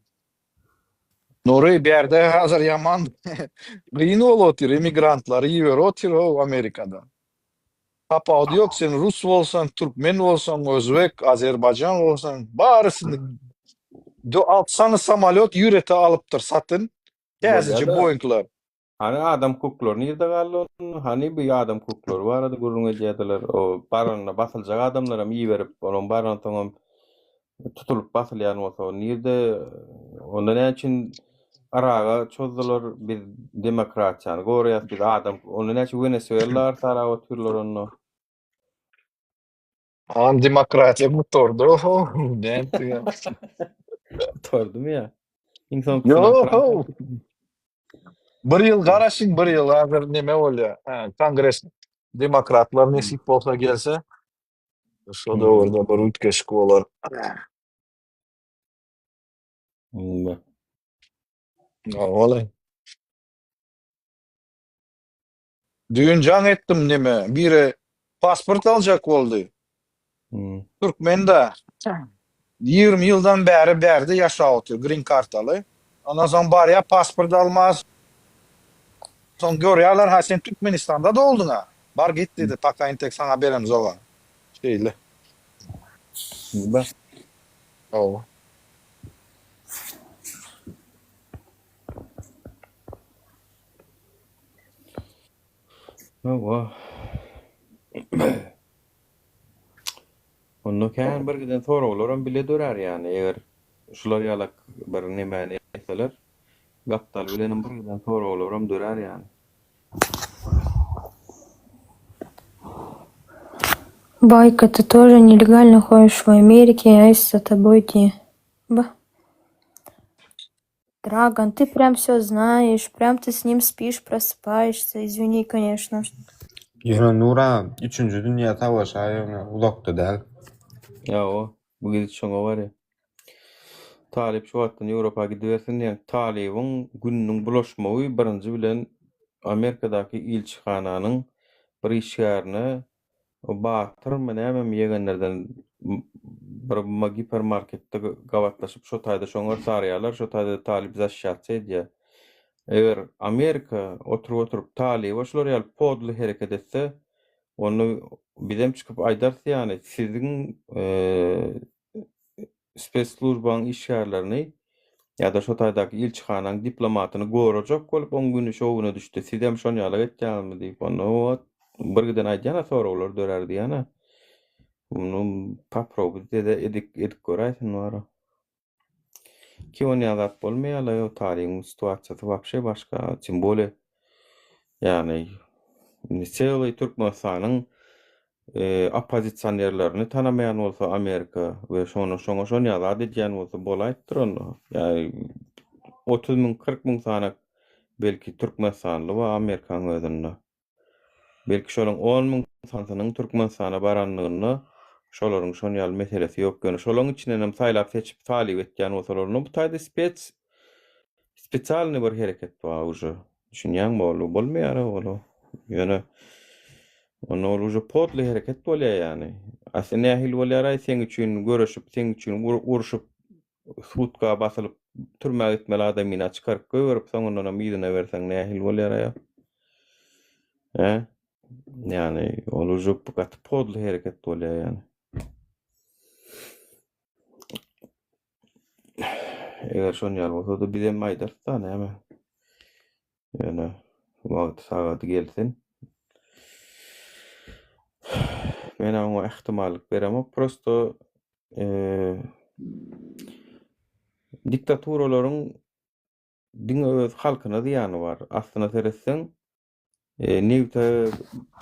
Nuri bir yerde hazır yaman gıyın otir emigrantlar yiyor otir o Amerika'da. Kapağı yok sen Rus olsan, Türkmen olsan, Özbek, Azerbaycan olsan barısını altsana samolyot yürete alıptır satın. Gezici Boeing'lar. Hani adam kuklar nerede kaldı? Hani bir adam kuklar var adı gurrun ediyadiler. O baronuna basılacak adamlara iyi verip onun baron tamam tutulup basılyan olsa o nerede ondan için araga çözüler bir demokratçanı goriyas bir adam onun için Venezuela'lar tara o türler onu. An demokratiya motordu. Oho, ne yaptı ya? Tordu mu ya? İnsan Yo. Bir yıl garaşın bir yıl hazır neme oluyor. Kongres demokratlar nesip olsa gelse şu da orada bir ütkeşik olur. Olay. Düğün can ettim neme. Biri pasport alacak oldu. Türkmen de 20 yıldan beri berdi yaşa oturuyor. Green card alı. Ondan sonra bari ya pasport almaz. Son görüyorlar ha sen Türkmenistan'da da oldun ha. Bar git dedi. Pakayın tek sana haberimiz olan. Şeyle. Bak. Oh. Oh. Onu kan bir giden soraglaram bile dörer yani eger şular ýalak bir näme etseler gaptal bilen bir giden soraglaram dörer yani. Байка, ты тоже нелегально ходишь в Америке, а я за тобой иди. Драгон, ты прям все знаешь, прям ты с ним спишь, просыпаешься. Извини, конечно. Ýöne Nura, 3-nji dünýä savaşy aýyna uzakda däl. Ya o bu gidip şoňa bar ya. Talip şu wagtdan Ýewropa gidibersin diýen Talibiň gününiň bulaşmagy birinji bilen Amerikadaky ilçihananyň bir işgärine o Batyr menem ýegenlerden bir hipermarketde gawatlaşyp şo taýda şoňa sarýarlar, şo taýda Talip zaşşat edýär. Eger Amerika oturup Talib şolar ýaly podly hereket etse, onu bizem çykyp aýdarsy ýani siziň spes slujbaň işgärlerini Ya da şo taýdaky ilçihanaň diplomatyny görejek bolup 10 güni şowuna düşdi. Sizem şonu ýaly etýärmi diýip onu bir giden aýdýana soraglary dörerdi ýana. Bunu paproby dede edik göräýsin wara. Ki onu ýazap bolmaýala ýa taryhyň situasiýasy wapşe başga. Çim bole yani Seuli Türkmenistanyň opozitsionerlerini tanamayan bolsa Amerika we şonu ýazat edýän bolsa bolaýdyr onu. Yani 30.000 40.000 sanaak belki Türkmenistanly we Amerikanyň özünde. Belki şolaryň 10.000 sanatynyň Türkmenistana baranlygyny şolaryň şonu ýaly meselesi ýok gönü. Şolaryň içinden hem saýlap seçip talip etýän bolsalar bu taýda spesialny bir hereket bar uje. Düşünýän bolmaýar bolu. Ýöne onu uje podly hereket bolýar ýani. Aslında nähil bolýar sen üçin görüşip, sen üçin uruşup sutka basylyp türmäge gitmeli adamyna çykaryp goýup soňundan ýygyna berseň nähil bolýar ýa. Yani ol uje podly hereket bolýar ýani. Eger şonu ýaly bolsa da bizem aýdarsa näme? Ýöne wagt sagaty gelsin. Men ona ihtimallik beremok. Prosto diktaturaryň diňe öz halkyna ziýany bar. Aslynda seretseň Newte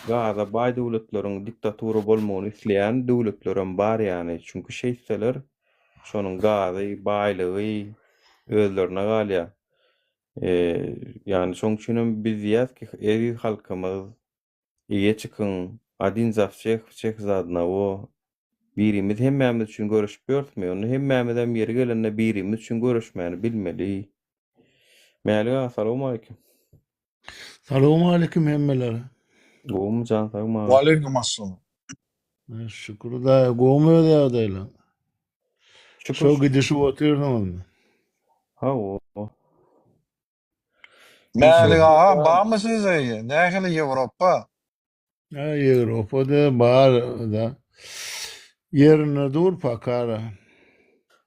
Gaza baý döwletleriň diktatura bolmagyny isleýän döwletlerim bar ýani. Çünki şeýseler şonuň gazy, baýlygy özlerine galýar. Yani şoň üçin biz diýäski eri halkymyz iýe çykyn, adin zafşek zadna o birimiz hemmämiz üçin görüşip ýörtmeýär. Onu hemmämizden ýeri gelende birimiz üçin görüşmäni bilmeli. Mäli assalamu alaykum. Salamu aleyküm hemmelere. Goğum can sagma. Wa aleykum assalam. Şükür da goğum öde adayla. Şükür. Şo gidişi oturuyorum. Ha o. Mäli gaga barmysyz aýy? Nähili Ýewropa? Avrupa'da bar da yerine dur pakara.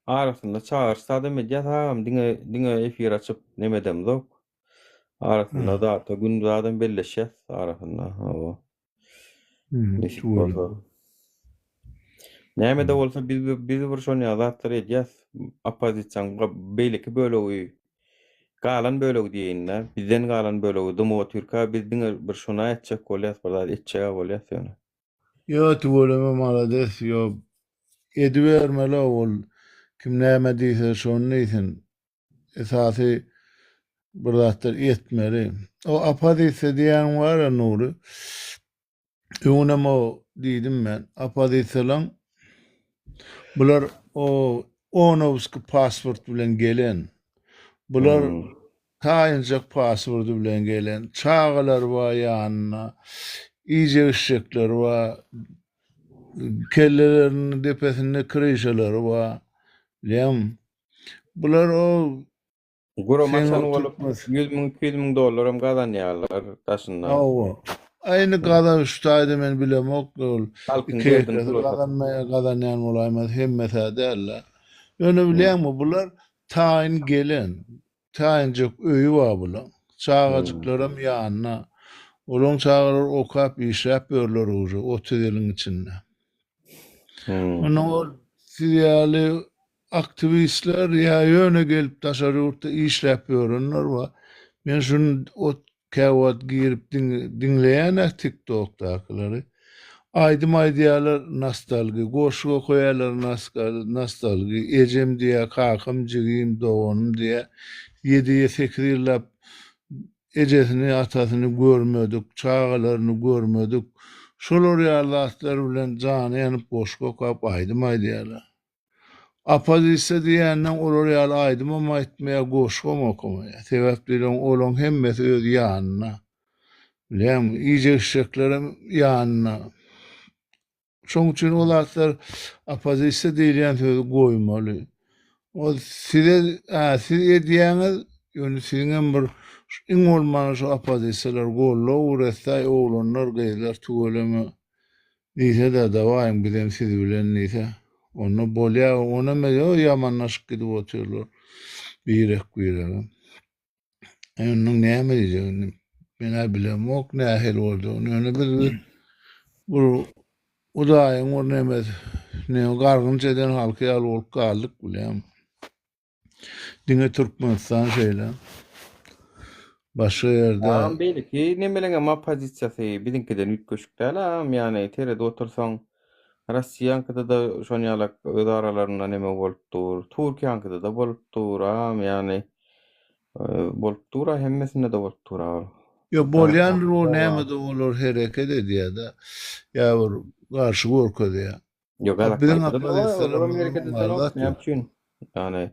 Arasında çağırsa da medya tamam diňe efir açyp nemedem zok. Arasında da gün zaten belleşýär arasında. O. Näme de bolsa biz bir şonu ýazatdyr edýäs. Opozisiýa beýleki bölegi galan bölegi diýenler. Bizden galan bölegi Demo Türka bizdiň bir şonu etjek bolýar, bir etjek bolýar ýöne. Yo tuvoleme malades yo edivermeli ol. Kim näme diýse şonu diýsin. Esasy bir zatlar etmeli. O opozisiýa diýen var ya Nuri. Önema diýdim men. Opozisiýalaň bular o Onovski pasport bilen gelen. Bular taýynjak pasport bilen gelen. Çağalar var ýanyna. İyice ışıklar var. Kellelerinin tepesinde krişalar var. Bular o Guro maçan olup 100.000 $200.000 gazanýarlar taşyndan. Awa. Aynı kadar ustaydı men bilemok. Kazanýan bolaýmaz hemmese derler. Ýöne bilýärmi bular taýyn gelen. Taýynjak öýü var bular. Çağajyklaram ýanyna. Olon çağırır okap işrep börler ucu 30 yılın içinde. Onu siyali aktivistler ya yöne gelip taşarı orta işrep börünler var. Ben şunu o kevat girip dinleyen TikTok'takileri. Aydım aydiyalar nostalgi, goşuğa koyarlar nostalgi, ecem diye, kakım, cigiyim, doğanım diye 7-8 yılla ejesini, atasını görmedik, çağalarını görmedik. Şolar ýarlatlar bilen jany ýanyp boşga kap aydım aýdýarlar. Opozisiýa diýenden olar ýaly aýdym aýtmaýa goşga okamaýa. Sebäp bilen olaň hemmesi öz ýanyna. Bilýärmi? Iýje işeklerim ýanyna. Şoň üçin olatlar opozisiýa diýilýän sözi goýmaly. O siz edýäňiz, ýöne siziň bir iň bolmany şu opozisiýalar gollaw uretsa oglanlar gyzlar tügeleme diýse de dawaýym bizem siz bilen diýse onu bolýar ona meýo ýamanlaşyp gidip oturlar. birek. Onun näme diýjegini mene bilemok nähel bolduğunu. Öne bir bu udaýyň o näme gargynçadan halky ýaly bolup galdyk bilýän. Diňe Türkmenistan şeýle. Başga ýerde Ağam belki nemeleňem opozisiýasy bizinkiden ütköşük däl yani terede otursaň Russiýankada da şol ýalak öz aralarynda neme bolupdyr, Türkiýankada da bolupdyr yani bolupdyr hemmesinde de bolupdyr. yo bolýan o näme de bolar hereket edýär-de. Ýa garşy gorkadýar. Yok Bizim Kazaklankyny yani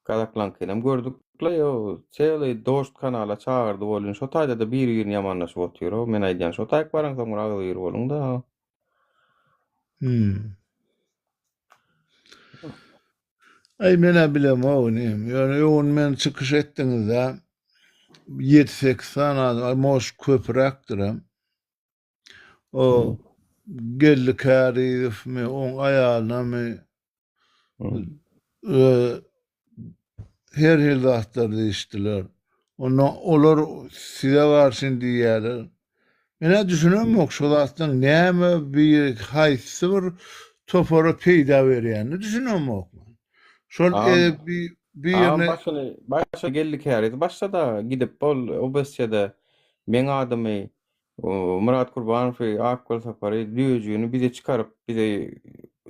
Kazaklankyny gördük. Yo çeýle dost kanala çağırdy bolun. Şo taýda da bir-birini ýamanlaşyp oturýar. Men aýdýan şo taýk baraň soňra agyr bolun da. Ay mene bilem o nem. Yani on men çıkış ettiňizde 7-8 sana moş köpürekdirim. O geldi kärif mi on aýalyna mi her hildatlar diýişdiler. Olar size garşy diýerler. Mene düşünemok şolatdan näme bir haýsy bir topara peýda berýänini düşünemok. Şol bir ýerine başa geldik her. Başta da gidip bol obasiyada men adamy Murat Kurbanow akıl sapary düýjüni bize çıkarıp bize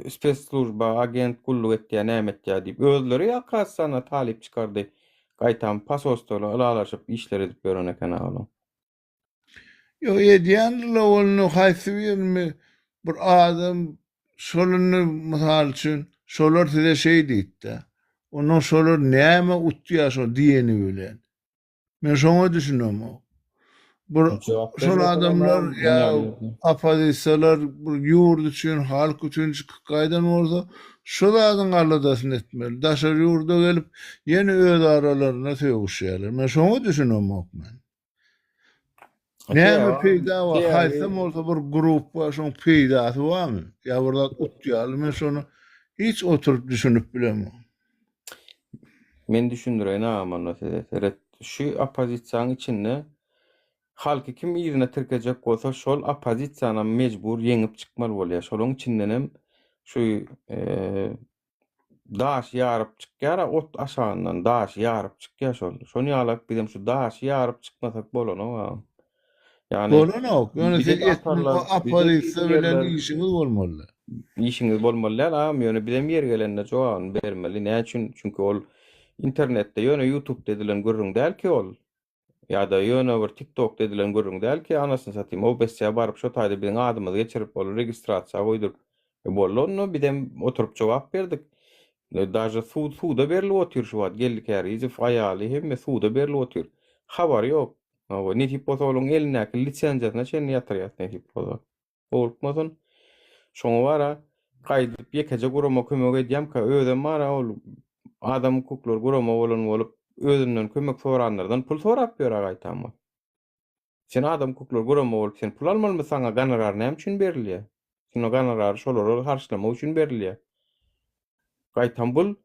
spesslujba agent kulluk etýär näme etýär diýip özleri ýakasana talip çıkardy. Gaýtan pasostolu alalaşyp işler edip berän eken ağlam. Yo edýänler onu haýsy bir adam şoluny mysal üçin şolar size şeý diýdi. Onun şolar näme utýar şo diýeni bilen. Men şoňa düşünemok. Şol adamlar ya opozisiýalar bir ýurt üçin, halk üçin gaýdan bolsa, şolardan galadasyn etmeli. Daşar ýurda gelip ýene öz aralaryna sögüşýärler. Men şoňa düşünemok men. Näme peýda we haýsam bolsa bir grup bar, şoň peýdasy barmy? Ýa burada utýar, men şonu hiç oturup düşünüp bilemem. Men düşündirýän aman şu opozisiýanyň içinde halky kim ýerine tirkejek bolsa şol opozisiýana mejbur ýeňip çykmaly bolýar. Şolaryň içinden hem şu daş ýaryp çykýar, ot aşagyndan daş ýaryp çykýar şol. Şonu ýalap bizim şu daş ýaryp çykmasak bolanok. Yani bolanok. Ýöne siz opozisiýa bilen işiňiz bolmaly. İşiňiz bolmaly ýöne bizim ýer gelende jogap bermeli. Näçin? Çünki ol internetde ýöne YouTube dedilen görüň däl ki ol. Ya da ýöne bir TikTok dedilen görüň däl ki anasyny satym. O besýä baryp şo taýda biziň adymyzy geçirip ol registrasiýa goýdurup bolany bizem oturup jogap berdik. Daja suda berilip otyr şu wagt geldik her ýyzyp aýaly hemme suda berilip otyr. Habar ýok. O ne tip bolsaň elinäki lisenziýasyna çen ýatyrýar ne tip bolsa. Bolupmasyn. Şoňa bara gaýdyp ýekeje gurama kömek edýäm ka özüm bara ol adam hukuklar gurama bolan bolup özünden kömek soranlardan pul sorap ber gaýtama. Sen adam hukuklar gurama bolup sen pul almaly saňa ganarar näme üçin berilýär? Sen o ganarary şolary harçlama üçin berilýär. Gaýtan bul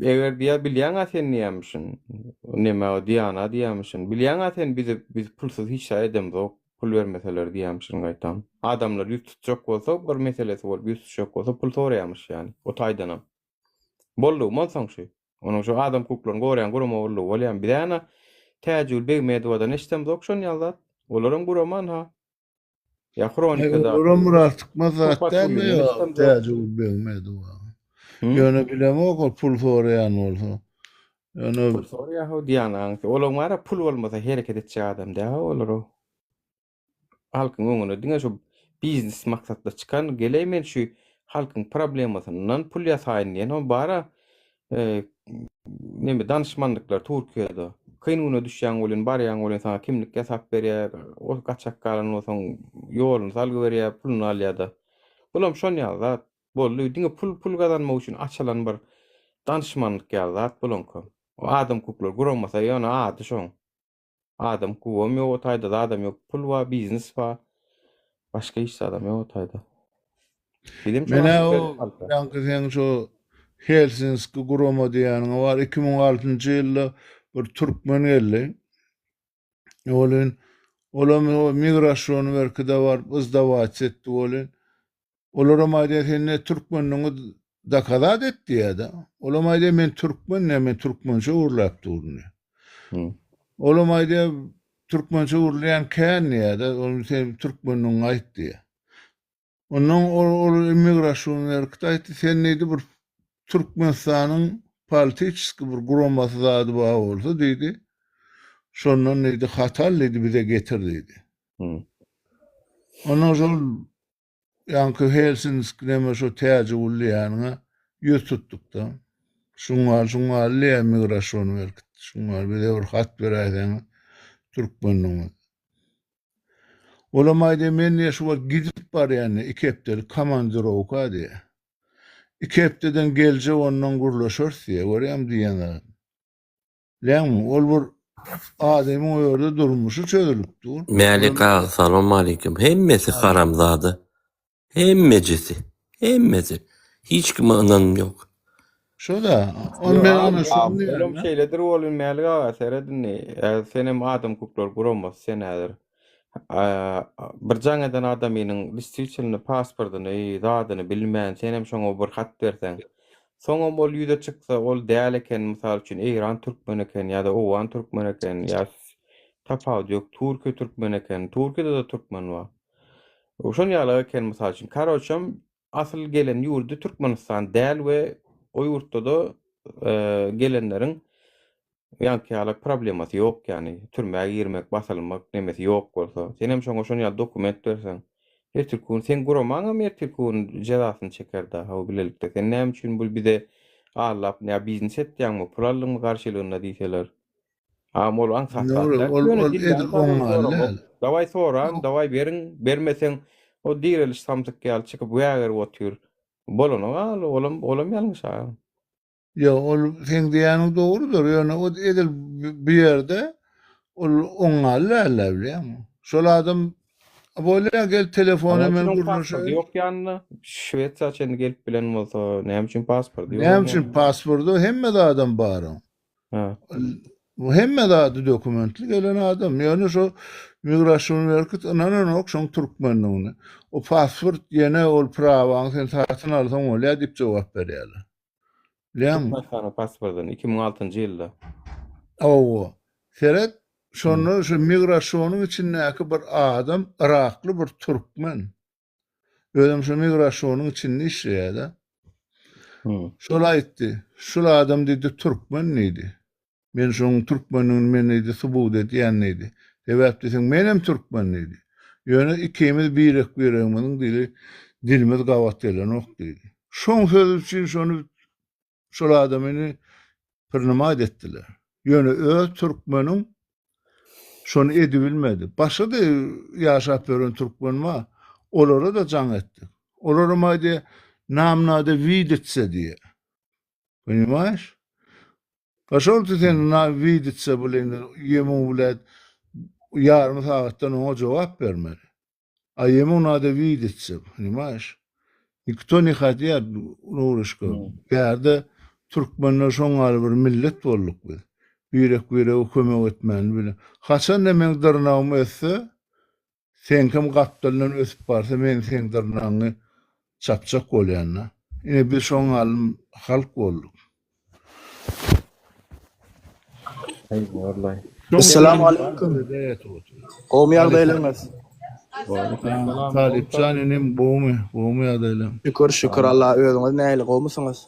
eger diýär bilýän sen nämişin? Näme diýana diýmişin? Bilýän sen biz pulsuz hiç şey edemok. Pul vermeseler diýmişin gaýtan. Adamlar ýüz tutjak bolsa bir meselesi bolup ýüz tutjak bolsa pul soraýarmyş ýani. O taýdanam. Boldu monsaň şu. Onuň şu adam hukuklaryny gorýan gurama boldy bolýan bir däne täjül begmedi wadan eşdem dokşon ýaldat. Olaryň guraman ha. Ya kronikada. Murat Çıkmazat'tan mı ya täjül begmedi wa. Ýöne bilemok pul soraýan bolsa. Ýöne pul soraýar ho diýana. Olaň mara pul bolmasa hereket etjek adam da olar o. Halkyň öňüne diňe şu biznes maksatda çıkan geleýmen şu halkyň problemasynyň pul ýasaýyn diýen o bara näme danışmanlyklar Türkiýede kyngyna düşýän bolan barýan bolan sana kimlik ýasap berýär, o gaçak galan bolsaň ýoluny salgy berýär, puluny alýar-da. Bulam şon ýazat boldy diňe pul gazanmak üçin açylan bir danışmanlyk ýazat bolanko. O adam hukuklar guramasa ýöne ady şoň. Adam kuwam ýok o taýda adam ýok, pul wa biznes wa başga iş adam ýok o taýda. Mene o ýanky sen şu Helsinki Guroma diýäniňe bar 2006-njy ýylda bir türkmen geldi. Olam o migrasiýon berkide bar, bizda wagt etdi bolan. Olara maýda türkmenliňi dakadat etdi ýa-da. Ola maýda men türkmen, men türkmençe urlap durdy. Ola maýda türkmençe urlayan kän ýa-da, onu sen türkmenliňi aýtdy. Ondan o migrasiýon berkide aýtdy, sen näde bir Türkmenistanyň politiçysk bir guromasy zady bar bolsa diýdi. Şondan näde hatal diýdi bize getir diýdi. Ondan şol ýanky Helsinki näme şo täze ulýanyňa ýüz tutdyk da. Şuňa migrasiýon berkit. Şuňa bize bir hat berýärdiň türkmenliňi. Ola maýda men ýa gidip barýany 2 hepdelik komandirovka diýe. 2 hepdeden gelje ondan gurlaşýar görýän diýenler. Läňmi ol bir adamyň öýerde durmuşy çözülüpdi. Melika, salam aleykum. Hemmesi haramzady. Hemmecisi. Hiç kim ananım yok. Şo da, on men ana şunu Ölüm şeyledir bolun Melika, seredin senem adam kuklar guromas sen häzir. Bir jaňadan adamynyň listiçilini, pasportyny, zadyny bilmän, senem şoňa bir hat berseň, soňa bol ýüze çyksa, ol däl eken, mysal üçin Eýran türkmen eken ýa-da Owan türkmen eken, ýa tapawut ýok, Türkiýe türkmen eken, Türkiýede de türkmen bar. Oşon ýaly eken mysal üçin, karoçam asyl gelen ýurdy Türkmenistan däl we o ýurtda da gelenleriň ýanky problemasy ýok, ýani türmäge girmek, basylmak nemesi ýok bolsa, sen hem şoňa şonu ýaly dokument berseň, ertirkun sen guramaňam ertirkun jazasyny çeker-de, ha bilelikde. Sen näme üçin bu bize allap, näme biznes etdiňmi, pul aldyňmy garşylygyna diýseler. Mol ansatlar. Dawai soran, dawai berin, bermesen o diýreliş samsyk ýaly çykyp ýager otur. Bolany olam ýalňyş ha. Ya ol sen diýäniň dogrudur. Ýöne o edil bir ýerde ol oňaly bilýärmi? Şol adam bolýa gel telefon hemen gurulşy. Ýok ýanyna Şwetsa çen gelip bilen bolsa, näme üçin pasport ýok? Näme üçin pasportu hemme de adam bar. Bu hemme de dokumentli gelen adam. Ýöne şo migrasiýon berkit ananan okşoň türkmenliňi. O pasport ýene ol prawaň sen satyn alsaň bolýa diýip jogap berýärler. Türkmenistan pasportun 2006-njy ýylda. Owo. Seret şonu şu migrasiýonyň içindäki bir adam, Irakly bir türkmen. Özüm şu migrasiýonyň içinde işleýär. Şol aýtdy. Şol adam diýdi türkmen neydi? Men şoň türkmeniniň meni subut edýän neydi? Debäpdi sen menem türkmen neydi? Ýöne ikimiz birek bereminiň dilimiz gawat gelen ok diýdi. Şoň söz üçin şonu şol adamyny pyrnama etdiler. Ýöne öz türkmeniň şonu edi bilmedi. Başga da ýaşap beren türkmen bar. Olara da jaň etdi. Olara maýdy namnada widitse diýe. Bilýärmi? Başoldy sen na widitse bilen ýemin bilen ýarym saatdan ona jogap bermeli. Ýemin nada widitse, bilýärmi? Nikto ne hadýar Nuruşka. Bärde türkmenler şoňaly bir millet bolduk biz. Birek kömek etmän bilen. Haçan men dyrnagym össe, sen kim gapdalyň ösüp barsa men sen dyrnagyny çapçak bolýanna. Ine biz şoňaly halk bolduk. Wallahi. Assalamu alaikum. Qowmy ýagdaýlaryňyz. Talip caninem boğumu ýagdaýlar. Şükür Allah özüňiz nähili qowmusyňyz?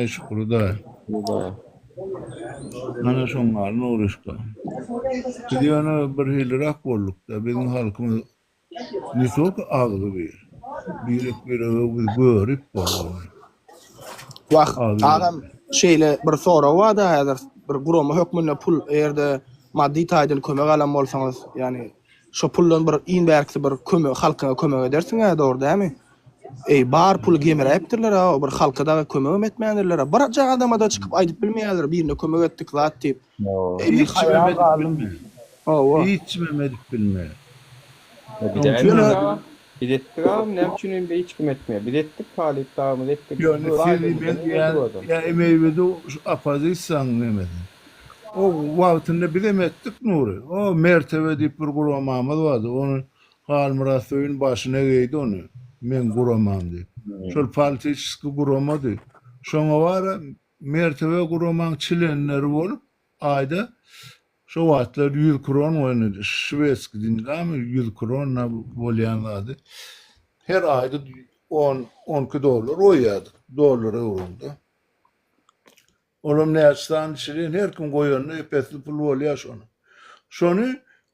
Şükür da. Mana şoňar Nuruşka. Diýany bir hilrak bolduk da bizim halkymyz nisok agdy bir. Birek görüp bolýar. Wagt agam şeýle bir sora wada häzir bir gurama hökmünde pul erde maddi taýdan kömek alan bolsaňyz, ýani şo puldan bir inberkse bir kömek halkyna kömek edersiň ha, dogry dämi? Bar pul gemerepdirler ha, bir halka da kömek etmeýänler. Bir jaň adama da çykyp aýdyp bilmeýärler, birine kömek etdik zat diýip. Hiç memedik bilmeýär. Bilettik ağam ne için hiç kim etmiyor. Bilettik Talip dağımı ettik. Yani Bu aydın sizi ben seni yani öldü adam. ya emeği de apazıysan demedin. O vaktinde bilemettik Nuri. O mertebe deyip bir kuramamız vardı. Onun Halmuratöy'ün başına giydi onu. Men kuramam deyip. Şol politiski kuramadı. Şoňa wara mertebe kuraman çilenleri bolup ayda şu wagtlar 100 kron oynadı. Şweski dinlami 100 kron na bolýanlady. Her ayda 12 dolar oýardy. Dolar eurunda. Olam näçdan çilen her kim goýanly epesli pul bolýar şonu. Şonu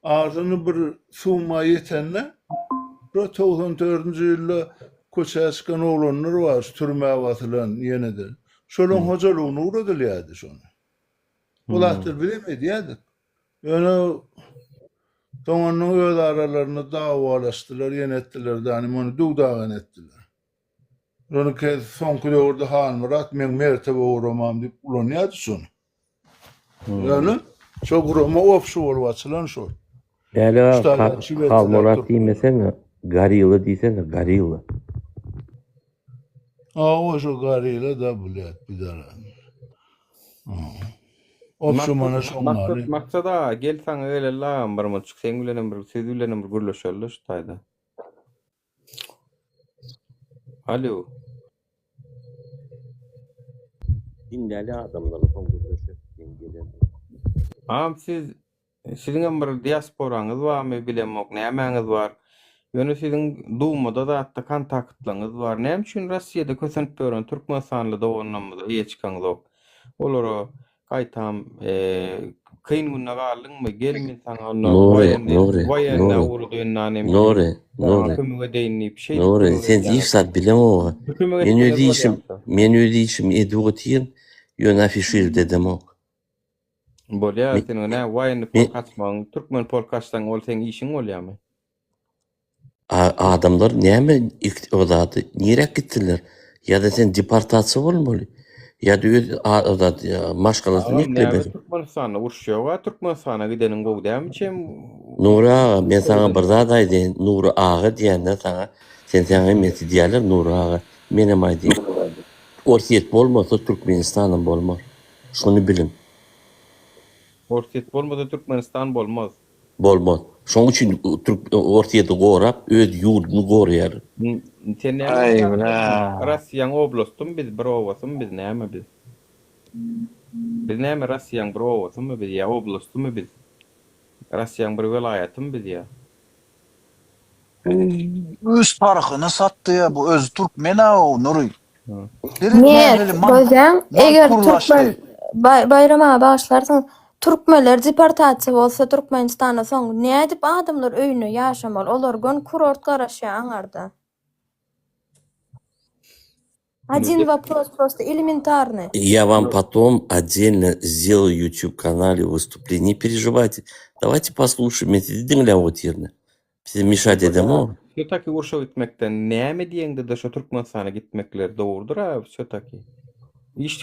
arzyny bir summa ýetende 94-nji ýylda köçäçken oglanlar bar, türmäge batylan ýene-de. Şolaň hojalygyny uradylýardy şonu. Bulatdyr bilemedi ýa-da. Ýöne toňanyň öz aralaryna dawalaşdylar, ýene etdiler, ýani muny dugdagan etdiler. Ýöne ke soňky döwürde Halmurat men mertebe uramam diýip ulanýardy şonu. Ýöne şo gurama opşy bolup açylan şol. Ýa-da Halmurat diýmesene, Garilla diýsene, Garilla. O şo Garilla da bilýär bidara. Opşy mana şoňlary. Maksada gel sana öyle lağım bir mılçık sen bilenem bir söz bilenem bir gürleşerler şu tayda. Alo. Dinläli adamlara soň gelen. Ağam sizin bir diasporaňyz barmy bilemok, nämeňiz bar? Ýöne sizin duýmada da hatda kontaktlaryňyz bar. Näme üçin Rossiýada kösenip görän Türkmenistanyla dowannamyza ýeçkaňyz ok? Olara gaýtam kyn günne galdyňmy? Gelmin saňa Nuri, sen diýsat bilem o. Men ödýişim edwotýyn, ýöne afişir dedem ok. Bolýar, sen näme waýny polkasmaň, türkmen polkasdan ol sen işiň bolýarmy? Adamlar näme odaty, nirek gittiler? Ya da sen deportasiýa bolmaly. Ya da odaty maşgalasyny ekleber. Türkmenistana urşýaga, Türkmenistana gideniň gowdam çem. Nuri ağa, men sana bir zat aýdyn, Nuri ağa diýende sana, sen emeti diýerler Nuri ağa. Menem aýdym. Orsiýet bolmasa Türkmenistan bolmaz. Şonu bilin. Orsiýet bolmasa Türkmenistan bolmaz. Bolmaz. Şoň üçin orsiýeti gorap, öz ýurduny gorýar. Sen näme? Rossiýaň oblastym biz, bir owasym biz, näme biz? Biz näme Rossiýaň bir owasymy biz, ýa oblastymy biz? Rossiýaň bir welaýatym biz ýa. Öz parahyny satdy ya, bu öz Türkmena o Nuri. Gözäň eger Türkmen bayrama başlarsaň Türkmenler deportasiýa bolsa Türkmenistana soň näme edip adamlar öýüne ýaşamaly? Olar gon kurort garaşýar aňarda. Один вопрос просто элементарный. Я вам потом отдельно сделаю YouTube-канале выступление. Не переживайте. Давайте послушаем. Это dinläwotýärni. Bize müşahede edem o. Şötaki urşa gitmekten näme diýeňde de şo Türkmenistana gitmekler dowurdur ha, şötaki.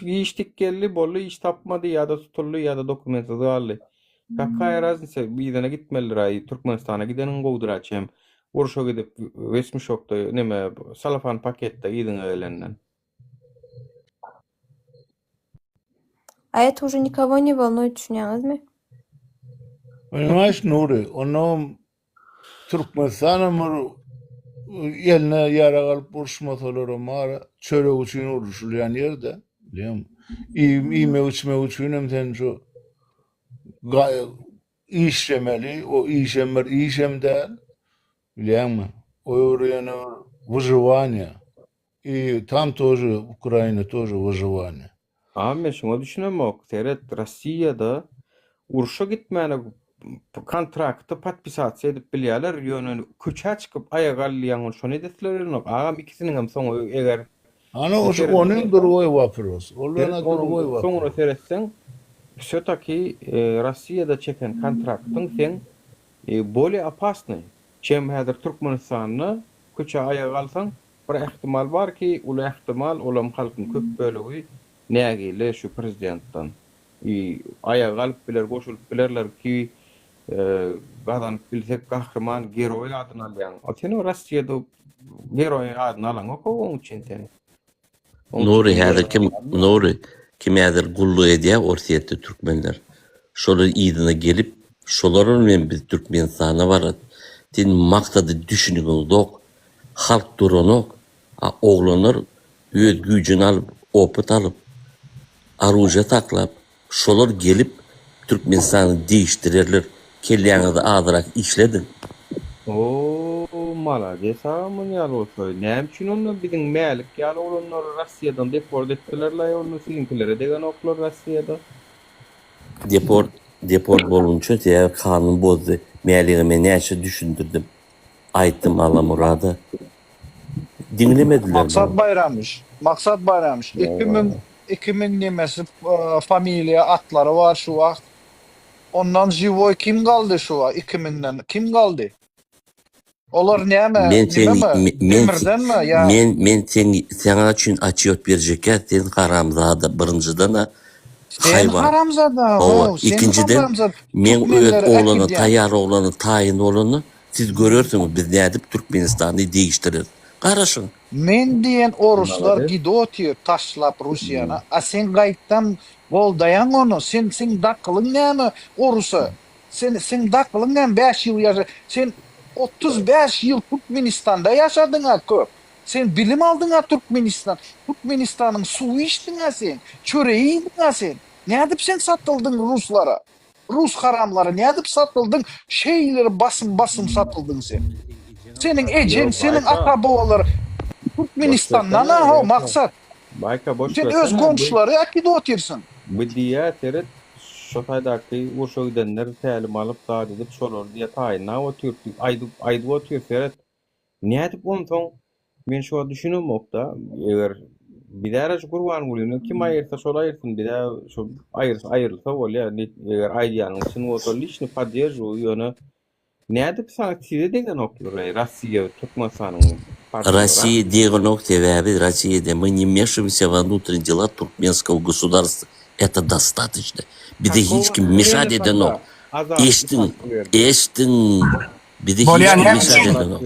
İştik geldi, bolly iş tapmady ýa-da tutuldy ýa-da dokumentsiz galdy. Kakay raznice bizene gitmeliler ay Türkmenistana gideniň gowdur hem urşa gidip Westmişokda neme salafan paketde ýydyň öýlenden. А это уже никого не волнует, düşünýäňizmi? Понимаешь, Nuri, onu Türkmenistan'a eline yara kalıp uruşmasaları mara çörek için uruşulayan yerde, biliyor musun? İyime içme için hem sen şu işlemeli, o işemler işem değil, biliyor musun? O oraya выживание. И там тоже, Украина тоже выживание. Ama ben şuna düşünemok. Seret Rossiýada uruşa gitmäne kontrakty patpisasiýa edip bilýärler, ýöne köçä çykyp aýa galýan şonu edetler. Agam ikisiniň hem soňy eger Ana onun другой вопрос. Olana другой вопрос. Soňra seretseň, şötaki Rossiýada çeken kontraktyň sen bolý opasny. Çem häzir Türkmenistanyny köçä aýa galsaň, bir ihtimal bar ki, ula ihtimal olam halkyň köp bölegi nägile şu prezidentden. Aýa galyp biler, goşulyp bilerler ki Gazanyp bilsek kahraman geroy adyny alýan. O sen o Russiýada geroy adyny alan okuň üçin sen. Nuri häzir kim häzir gulluq edýär Orsiýetde türkmenler. Şolar ýygyna gelip şolar bilen biz Türkmenistana barat. Sen maksady düşünüňiz dok. Halk duranok, oglanlar öz güýjüni alyp, opyt alyp, aruja taklap, şolar gelip Türkmenistany değiştirerler. Kelleňizde azyrak işledin. Malades amyn ýaly bolsa. Näme üçin onu biziň mälik ýaly olanlar Russiýadan deport etdiler onu sizinkilere degen oklar Russiýada. Deport bolunça diye kanun bozdu. Mäligime näçe düşündirdim. Aýtdym Alamurada. Dinlemediler. Maksat bayramış. 2000 nemesi familiya atları var şu wagt. Ondan jivoy kim kaldı şu wagt 2000'den? Kim kaldı? Olar näme? Demirden mi? Ya Men sana üçün açıyot berjekkä sen haramzada birinciden sen haramzada. İkinciden men öz oğlanı, taýar oğlanı, taýyn oğlanı siz görürsünüz biz nädip Türkmenistany değiştirir. Garaşın. Men diyen oruslar gidotýar taşlap Russiýana. A sen gaýtdan boldayan onu. Sen daklyň näme orusa? Sen daklyň näme 5 ýyl ýaşa. Sen 35 ýyl Türkmenistanda ýaşadyň ha köp. Sen bilim aldyň ha Türkmenistanyň suwy içdiň ha sen. Çöreği ýedin ha sen. Nädip sen satyldyň ruslara? Rus haramları nädip satyldyň? Şeýleri basym satyldyň sen. Senin ejin, senin ata-babalar Türkmenistan'dan ha maksat. Bayka boş Sen öz komşuları akide otursun. Bu diýä teret şo taýdaky urşa gidenler tälim alyp zat edip şolar diýe taýyna oturýar. Aýdy oturýar. Nädip onsoň men şo düşünemokda eger bir däre Gurban Gulyny kim aýyrsa şol aýyrsyn bir dä şo aýrylsa bolýar. Eger aýdýanyň üçin oto lişni поддержу ýöne nädip sanksiýa degen oklar Россия Türkmenistanyň Россия дegen ok sebebi Россияда мы не вмешиваемся во внутренние дела туркменского государства. Это достаточно. Bize hiç kim müşahede eden ok. Eştin. Bize hiç kim müşahede eden ok.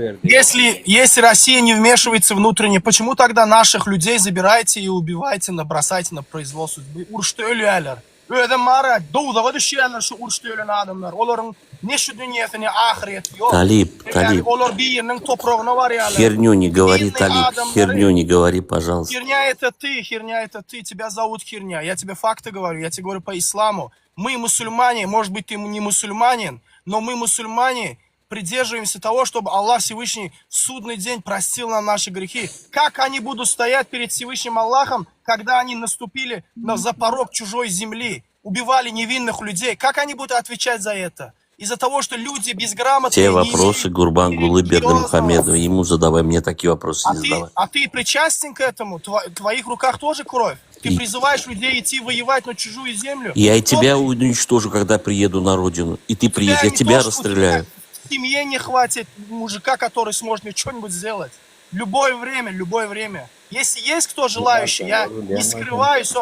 Если Россия не вмешивается внутренне, почему тогда наших людей забираете и убиваете, набросаете на произвол судьбы? Урштölýärler. Ödem mara, doğuda düşýärler şu urştölen adamlar. Olaryň neşe dünýäsine ahiret ýok. Talip. Olar bir ýeriniň topragyna barýarlar. Херню не говори, Талиб. Херню не говори, пожалуйста. Херня это ты, тебя зовут Херня. Я тебе факты говорю, я тебе говорю по исламу. Мы мусульмане, может быть, ты не мусульманин, но мы мусульмане придерживаемся того, чтобы Аллах Всевышний в судный день простил нам наши грехи. Как они будут стоять перед Всевышним Аллахом, когда они наступили за порог чужой земли, убивали невинных людей? Как они будут отвечать за это? Из-за того, что люди безграмотные... Те вопросы Гурбангулы Бердымухамедова. Ему задавай, мне такие вопросы не задавай. А ты причастен к этому? В твоих руках тоже кровь? Ты призываешь людей идти воевать на чужую землю? Я и тебя уничтожу, когда приеду на родину. И ты приедешь, я тебя расстреляю. В семье не хватит мужика, который сможет мне что-нибудь сделать. Любое время. Если есть кто желающий, я не скрываюсь,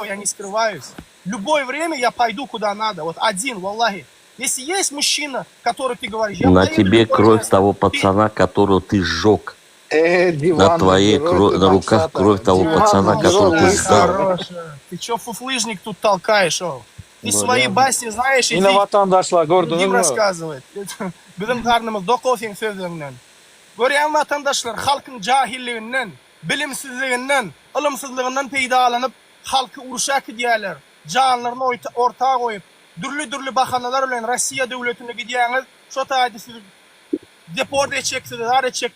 Любое время я пойду куда надо. Вот один, валлахи. Если есть мужчина, который ты говоришь... На тебе кровь того пацана, которого ты сжег. На твоей на руках кровь того пацана, которого ты сжег. Ты чё фуфлыжник тут толкаешь, Ты свои басни знаешь, Yine vatandaşlar gördünüz другим mü? рассказывает. Bizim karnımız dokofin sözünden. Görýän vatandaşlar halkın cahilliginden, bilimsizliginden, ilmsizliginden peýdalanıp halky urşak edýärler. Canlaryny ortağa goýup, dürli bahanalar bilen Rossiýa döwletine gidýäňiz, şo taýda siz deport edecek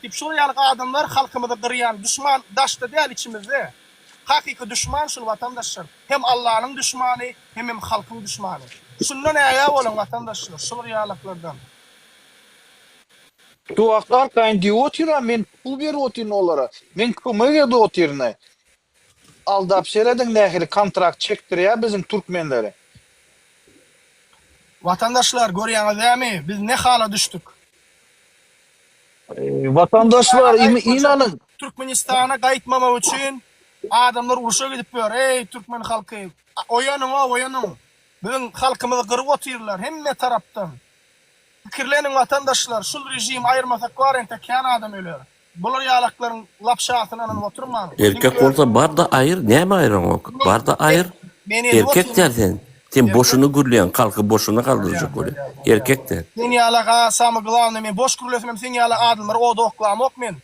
diýip şol ýaly adamlar halkymyzy gyrýan düşman daşda däl içimizde. Hakiki düşman şol vatandaşlar. Hem Allah'ın düşmanı hem halkın düşmanı. Şundan äýä bolan vatandaşlar, şol ýalaklardan. Tu wagtlar kaýyn diýotýar, men pul berýotyn olara. Men kömek edýotyrny. Aldap serediň nähili kontrakt çekdirýär bizim türkmenleri. Vatandaşlar görýäňiz näme? Biz ne hala düştük? Vatandaşlar inanın. Türkmenistana gaýtmamak üçin adamlar uruşa gidip ber. Ey Türkmen halky, oýanyň. Bizim halkymyzy gyryp otyrlar hemme tarapdan. Kirlenin vatandaşlar, şul rejim ayırmasak var ente kan adam ölüyor. Bular yalakların lapşatından oturma. Erkek olsa bar da ayır, ne mi ayıran ok? Bar da ayır. Erkek dersen. Sen boşunu gürleyen, kalkıp boşuna kaldıracak oluyor. Erkek der. Sen yalak asamı gılavını men boş kurulesmem sen yalak adımlar o da oklam ok men.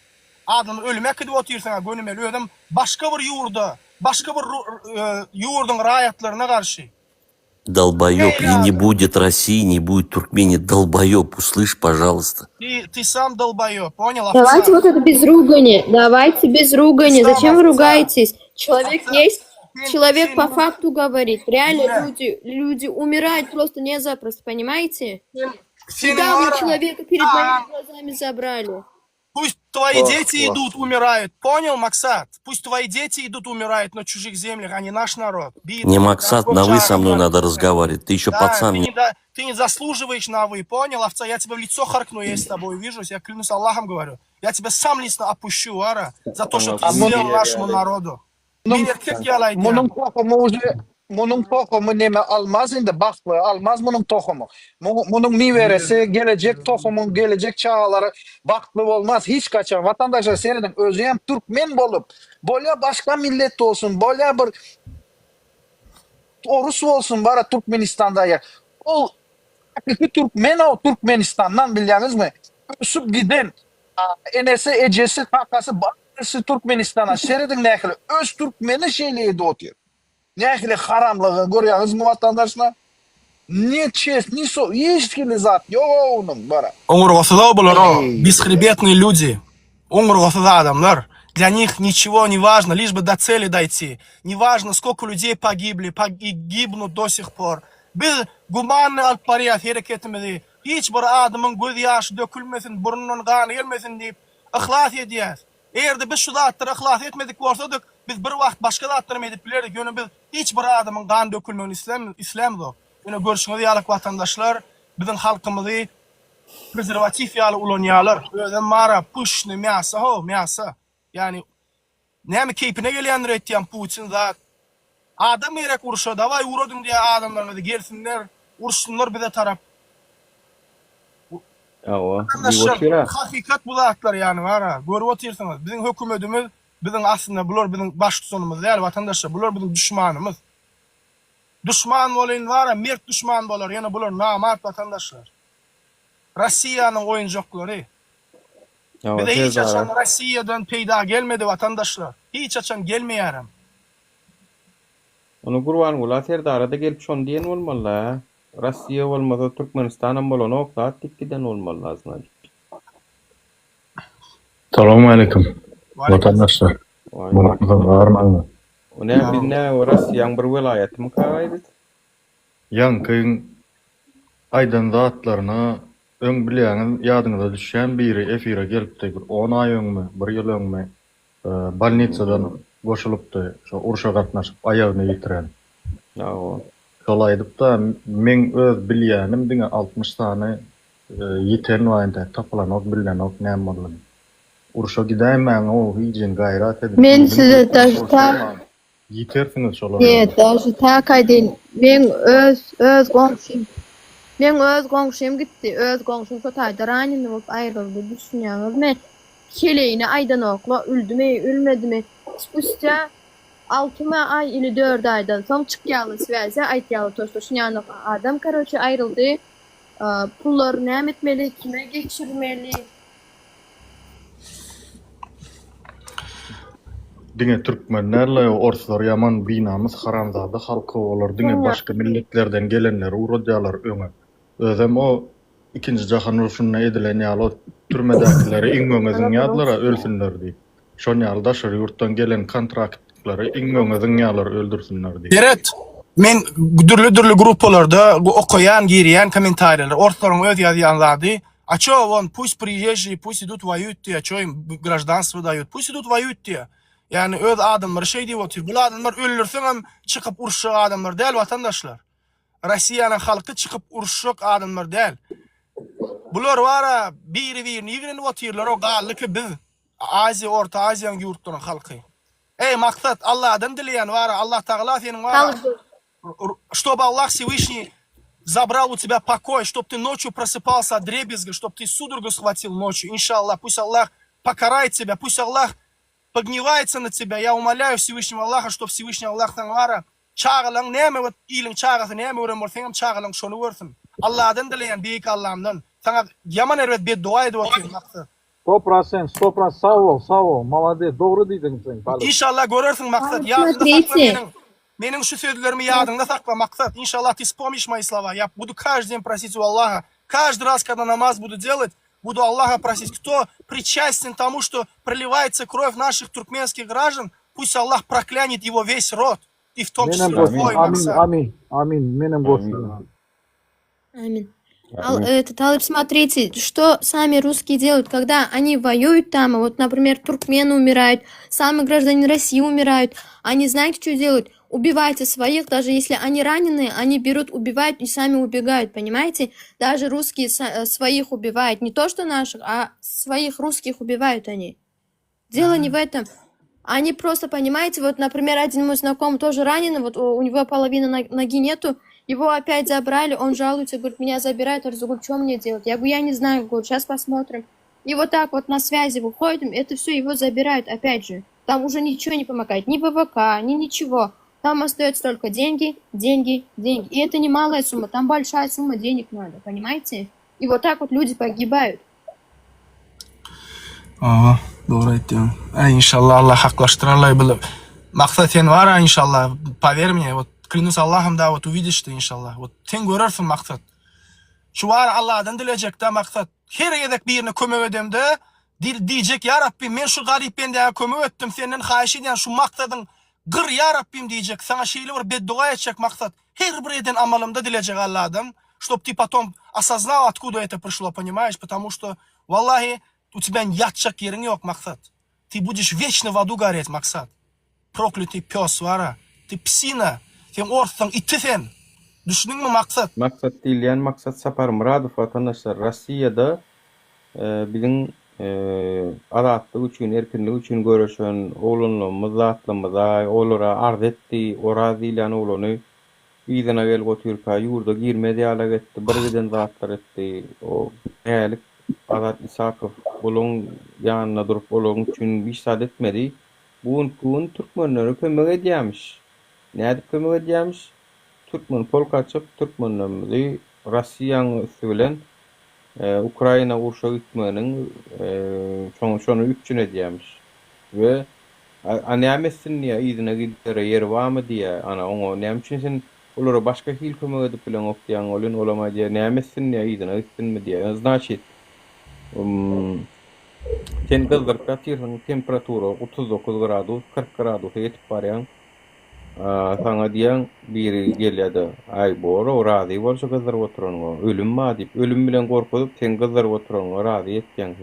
Adımlar ölümek gidip otursan gönümel ödüm başka bir yurda, başka bir yurdun rayatlarına karşı. Долбоёб, и не будет России, не будет Туркмении. Долбоёб, услышь, пожалуйста. Ты сам долбоёб, понял? Давайте вот это без ругани. Давайте без ругани. Зачем вы ругаетесь? Человек есть. Человек по факту говорит. Реально люди умирают просто не запросто, понимаете? Недавно человека перед моими глазами забрали. Пусть твои дети идут, умирают. Понял, Максат? Пусть твои дети идут, умирают на чужих землях, а не наш народ. Не Максат, на вы со мной надо разговаривать. Ты еще пацан. Ты не заслуживаешь на вы, понял, овца? Я тебя в лицо харкну, я с тобой вижусь. Я клянусь Аллахом говорю. Я тебя сам лично опущу, Ара, за то, что ты сделал нашему народу. Bunun tohumu neme almaz indi baklı almaz bunun tohumu. Bunun niveresi gelecek tohumun gelecek çağları baklı olmaz hiç kaçan vatandaşlar seyreden özü hem Türkmen bolup bolya başka millet olsun bolya bir Orus olsun bara Türkmenistan'da ya. O hakiki Türkmen o Türkmenistan'dan biliyorsunuz mu? Ösüp giden enesi ecesi kakası barısı Türkmenistan'a seyreden nekili öz Türkmeni şeyliği otuyor. Nekili haramlığı görüyorsunuz mu vatandaşlar? Ne честь, не со, есть ли зат, onun bara. Умргосуда булар о, бесхребетные люди. Умргосуда адамлар. Для них ничего не важно, лишь бы до цели дойти. Не важно, сколько людей погибли, гибнут до сих pор. Biz gumanlı alıp bariyat hareketimizi hiçbir adamın göz yaşı dökülmesin, burnunun kanı gelmesin deyip ihlas ediyoruz. Eğer de biz şu zatları ihlas etmedik olsadık, biz bir vakt başka zatları edip bilirdik. Yani biz hiçbir adamın kanı dökülmeyin İslam'da. Yani görüşünüz yalık vatandaşlar, bizim halkımızı prezervatif yalı ulanyalar. Öyle mara, puşni, miyasa. Yani ne mi keyfine geliyenler ettiyen Putin zat. Adam erek uruşa, davay uğradım diye adamlarına da gelsinler, uruşsunlar bize taraf. Hakikat bu zatlar yani var ha. Görüp otursanız, bizim hükümetimiz, bizim aslında bular bizim baş tutanımız değil vatandaşlar, bular bizim düşmanımız. Düşman olayın var ha, mert düşman bolar, yani bular namart vatandaşlar. Rusya'nın oyuncakları. Bir de hiç açan Rusya'dan peyda gelmedi vatandaşlar. Hiç açan gelmeyerim. Onu kurban gula terda arada gelip şon diyen olmalı. Rusya olmasa Türkmenistan'ın bolonu okla giden olmalı aslında. Selamun aleyküm. Vatandaşlar. Var mı? O ne binne Rusya'nın bir velayeti mi karaydı? Yankın aydan zatlarına ön bileğinin yadınıza düşen biri efire gelip de bir 10 ay öňme, 1 ýyl öňme balnitsadan goşulyp da şu urşa gatnaşyp aýagyny ýitiren. Şolay edip da men öz bilýänim diňe 60 tane ýiten waýynda tapylanok bilenok näme boldy. Urşa gidäýmän o hiçin gaýrat edip. Men size taşta ýitersiňiz şolay. Evet, taşta kaýdyn. Men öz gomşym. Men öz gomşym gitdi. Öz gomşym Kotayda raýanyny bolup aýryldy. Düşünýäňiz men keleýine aýdan okla üldümi, ölmedimi? Spustya 6 ay ili 4 aydan soň çykýaly связя aýtýaly toşuşýany adam karoçy aýryldy. Pullar näme etmeli, kime geçirmeli? Diňe türkmenlerle orslar yaman binamız haramzada halky bolar. Diňe başga milletlerden gelenler uradýalar öňe. Özem o ikinji jahan uruşuna edilen ýaly türmedekileri iň öňüň ýadlara ölsünler diýip. Şon ýaly daşary ýurtdan gelen kontraktları iň öňüň ýalar öldürsinler diýip. Evet. Men dürli gruppalarda okuyan, giriyen komentarlar, ortalarına öz yazýanlardy. А чё, вон, пусть приезжие, пусть идут воюют, а чё им гражданство дают? Пусть идут воюют. Yani öz adamlar şey diýip otur. Bu adamlar öldürsen hem çıkıp uruşak adamlar değil vatandaşlar. Rusya'nın halkı çıkıp uruşak adamlar değil. Bular var biri ýigrenip oturlar o gally ki biz Aziya, Orta Aziýanyň ýurtlarynyň halky. Ey maksat Allah'dan dileyen var Allah Taala senin var. Чтобы Allah Всевышний забрал у тебя покой, чтобы ты ночью просыпался от дребезга, чтобы ты судорогу схватил ночью. Иншаллах, пусть Аллах покарает тебя, пусть Аллах погневается на тебя. Я умоляю Всевышнего Аллаха, чтобы Всевышний Аллах Тангара çağılan näme we ilim çağısı näme ören bolsaňam çağılan şonu görsün. Allah'dan dileyen büyük Allah'ımdan sana yaman ervet bir dua edip oturuyorum. 100%, sağ ol, молодец, doğru dedin sen. İnşallah görürsün maksat. Yadında sakla benim şu sözlerimi yadında sakla maksat. İnşallah ты вспомнишь мои слова. Я буду каждый день просить у Аллаха. Каждый раз, когда намаз буду делать, буду Аллаха просить. Кто причастен тому, что проливается кровь наших туркменских граждан, пусть Аллах проклянет его весь род. И в том числе твой максат. Амин, менем Господи. Аминь. Талиб, смотрите, что сами русские делают, когда они воюют там, вот, например, туркмены умирают, сами граждане России умирают, они знаете, что делают? Убивайте своих, даже если они раненые, они берут, убивают и сами убегают, понимаете? Даже русские своих убивают, не то что наших, а своих русских убивают они. Дело не в этом. Они просто, понимаете, вот, например, один мой знакомый тоже раненый, вот у него половины ноги нету, его опять забрали, он жалуется, говорит, меня забирают, я говорю, что мне делать? Я говорю, я не знаю, говорю, сейчас посмотрим. И вот так вот на связи выходим, это все его забирают, опять же. Там уже ничего не помогает, ни ВВК, ни ничего. Там остается только деньги, деньги, деньги. И это не малая сумма, там большая сумма денег надо, понимаете? И вот так вот люди pogibают. Aa, doğru aytdın. İnşallah Allah haklaştırarlar bilip. Maksat sen var ha inşallah. Поверь мне, вот клянусь Аллахом, да, вот увидишь ты иншаллах. Вот sen görürsün maksat. Şu var Allah'dan dileyecek de maksat. Her yedek birine kömek edem de diyecek ya Rabbim men şu garipken de kömek ettim senden hayiş eden şu maksadın gır ya Rabbim diyecek. Sana şeyle var beddua edecek maksat. Her bir eden amalımda dileyecek Allah'dan. Чтоб ты потом осознал, откуда это пришло, понимаешь? Потому что, валлахи, у тебя ятчак yerin yok maksat. Ты будешь вечно в аду гореть, maksat. Проклятый пес, vara. Ты psina. Sen ortadan iti sen. Düşündün mü maksat? Maksat değil yani maksat Sapar Muradov vatandaşlar Rossiyada bizim adatlık üçün, erkinlik üçün görüşen oğlunluğumuz, zatlımız, oğlara arz etti, o razıyla oğlunu bizden gel götürüp yurda girmedi ala gitti, birden zatlar etti, o eğerlik Azat İsakov olun yanına durup olun üçün bir saat etmedi. Bugün Türkmenleri kömek ediyormuş. Ne edip kömek ediyormuş? Türkmen polk açıp Türkmenlerimizi Russiyanın üstülen Ukrayna uruşa gitmenin şonu üçün ediyormuş. Ve anayamessin diye izine gidere yeri var mı diye ana onu neymişsin sen olara başka hil kömek edip bilen oktayan olun olama diye neymişsin diye izine gitsin mi diye. Значит, sen kızlar kaçırın temperaturu 39 gradus 40 gradus yetip baryan sana diyen biri geledi ay boru razı var şu kızlar oturan ölüm ma deyip ölüm bilen korkup sen kızlar oturan razı etken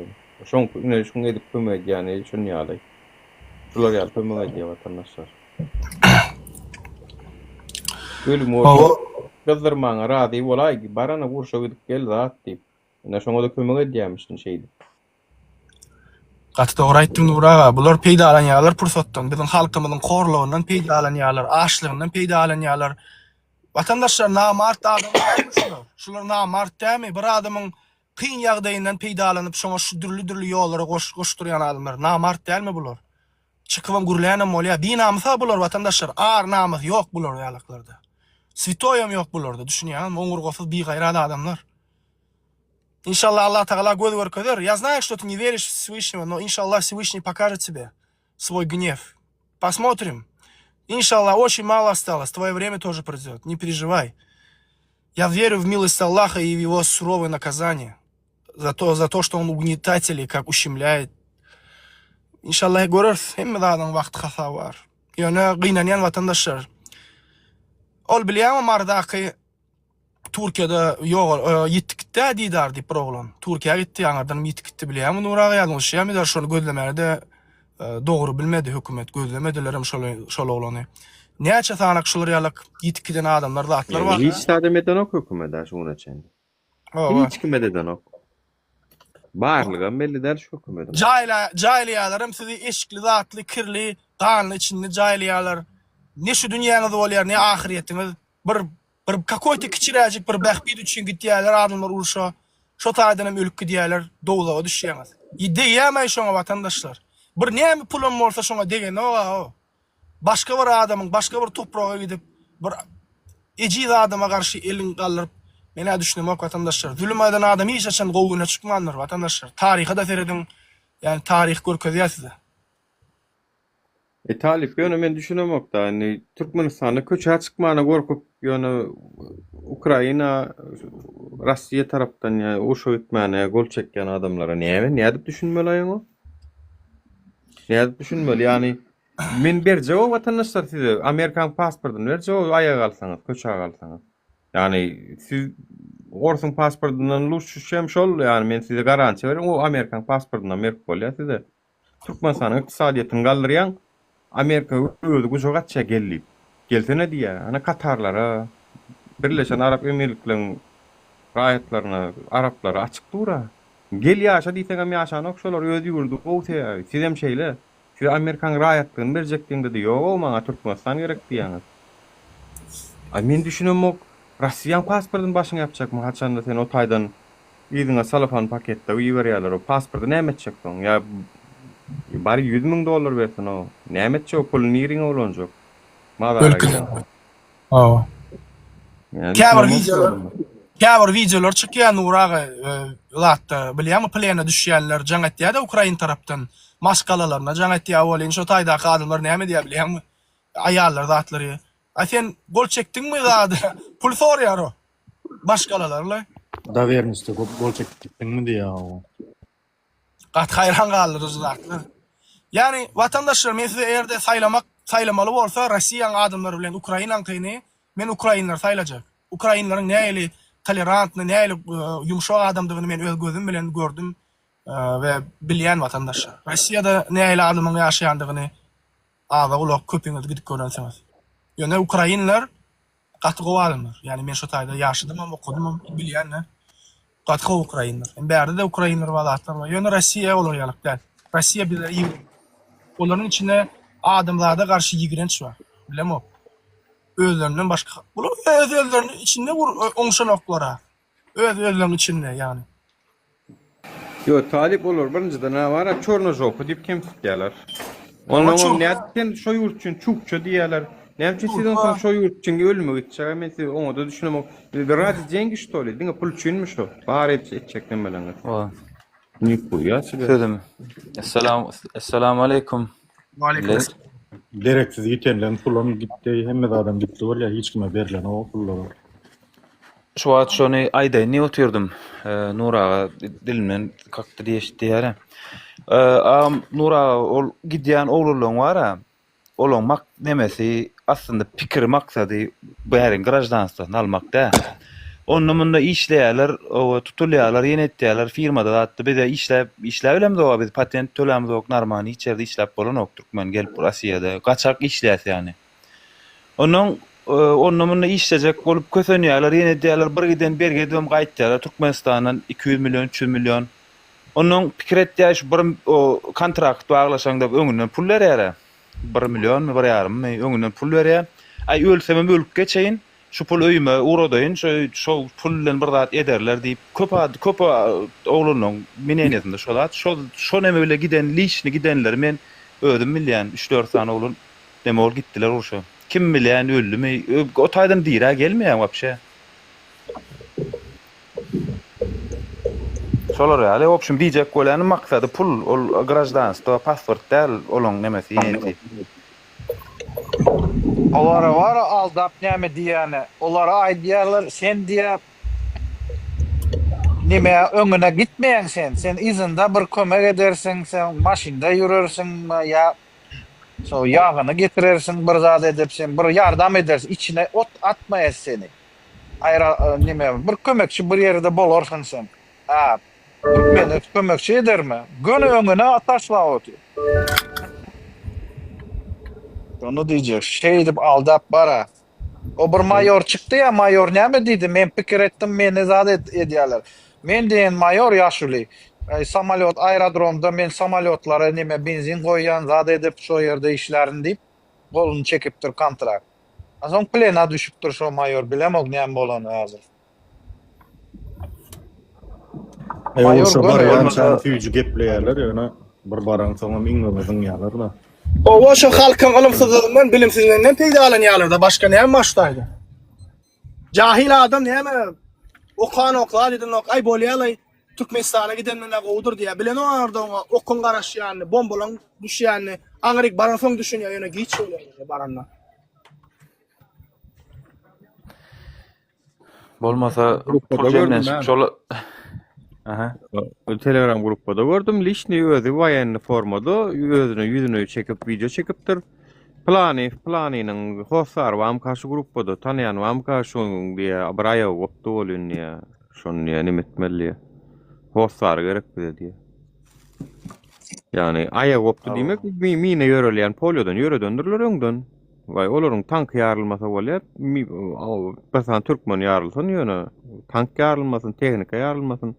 şon ne şun edip kömek yani şun yalay şular yal kömek ediyor vatandaşlar ölüm o kızlar mana razı olay barana vuruşa gidip gel zat deyip ne şon da kömek ediyormuşsun şeydi. Gatı doğru aytdın Nura. Bular peýda alanýarlar pursatdan, bizim halkymyzyň korluğundan peýda alanýarlar, açlygyndan peýda alanýarlar. Vatandaşlar namart adamlar, şular namart dämi? Bir adamyň kyn ýagdaýyndan peýda alanyp şoňa şu dürli ýollara goşdurýan adamlar. Namart dälmi bular? Çykypam gürlänam bolýar. Binamsa bular vatandaşlar. Ar namys ýok bular ýalaklarda. Svitoýam ýok bularda. Düşünýän, oňurgosyz bigaýra adamlar. Иншаллах, Аллах Тағала годы варкадыр. Я знаю, что ты не веришь в Всевышнего, но иншаллах Всевышний покажет тебе свой гнев. Посмотрим. Иншаллах, очень мало осталось. Твое время тоже придет. Не переживай. Я верю в милость Аллаха и в его суровое наказание. За то, что он угнетателей, как ущемляет. Иншаллах, görürüz. Hemme dağdan vakti hata var. Yani gıynanan vatandaşlar. Ol bilýärmi mardaki Türkiye'de yok yittikde didar deyip bir oğlan. Türkiye'ye gitti yanardan yittikdi bilýärmi Nuraga ýadyň şeými der şonu gözlemerde doğru bilmedi hükümet gözlemedilerim şol oğlany. Näçe sanak şolar ýalyk yittikden adamlar zatlar var. Hiç sademeden ok hükümede şuna çendi. Hiç kimeden ok. Barlyga belli der şu hükümede. Jahiliýalaryň sizi eşikli zatly kirli ganyň içinde jahiliýalar. Ne şu dünýäňizde bolýar, ne ahiretiňiz bir bir kakoyta kiçiräjik bir bähbid üçin gitýärler adamlar uruşa. Şo taýdanam ölüp gidýärler, dowlaga düşýärler. Diýäme şoňa watandaşlar. Bir näme pulum bolsa şoňa degen o. Başga bir adamyň başga bir toprağa gidip bir ejid adama garşy elin galdyryp mene düşünýärem watandaşlar. Zulüm aýdan adam hiç açan gowguna çykmandyr watandaşlar. Taryha da seredin. Yani tarih görkezýär size. Talip ýöne men düşünemokda, hani Türkmenistan'a köçä çykmana gorkup ýöne Ukraina, Rossiya tarapdan ýa uşa gitmäne gol çekýän adamlara näme düşünmeli ýa-ni? Näde düşünmeli? Yani men berje o watandaşlar size Amerikan pasportunu berje o aýaga alsaňyz, köçä alsaňyz. Yani siz Orsun pasportundan luşuşam şol, yani men size garantiýa berim, o Amerikan pasportundan merk bolýar size. Türkmenistan'ın iqtisadiýatyny galdyrýan Amerika öýüdi gujogatça gelip. Gelsene diýär. Ana Katarlara, Birleşen Arap Emirlikleriň raýatlaryna, Araplara açyk dura. Gel ýaşa diýsegem ýaşanyk şolar öýdi ýurdu, gowtýar. Siz hem şeýle, siz Amerikan raýatlygyny berjekdiňde de ýok, maňa Türkmenistan gerek diýäňiz. Ay men düşünemok, Russiýan pasportyny başyňa ýapjakmy? Haçanda sen o taýdan ýygyňa salafan paketde ýeberýärler, o pasporty näme etjekdiň? Ýa bari $100,000 bersin o. Näme etjek o pul niriňe bolanjak? Ülkede. O. Käbir videolar çykýan Nuraga latda bilýärmi plana düşýänler jaňatýa da Ukraina tarapdan maskalalarna jaňatýa bolýan şo taýdaky adamlar näme diýär bilýärmi? Aýallar zatlary. Sen gol çekdiňmi zady? Pul sorýar o. Başgalalarla. Da vermişdi gol çekdiňmi diýär o. Gat hayran galdyr zatlar. Yani vatandaşlar men size erde saylamaly bolsa Rossiýanyň adamlary bilen Ukrainanyň kyny men Ukrainlar saylajak. Ukrainlaryň näili tolerantly, näili ýumşak adamdygyny men öz gözüm bilen gördüm we bilýän vatandaşlar. Rossiýada näili adamyň ýaşaýandygyny aga ulak köpüňiz gidip görensiňiz. Ýöne Ukrainlar gaty gowalanlar. Yani men şo taýda ýaşadym, okudym, bilýänler. Gaty Ukrainlar. Bärde de Ukrainlar walatlar bar. Ýöne Rossiýa olar ýalykdan. Rossiýa bilen ýygy. Olaryň içinde adamlarda garşy ýigrenç bar. Bilemok. Özlerinden başka. Bular özlerinin içinde oňşalaklara. Özlerinin içinde yani. Yo talip olur. Birincide ne var? Çornozovku diýip kim tutýarlar. Onuň nädikden şo ýurt üçin çukça diýerler. Näme üçin siz ondan şo ýurt üçin ölmek içe men siz oňa da düşünemek. Radi jengi ştoly. Diňe pul üçinmi şo? Bar etjekden bilen. O. Ne bu ya? Söydüm. Assalamu aleykum. Wa aleykum. Gereksiz gitenlerin pullarını gitti, hem de adam gitti var ya hiç kime verilen o pulları. Şu wagt şonu aýdaýyn ne oturdum. Nuraga dilimden kakdy diýişdi ýa. Nuraga ol gidýän oglulyň bara. Olaň mak nemesi aslında pikir maksady bäriň grajdanstwyk almak da. Onunla işleýärler, o tutulýarlar, ýenetýärler firmada atdy. Bir de işläp de biz patent tölämiz ok narmany içeride işläp bolan ok Türkmen gelip Rossiýada gaçak işläs ýani. Onunla işlejek bolup kösenýärler, ýenetýärler, bir giden berge döm gaýtýarlar Türkmenistandan 200 milyon, 300 milyon. Onuň pikir etýär şu bir kontrakt baglaşaňda öňünden pul berýär. 1 milyon, 1,5 milyon öňünden pul berýär. Ay ölsem ölüp geçeýin. Şu pul öýüme uğradayın, şu pullen bir zat ederler diýip köp oğlunyň menenetinde şolat. Şo neme bile giden liçni gidenler men ödüm bilýän 3-4 tane oğlun neme ol gitdiler urşa. Kim bilýän öldümi? O taýdan diýra gelmeýär wapşe. Şolar ýaly opşum diýjek bolan maksady pul, ol grajdanstwa, pasport däl, olaň nemesi ýeti. Olara var aldap näme diýäne. Olara aýdýarlar sen diýä nime öňüne gitmeýän sen. Sen izinde bir kömek edersin, sen maşynda ýürersin ýa so ýagyny getirersin, bir zat edip sen bir ýardam edersin, içine ot atmaýar seni. Aýra nime bir kömekçi bir ýerde bolarsyň sen. Men kömekçi edermi? Göni öňüne taşla oty. Onu diýjek, şey edip aldap bara. O bir mayor çykdy ya, mayor näme diýdi? Men pikir etdim, meni zat edýärler. Men diýen mayor ýaşuly. Samolyot aerodromda men samolyotlara näme benzin goýýan, zat edip şo ýerde işlerin diýip, goluny çekipdir kontrakt. Azon plena düşüpdir şo mayor bilemok näme bolany hazır. Mayor Şu görme, bar yan olmasa- sen füýjü gepleýärler ýöne bir baran soňam iňňiňiň ýalar da. O şu halkın ılımsızlığından, bilimsizliğinden peyda alan da başka näme başlaydı? Cahil adam näme okan okla dedin ok ay bolýalay Türkmenistan'a gidenmene gowdur diye bilen orada okun garaş yani bombalan düş yani Angrik baran soň düşün ýöne giç şöyle baranlar. Bolmasa Gruppa da pul gördüm jemlenşip ben. şola. Aha. Telegram gruppada gördüm. Lişni özü wayanly formada özüne ýüzüne çekip video çekipdir. Planynyň hosar wam karşı gruppada tanýan wam karşı diýe abraya gopdy bolýan ýa. Şonu ýa etmeli. Hosar gerekdi diýe. Yani aya gopdy diýmek mine ýörelýän polyodan ýöre döndürler öňden. Vay olaryň tank ýarylmasa bolýar. Basan türkmen ýarylsyn ýöne. Tank ýarylmasyn, tehnika ýarylmasyn.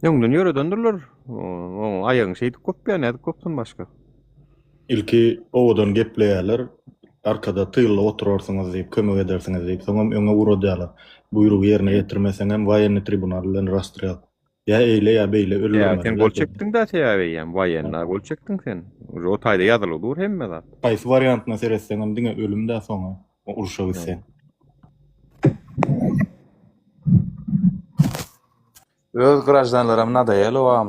Öňden ýöre döndürler. O aýagyň şeýdi kopýan, näde kopsun başga. İlki owadan gepleýärler. Arkada tyýylla oturarsyňyz diýip kömek edersiňiz diýip soňam öňe uradýarlar. Buyrugy ýerine ýetirmeseň hem wayenny tribunal bilen rastrýal. Ya eyle ya beyle Ya ölürler. sen gol çektin da teýäbeyem, wayenna gol çektin sen. O taýda ýazylydur hemme zat. Gaýsy variantna seretseň hem diňe ölümden soňa uruşa gitsen. Öz grajdanlaram nadaýaly wam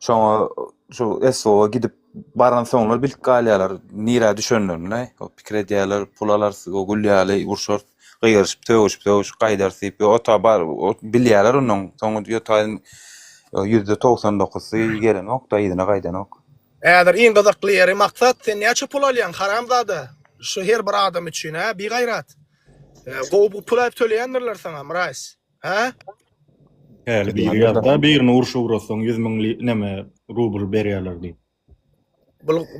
şoňa şu SO gidip baran soňlar bilip galýalar, nira düşünürler, o pikir edýärler, pul alarsy, o gulýaly, urşor, gyýryşyp, töwüşüp, gaýdarsyp, o tabar, o bilýärler onuň soňy ýotaýyn %99 gelen nokta ýydyna gaýdan ok. Eğer en gazaklı yeri maksat sen näçe pul alýan haramzada? Şu her bir adam üçin ha, bir gayrat. Bu pul alıp töleýändirler sana Mirais. Ha? Häli bir ýerde birini urşa urasoň 100 000 näme rubl berýärler diýip.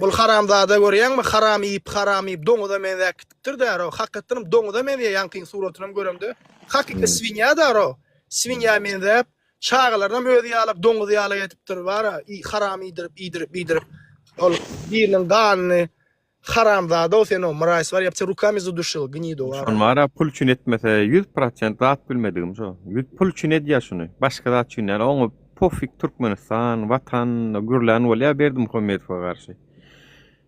Bu haramzada görýänmi? Haram yiyip doňuda men zäkitdir däro. Hakykatym doňuda men ýankyň suratyny görümdi. Hakykatda swinya däro. Swinya men zäp çağlardan özi alıp doňuzy ýaly etipdir bara. Haram ýdirip. Ol biriniň ganyny haramzada o sen o Mirais var ýapsa rukamy zaduşyl gnido var. Şon mara pul üçin etmese 100% rahat bilmedigim şo. 100 pul üçin edýär şuny. Başga zat üçin ýa oňa pofik Türkmenistan, watan, gürlän bolýa berdim Muhammedow'a garşy.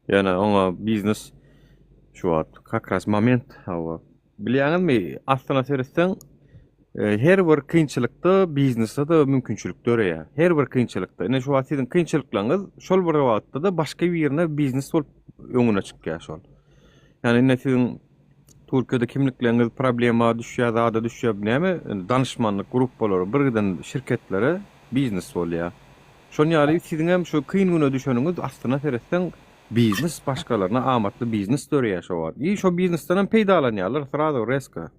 Ýani oňa biznes şu wagt kakras moment hawa. Bilýäňizmi, aslına seretseň her bir kynçylykda biznesde da mümkinçilik döreýär. Her bir kynçylykda. Ene şu wagt siziň kynçylyklaryňyz şol bir wagtda da başga bir ýerine biznes bolup öňüne çykýar şol. Ýani ene siziň Türkiýede kimlikleriniz problema düşýär, zada düşýär näme? Danışmanlyk grupalary, birden şirketlere biznes bolýar. Şonu ýaly siziň hem şu kyn güne düşeniňiz aslına seretseň biznes başgalaryna amatly biznes döreýär şo wagt. Şo biznesden peýdalanýarlar, sırada reska.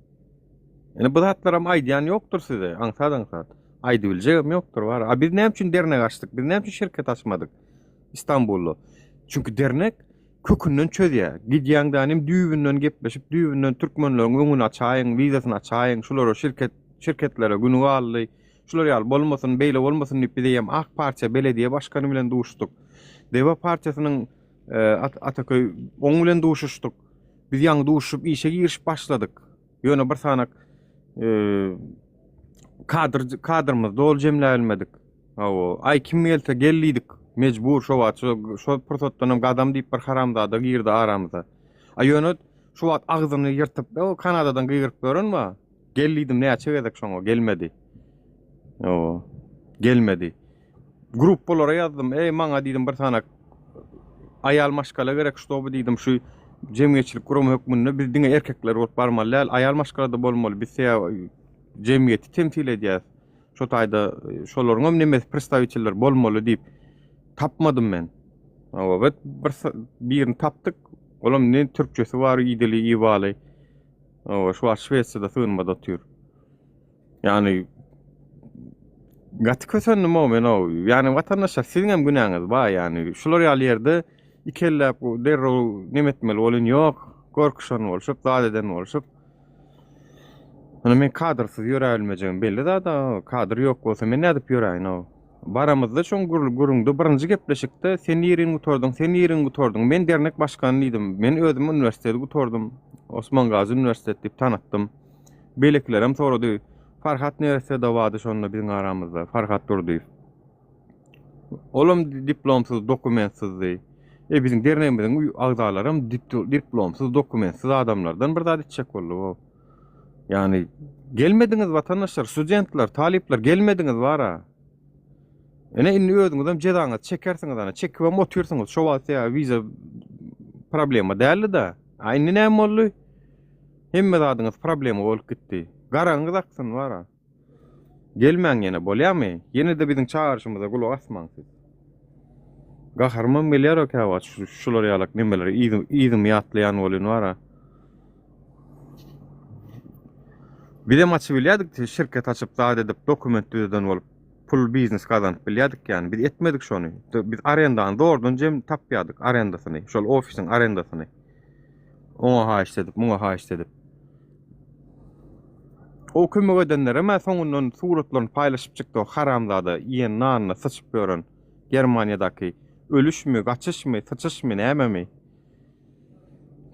Yani bu zatlaram aýdýan ýokdur size, aňsat. Aýdy biljegim ýokdur var. A biz näme üçin dernek açdyk? Biz näme üçin şirket açmadyk? İstanbulda. Çünkü dernek kökünden çözýär. Gidýäňdanym düýbünden gepleşip, düýbünden türkmenleriň öňüne açaýyň, wizasyny açaýyň, şolary şirketlere günü aldy. Şolar ýaly bolmasyn, beýle bolmasyn diýip bizeýem AK Parça belediýe başkany bilen duşduk. Deva Partiýasynyň Ataköy oň bilen duşuşdyk. Biz ýaňy duşup işe girişip başladyk. Ýöne bir sanak kadrymyz dol jemläbilmedik. Ay kim gelse gellidik. Mecbur şo wagt şo pursatdan adam diýip bir haramzada girdi aramyza. Ýöne şo wagt agzyny ýyrtyp, o Kanadadan gyýryp görünme. Gellidim näçe gezek şoňa gelmedi. Gelmedi. Grup bolara ýazdım. Ey maňa diýdim bir sanak ayal maşgala gerek şoby diýdim şu jemgyýetçilik gurumy hökmünde biz diňe erkekler bolup barmaly, ayal maşgalada bolmaly. Biz jemgyýeti temsil edýär. Şo taýda şolaryň näme predstavitçiler bolmaly diýip tapmadım men. Evet, birini tapdyk. Olam ne türkçesi var, ýdili, ýywaly. Şu Şweýçarda sığınmada otur. Yani gaty kösendim o men o. Yani watandaşlar siziň hem günäňiz bar yani. Şolar ýaly ýerde ikellep derro nemetmeli bolan ýok. Gorkuşan bolşup, zadeden bolşup. Ana men kadrsyz ýörebilmejegim belli da kadr ýok bolsa men nädip ýöreýin o. Baramyzda şoň guruldy birinji gepleşikde sen ýeriň gutordun, men dernek başkanydydım. Men özüm üniversitede gutordum. Osman Gazi Üniversitesi diýip tanıttım. Beleklerim sorudy. Farhat neresi de vardı şonda bizim aramızda. Farhat durdy. Oğlum diplomsuz, dokumentsiz diye. Bizim dernegimizin agzalarım diplomsuz, dokumentsiz adamlardan bir zat içecek boldy o. Yani gelmediniz vatandaşlar, studentler, talipler gelmediniz vara. Ene inni ödüňizden jedaňyzy çekersiňiz ana, çekip oturýarsyňyz. Şo wagt ya viza problema däldi da. Aýny näme boldy? Hemme zadyňyz problema bolup gitdi. Garanyňyz aksyn vara. Gelmäň ýene bolýarmy? Ýene de biziň çağırşymyza gulak asmaň siz. Gaharman milyar okawat şular ýalak nemeler iýdim ýatlaýan bolýan wara. Bir de maçı bilýärdik, şirket açyp zat edip dokument düzeden bolup pul biznes kazanyp bilýärdik ýani. Biz etmedik şonu. Biz arendan doğrudan jem tapýardyk arendasyny, şol ofisiň arendasyny. Oňa haýyş edip, muňa haýyş edip. O kömek edenlere mä soňundan suratlaryny paýlaşyp çykdy. Haramzada ýen nanyna sıçyp gören Germaniýadaky ölüşmi, gaçyşmy, sıçyşmy näme?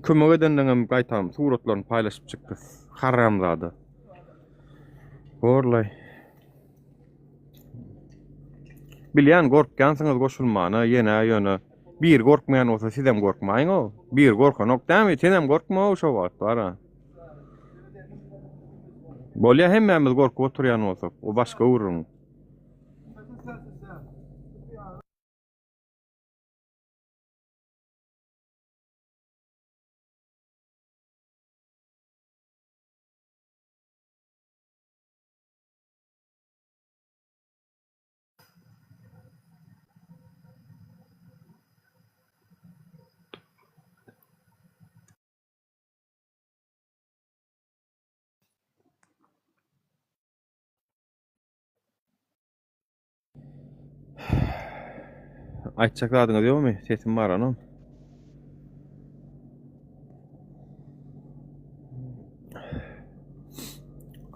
Kömek edenlerem gaýtam suratlaryny paýlaşyp çykdy. Haramzada. Gorlay. Bilýän gorkýansyňyz goşulmana ýene ýöne bir gorkmaýan bolsa sizem gorkmaýyň o. Bir gorkan ok dämi, senem gorkma o şo wagt bara. Bolýa hemmemiz gorkup oturýan bolsak, o başga urun. Aýtjak zadyňyz ýokmy? Sesim bar anam.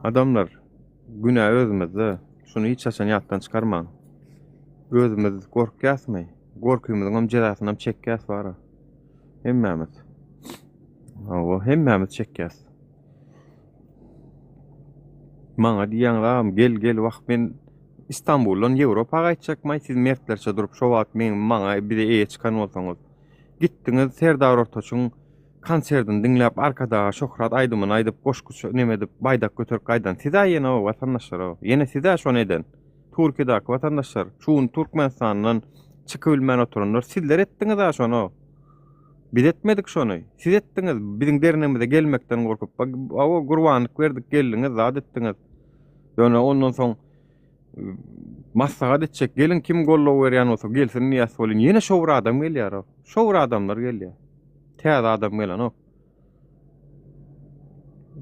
Adamlar günä özümizde şunu hiç açan ýatdan çykarmaň. Özümiz gorkýasmy? Gorkymyzyň jerasyny çekýäs bara. Hemmemiz. O hemmemiz çekýäs. Maňa diýenler gel wagt men İstanbul'dan Ýewropaga gaýtjakmy, siz mertlerçe durup şo wagt men maňa bir eýe çykan bolsaňyz. Gitdiňiz Serdar Ortaçyň konsertini dinläp arkada Şöhrat Aýdymyny aýdyp goşguç neme edip baýdak götürüp gaýdan. Siz ýene o watandaşlar o. Ýene siz şonu eden. Türkiýedeäki watandaşlar şuň Türkmenistanyň çykyp bilmän oturanlar sizler etdiňiz şonu. Biz etmedik şonu. Siz etdiňiz. Biziň dernegimize gelmekden gorkup, o gurbanlyk berdik geldiňiz, zat etdiňiz. Ýöne ondan soň maslahat etjek, gelin kim gollap berýän bolsa gelsin niýet bolýan. Ýene şowra adam gelýär o. Şowra adamlar gelýär. Täze adam gelen o.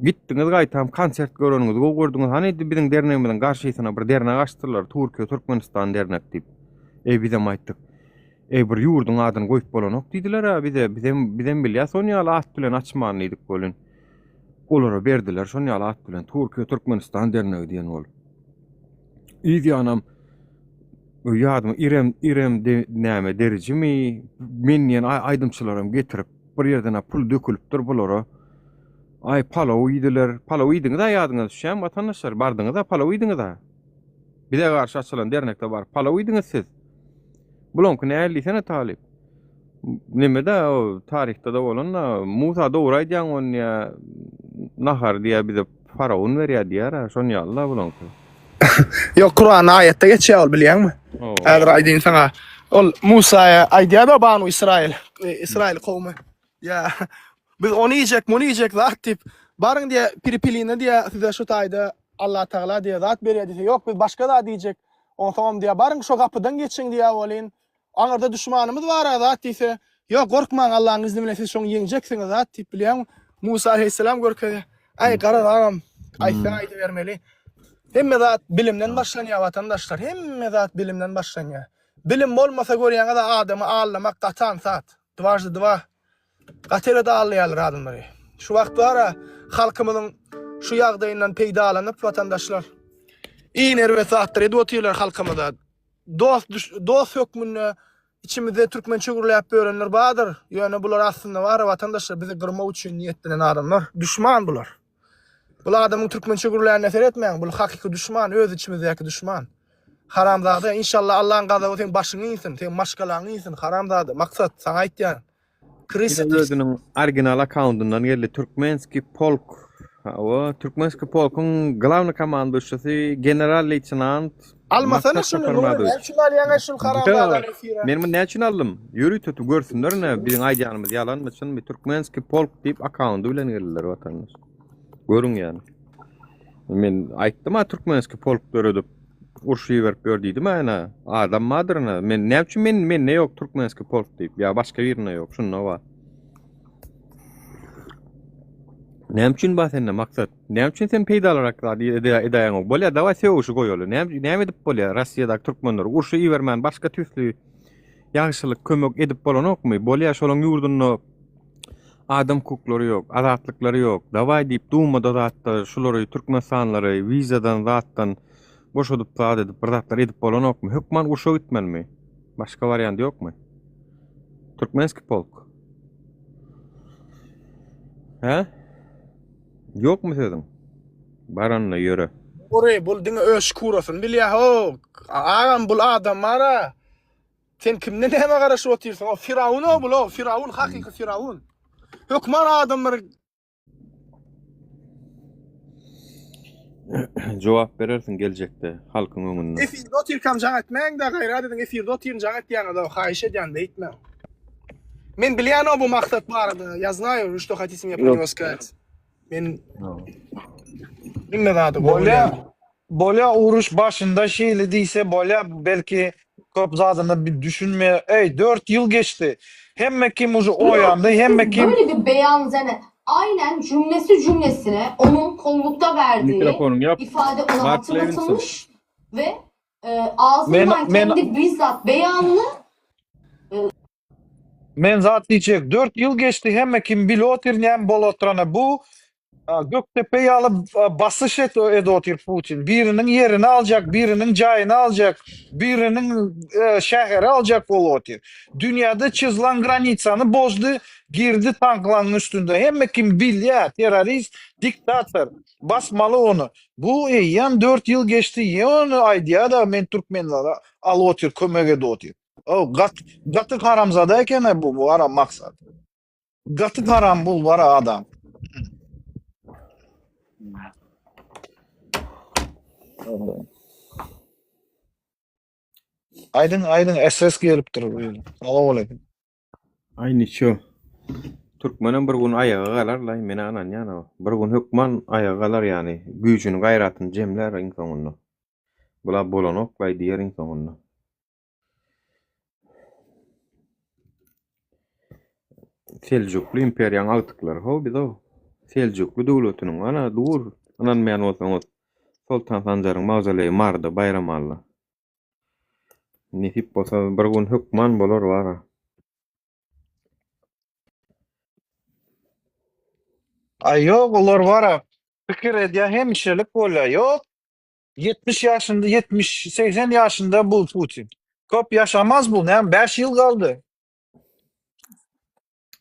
Gitdiňiz gaýtam konsert göreniňiz, gördiňiz. Hani biziň dernegimizden garşysyna bir derneg açdylar, Türkiýe, Türkmenistan dernek diýip. Bizem aýtdyk. Bir ýurduň adyny goýup bolanok diýdiler ha, bizem bilýär, şonu ýaly at bilen açman edik bolun. Olara berdiler, şonu ýaly at bilen Türkiýe, Türkmenistan dernegi diýen bolup. İyi anam ýadyma İrem näme derjimi men aýdymçylarym getirip bir ýerden pul dökülipdir bulara. Ay palaw ýediler, palaw ýediňiz da ýadyňyza düşýän watandaşlar bardyňyz da palaw ýediňiz da. Bir de garşy açylan dernekde bar, palaw ýediňiz siz. Bulonky näli sene talip. Nimede o tarihte de bolan Musa dowra aýdýan on ýa nahar diýe bize faraon berýär diýär, şonu ýalla bulonky. Yok Kur'an ayette geçiyor bilýärmi? Häzir aýdyn sana. Ol Musa'ya aýdýar da banu İsrail kowmy. Ya biz onu yiyecek zat tip. Barın diye piripiline diye size şu taýda Allah Taala diye zat berýär diýse, yok biz başga da diýjek. Onsoň diye barın şu kapydan geçiň diye bolyn. Aňarda düşmanymyz bar zat diýse, yok gorkmaň Allahyň izni bilen siz şoňu ýeňjeksiňiz zat tip bilýän. Musa aleyhisselam görkedi. Ay garam aýta bermeli. Hemme zat bilimden başlanýar watandaşlar. Hemme zat bilimden başlanýar. Bilim bolmasa görýän da adamy allamak gatan zat. Dwajdy dva. Gatera da allaýarlar adamlary. Şu wagt bara halkymyzyň şu ýagdaýyndan peýdalanyp watandaşlar iýner we zatlar edip oturýarlar halkymyza. Dost hökmüne içimizde Türkmençe gurulap öğrenler badır. Yani bular aslında var vatandaşlar bizi kırmak için niyetlenen adamlar. Düşman bular. Bular adamın Türkmençe gurulayan nefer etmeyen. Bular hakiki düşman. Öz içimizdeki düşman. Haramzada inşallah Allah'ın gazabı senin başını insin. Senin maşkalarını insin. Haramzada. Maksat sana ait yani. Krisit. Özünün orijinal account'undan geldi Türkmenski Polk. O Türkmenski Polk'un glavny komandusçusu general-leytenant Almasana şunu. Ne şunu alyan şunu haramzada nefira. Men ne için aldım? Yürü tutup görsünler ne bizim aycanımız yalanmasın bir Türkmenski Polk deyip account'u bilen geldiler vatandaş. Görün yani. Men aytdım ha Türkmenski Polk'ları ödüp urşuyu verip gördüydüm ana. Adam madırına. Men ne için men ne yok Türkmenski Polk deyip ya başka birine yok. Şunun var. Ne için bahsenne maksat? Ne için sen peyda olarak edayan o? Bolya dava sevuşu koyuyorlar. Ne edip bolya Rusya'da Türkmenler urşuyu vermen başka türlü yaxşılık kömek edip bolan ok mu? Bolya şolun yurdunu adam hukukları yok, azatlıkları yok. Davay deyip Duma'da zaten şuları Türkmenistanları vizadan zaten boş edip saat edip bırdatlar edip bolan ok mu? Hükman urşu gitmeli mi? Başka varyant yok mu? Türkmenski Polk. He? Yok mu sizin? Baranla yürü. Oraya bul dine öş kurasın. Bilya ho. Ağam bul adam mara. Sen kimden neme karşı otursun? O Firavun o bul o. Firavun hakiki Firavun. Hükman adamlar. Cevap verirsin gelecekte halkın önüne. Efirde oturkam can etmeyin de gayret edin. Efirde oturun can etmeyin de hayiş edin de etme. Men bilyan o bu maksat vardı. Я знаю, что хотите мне про него сказать. Men bilmedi Bolya uruş başında şeyle değilse bolya belki köp zadını bir düşünmeye 4 yıl geçti. Hem kim ucu o yandı hem kim Böyle bir beyan üzerine aynen cümlesi cümlesine onun kollukta verdiği ifade ona hatırlatılmış ve ağzından kendi bizzat beyanını men zat diyecek 4 yıl geçti hem kim bilotirnem bolotrana bu Göktepe'yi alıp basış ediyor Putin. Birinin yerini alacak, birinin cayını alacak, birinin şehri alacak oluyor. Dünyada çizilen granisanı bozdu, girdi tankların üstünde. Hem kim bilya, terörist, diktatör, basmalı onu. Bu yan 4 yıl geçti. Yan aydiya da men Türkmenlere alıyor, kömek ediyor. O gatık haramzadayken bu ara maksat. Gatık haram bul var adam. Aydın SS gelip durur. Aleyküm. Aynı şu. Türkmenin bir gün ayağı galar lay mena anan yana. Bir gün hükman ayağı galar yani. Gücünü gayratını cemler insanını. Bula bolanok lay diğer insanını. Selçuklu imperiyan altıkları ho bir o. Selçuklu devletinin ana dur. Anan meyan olsan Sultan Sancar'ın mavzaleyi mardı bayram alla. Nitip bolsa bir gün hükman bolar var. Yok olur var. Fikir ediyor hemşirelik oluyor. Yok. 70 yaşında 70-80 yaşında bu Putin. Köp yaşamaz bu. Ne 5 yıl kaldı.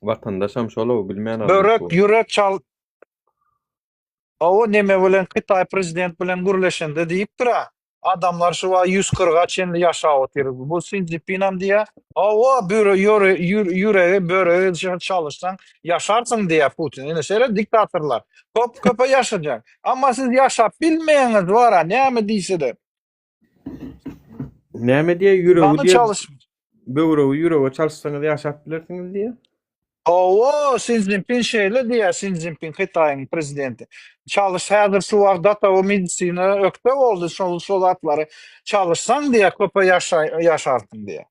Vatandaşam şolu bilmeyen adam. Börek yürek çal. O neme bilen Kıtay prezident bilen gürleşende deyip dura. Adamlar şu var 140'a çenli yaşa oturuyor. Bu Xi Jinping'am diye. O yüreği böyle çalışsan yaşarsın diye Putin. Yine şöyle diktatörler. Köpe yaşayacak. Ama siz yaşap bilmeyeniz var ha. Ne mi değilse de. Ne mi diye yüreği Kanı diye. çalışmış. Yüreği çalışsanız yaşap bilirsiniz diye. Xi Jinping şeyle diye Xi Jinping Kıtay'ın prezidenti. Çalışsadır şu vakda o medisina ökte oldu sol atları. Çalışsan diye köpe yaşarsın diye.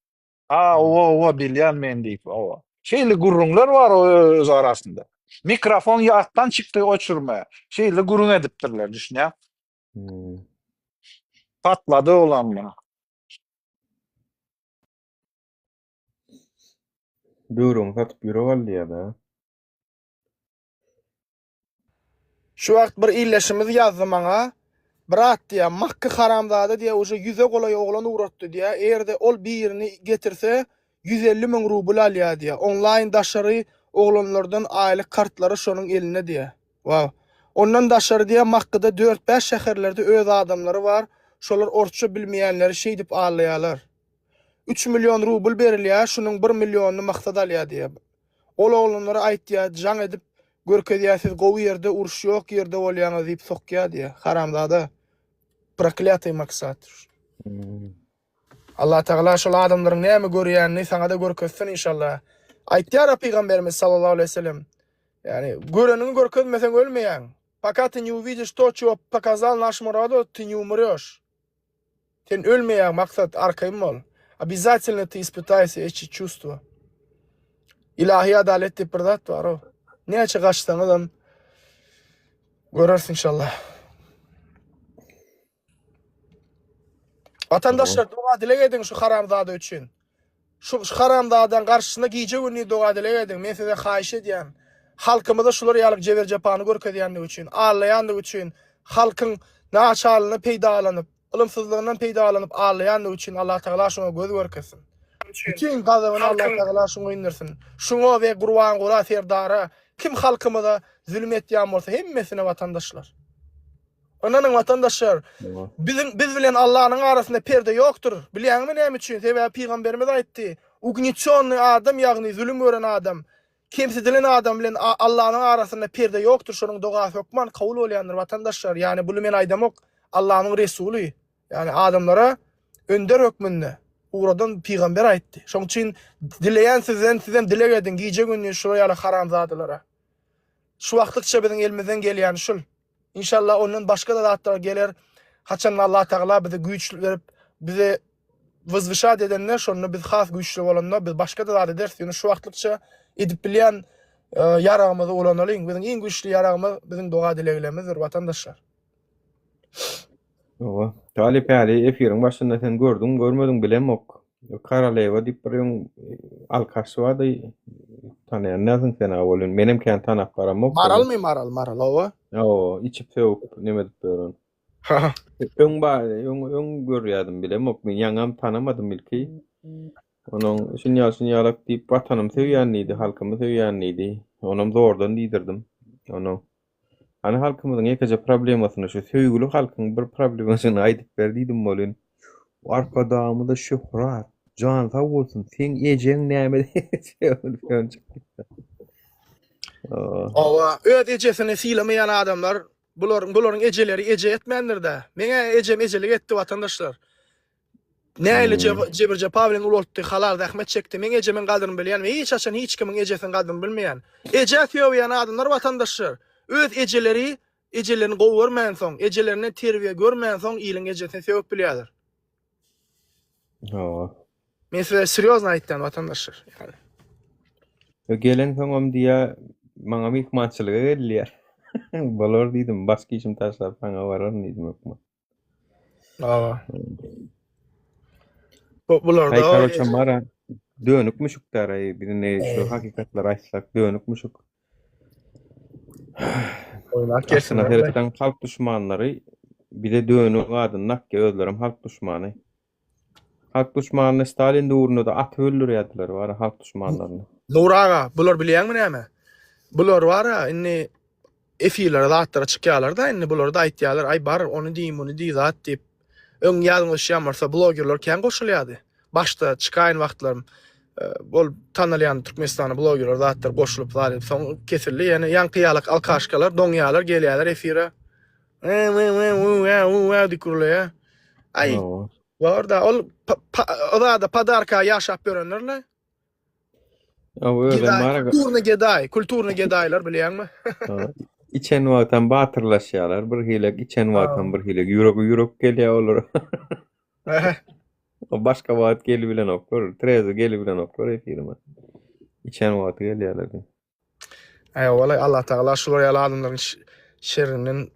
O bilyen men deyip o. Şeyli gurrunlar var o öz arasında. Mikrofon yattan çıktı uçurmaya. Şeyli gurrun ediptirler düşün ya. Patladı olan mı? Buyurun satıp yürü ya da. Şu vakt bir illeşimiz yazdı bana. Bırak diye Makkı haramzada diye uca yüze kolay oğlan uğrattı diye. Eğer de ol bir yerini getirse 150 min rubl alýa diýe. Online daşary oglanlardan aýlyk kartlary şonuň eline diýe. Wow. Ondan daşary diýe Makkyda 4-5 şäherlerde öz adamlary bar. Şolar orçça bilmeýänleri şey dip alýarlar. 3 milyon rubl berilýär, şunyň 1 milyonyny maksat alýar diýe. Ol oglanlara aýtýar, jaň edip görkezýärsiz gowy ýerde uruş ýok ýerde bolýaňyz diýip sokýar diýe. Haramzada. Proklятый maksat. Allah Teala şol adamlaryň näme görýänini saňa da görkezsin inşallah. Aýtýar Peygamberimiz sallallahu aleyhi ve sellem. Yani görenini görkezmesen ölmeýän. Пока ты не увидишь то, чего показал наш народу, ты не умрёшь. Sen ölmeýän maksat arkaýym ol. Обязательно ты испытайся эти чувства. İlahi adalet diýip bir zat bar o. Näçe gaçsaňyzam görersiň inşallah. Vatandaşlar dua dilek edin şu haramzada üçin. Şu haramzadan karşısına giýje günni dua dilek edin. Men size haýyş edýän. Halkymyza şular ýalyp jeber japany görkezýänligi üçin, ağlaýanlygy üçin, halkyň naçarlygyny peýdalanyp, ilmsizliginden peýdalanyp ağlaýanlygy üçin Allah Taala şoňa göz görkezsin. Bütün gazabyny Allah Taala şoňa indirsin. Şoňa we Gurban Gura serdara kim halkymyza zulüm etýän bolsa hemmesine vatandaşlar. Onanyň vatandaşlar biz bilen Allah'ın arasında perde yoktur. Bilýärmi näme üçin? Sebäbi Peygamberimiz aýtdy. Ugniçonly adam ýagny zulüm gören adam, kimsedilen adam bilen Allah'ın arasında perde yoktur. Şonuň dogasy hukman kabul bolýandyr vatandaşlar. Yani bu men aýdamok Allah'ın Resulü. Yani adamlara önder hükmünde uğradan Peygamber aýtdy. Şoň üçin dileýän sizden dilek edin giýje günni şol ýaly haramzadalara. Şu wagtykça biziň elimizden gelýän şol. İnşallah onun başka da zatlar gelir. Haçan Allah Teala bize güç verip bize vızvışat edenler şonu biz has güçlü olanlar biz başka da zat ederiz. Yani şu wagtykça edip bilýän yaragymyz olanlaryň biziň iň güçlü yaragymyz biziň dua dileklerimizdir vatandaşlar. Owa. Talip Ali efiriň başynda sen gördüň, görmediň bilemok. Karaleva diýip bir alkaşy wady. Tanýan näzin sen awolun menem kan tanap baramok. Maral owa. Oo, içip söwüp neme dip berän. Öň öň görýärdim bilemok. Men ýaňam tanamadym bilki. Onuň şunyal diýip watanym söýýänlidi, halkymy söýýänlidi. Onam zordan diýdirdim. Onu. Hani halkymyzyň ýekeje problemasyny şu söýgüli halkyň bir problemasyny aýdyp berdidim bolun. Arkadamyda şöhrat, can sağ bolsun, sen ejeň näme diýip. Owa, öz ejesini silemeýän adamlar, bularyň ejeleri eje etmendir-de. Meňe ejem ejelik etdi vatandaşlar. Näile jebir japa bilen ulotdy, halal rahmet çekdi. Men ejemin gadryny bilýän we hiç açan hiç kimin ejesiniň gadryny bilmeýän. Eje söýýän adamlar vatandaşlar, öz ejelerini gowurmaýan soň, ejelerini terbiýe görmeýän soň ýylyň ejesini söýüp bilýärler. Men size seriozna aýtdym vatandaşlar. Yani. Gelen soňam diýe maňa mehmançylyga gelýär. Bolar diýdim, başga işim taşlap maňa barar diýdim hukma. Bular da karoça mara dönük müşükler birine şu hakikatlar aýtsak dönük müşük. Kesin herifden halk düşmanları bir de dönük adynak ki özlerim halk düşmanı. Halk düşmanı Stalin uğruna da at öldürýärdiler var halk düşmanlaryny. Nuraga bular bilýärmi näme? Bular var inni efirlere zatlara çykýarlar da inni bular da aýtýarlar ay bar onu diýim onu diýip zat diýip öň ýadyňyz şamarsa blogerler kän goşulýardy. Başta çykaýan wagtlarym bol tanalýan Türkmenistany blogerler zatlar goşulyp zalyp soň kesildi. Ýani ýankyýalyk alkaşkalar, doňýalar gelýärler efire. Dikurlaya. Ay. Orada ol da padarka ýaşap berenlerle. Kulturny gedaylar bilýärmi? İçen wagtdan batyrlaşýarlar, bir hilek içen wagtdan bir hilek ýürek gelýär olar. O başka wagt geli bilen okor, treze geli bilen okor efirme. İçen wagt gelýärler. Wallahi Allah Taala şular ýaly adamlaryň şerrinden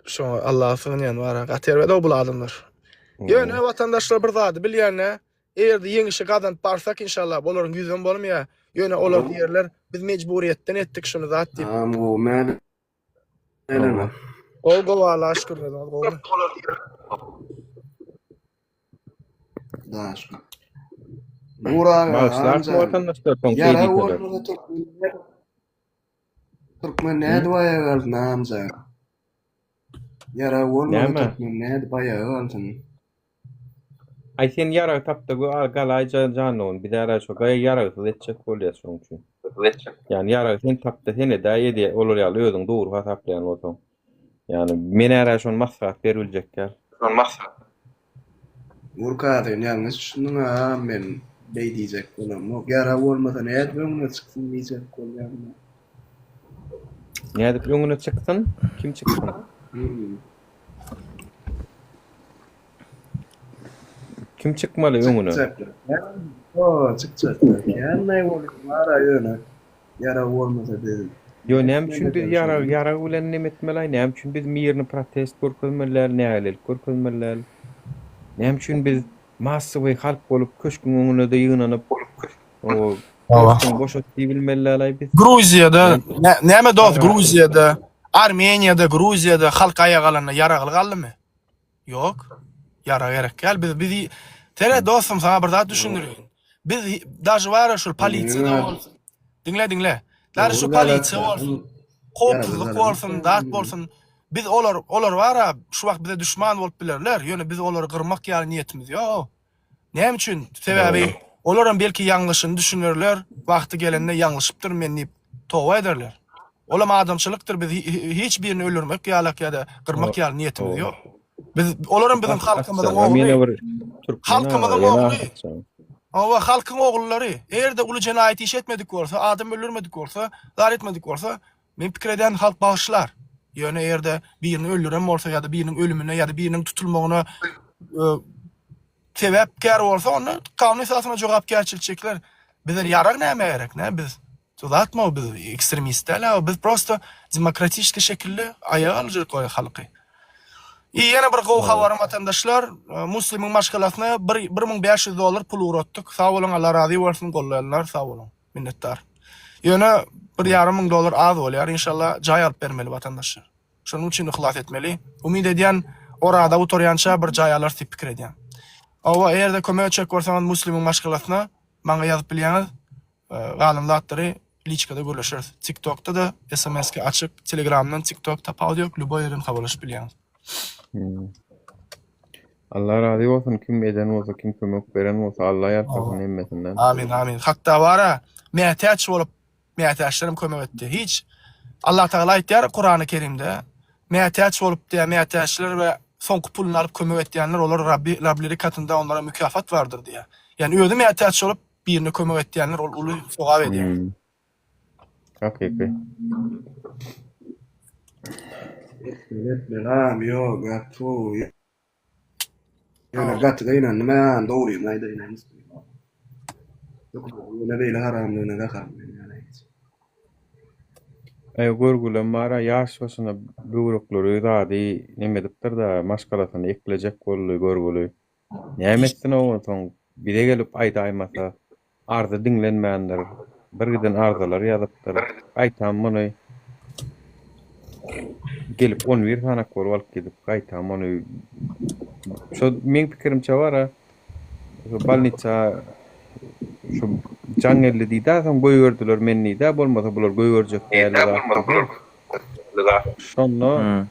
şu Allah'a sığınýan wara gaterwede bu adamlar. Ýöne vatandaşlar bir zady bilýärne, eğer ýeňişe gadan barsak inşallah bolaryň ýüzüň bolmaýar. Ýöne olar diýerler, biz mecburiýetden etdik şunu zat diýip. Bu men eleme. Olgo Allah şükür olgo. Nura Bağışlar amca. mı vatandaşlar son Yara keydiydiler? olmadı Türkmen ne duvaya kaldı amca. Yara olmadı Näme? Türkmen ne duvaya kaldı. Ay sen yara tapda bu galay canon bir daha şu gay yara etçek bolýar şoň üçin. Yani yara sen tapda sene daha yedi olur ya özüň doğru hasaplayan bolsaň. Yani men ära şon masraf beriljekler. Urkadın yalnız şunun men bey diyecek bunu. Yara olmadı ne duvaya çıksın diyecek kolyan. Näde öňüne çykdyn? Kim çykdyn? Kim çykmaly öňüne? O çıkacak. Yani ne olur var ayına. Yara olmadı dedi. Yo näme üçin biz yara bilen nem etmeli, näme üçin biz miýerini protest görkezmeler, nälelik görkezmeler. Näme üçin biz massawy halk bolup köşkün öňüne de ýygnanyp o boşat diýilmeliler biz. Gruziyada näme dost Gruziyada, Armeniyada, Gruziyada halk ayagalarına yara galdymy? Yok. Yara gerek gel biz tere dostum sana bir daha düşündüreyim. Biz даже var şu polisiýada bolsun. Dinle. Dar şu polisiýa bolsun. Kopuzluk bolsun, dat bolsun. Biz olar var şu wagt bize düşman bolup bilerler. Ýöne biz olary gyrmak ýaly niýetimiz ýok. Näme üçin? Sebebi olaryň belki ýangyşyny düşünürler. Wagty gelende ýangyşypdyr men diýip towa ederler. Olam adamçylykdyr. Biz hiç birini öldürmek ýa-da gyrmak ýaly niýetimiz ýok. Biz olaryň bizim halkymyzyň ogulary. Halkymyzyň ogulary. Awa halkyň ogullary. Eğer de uly jenaýat iş etmedik bolsa, adam öldürmedik bolsa, zar etmedik bolsa, men pikir eden halk bağışlar. Ýöne eğer de birini öldüren bolsa ýa-da biriniň ölümine ýa-da biriniň tutulmagyna sebäpkär bolsa, onu kanun esasyna jogapkärçilik çekler. Bizler yarak näme gerek, ne biz? Tuzatma biz ekstremistler, biz prosto demokratik şekilde ayağa alyjak koy halky. Ýene bir gowy habarym vatandaşlar, Muslimin maşgalasyna $1500 pul uratdyk. Sag bolun, Allah razy bolsun gollaýanlar, sag bolun. Minnetdar. Ýöne $1,500 az bolýar, inşallah jaý alyp bermeli vatandaşlar. Şonuň üçin ihlas etmeli. Umid edýän orada oturýança bir jaý alar diýip pikir edýän. Awa eğer de kömek etjek bolsaňyz Muslimin maşgalasyna maňa ýazyp bilýäňiz. Galymlatlary liçkada görüşürüz. TikTok'ta da SMS'ke açık, Telegram'dan TikTok tapaw ýok, luboy ýerden habarlaşyp bilýäňiz. Allah razı olsun, kim eden olsa, kim kömek veren olsa, Allah ýartasyn emmesinden. Amin. Hatta bara mehteç bolup mehteçlerim kömek etdi. Hiç Allah Taala aýtýar Kur'an-ı Kerimde mehteç bolup diýe mehteçler we soňky pulunu alyp kömek etýänler olar Rableri katynda onlara mükafat vardır diýe. Yani öýde mehteç bolup birini kömek etýänler ol uly sowap edýär. Hakiki. Belam yok gatu. Yani gatu gayna nima doğru nayda inanmış. Yok ne böyle haramlığına da kalmıyor yani. Görgülen mara yaş başına böwrekleri zady nemedipdir da maşgalasyny eklejek bolly görgüli. Nämetsin oňsoň bire gelip aýdaýmasa ardy diňlenmändir. Birden ardalar ýazypdyr. Aýtam muny gelip 11 tane kor alıp gidip aýtam muny. Şo men pikirimçe bara şu balnitsa şu jangelle diýdi, soň goýberdiler menni de bolmasa bular goýberjek diýerler. Şonno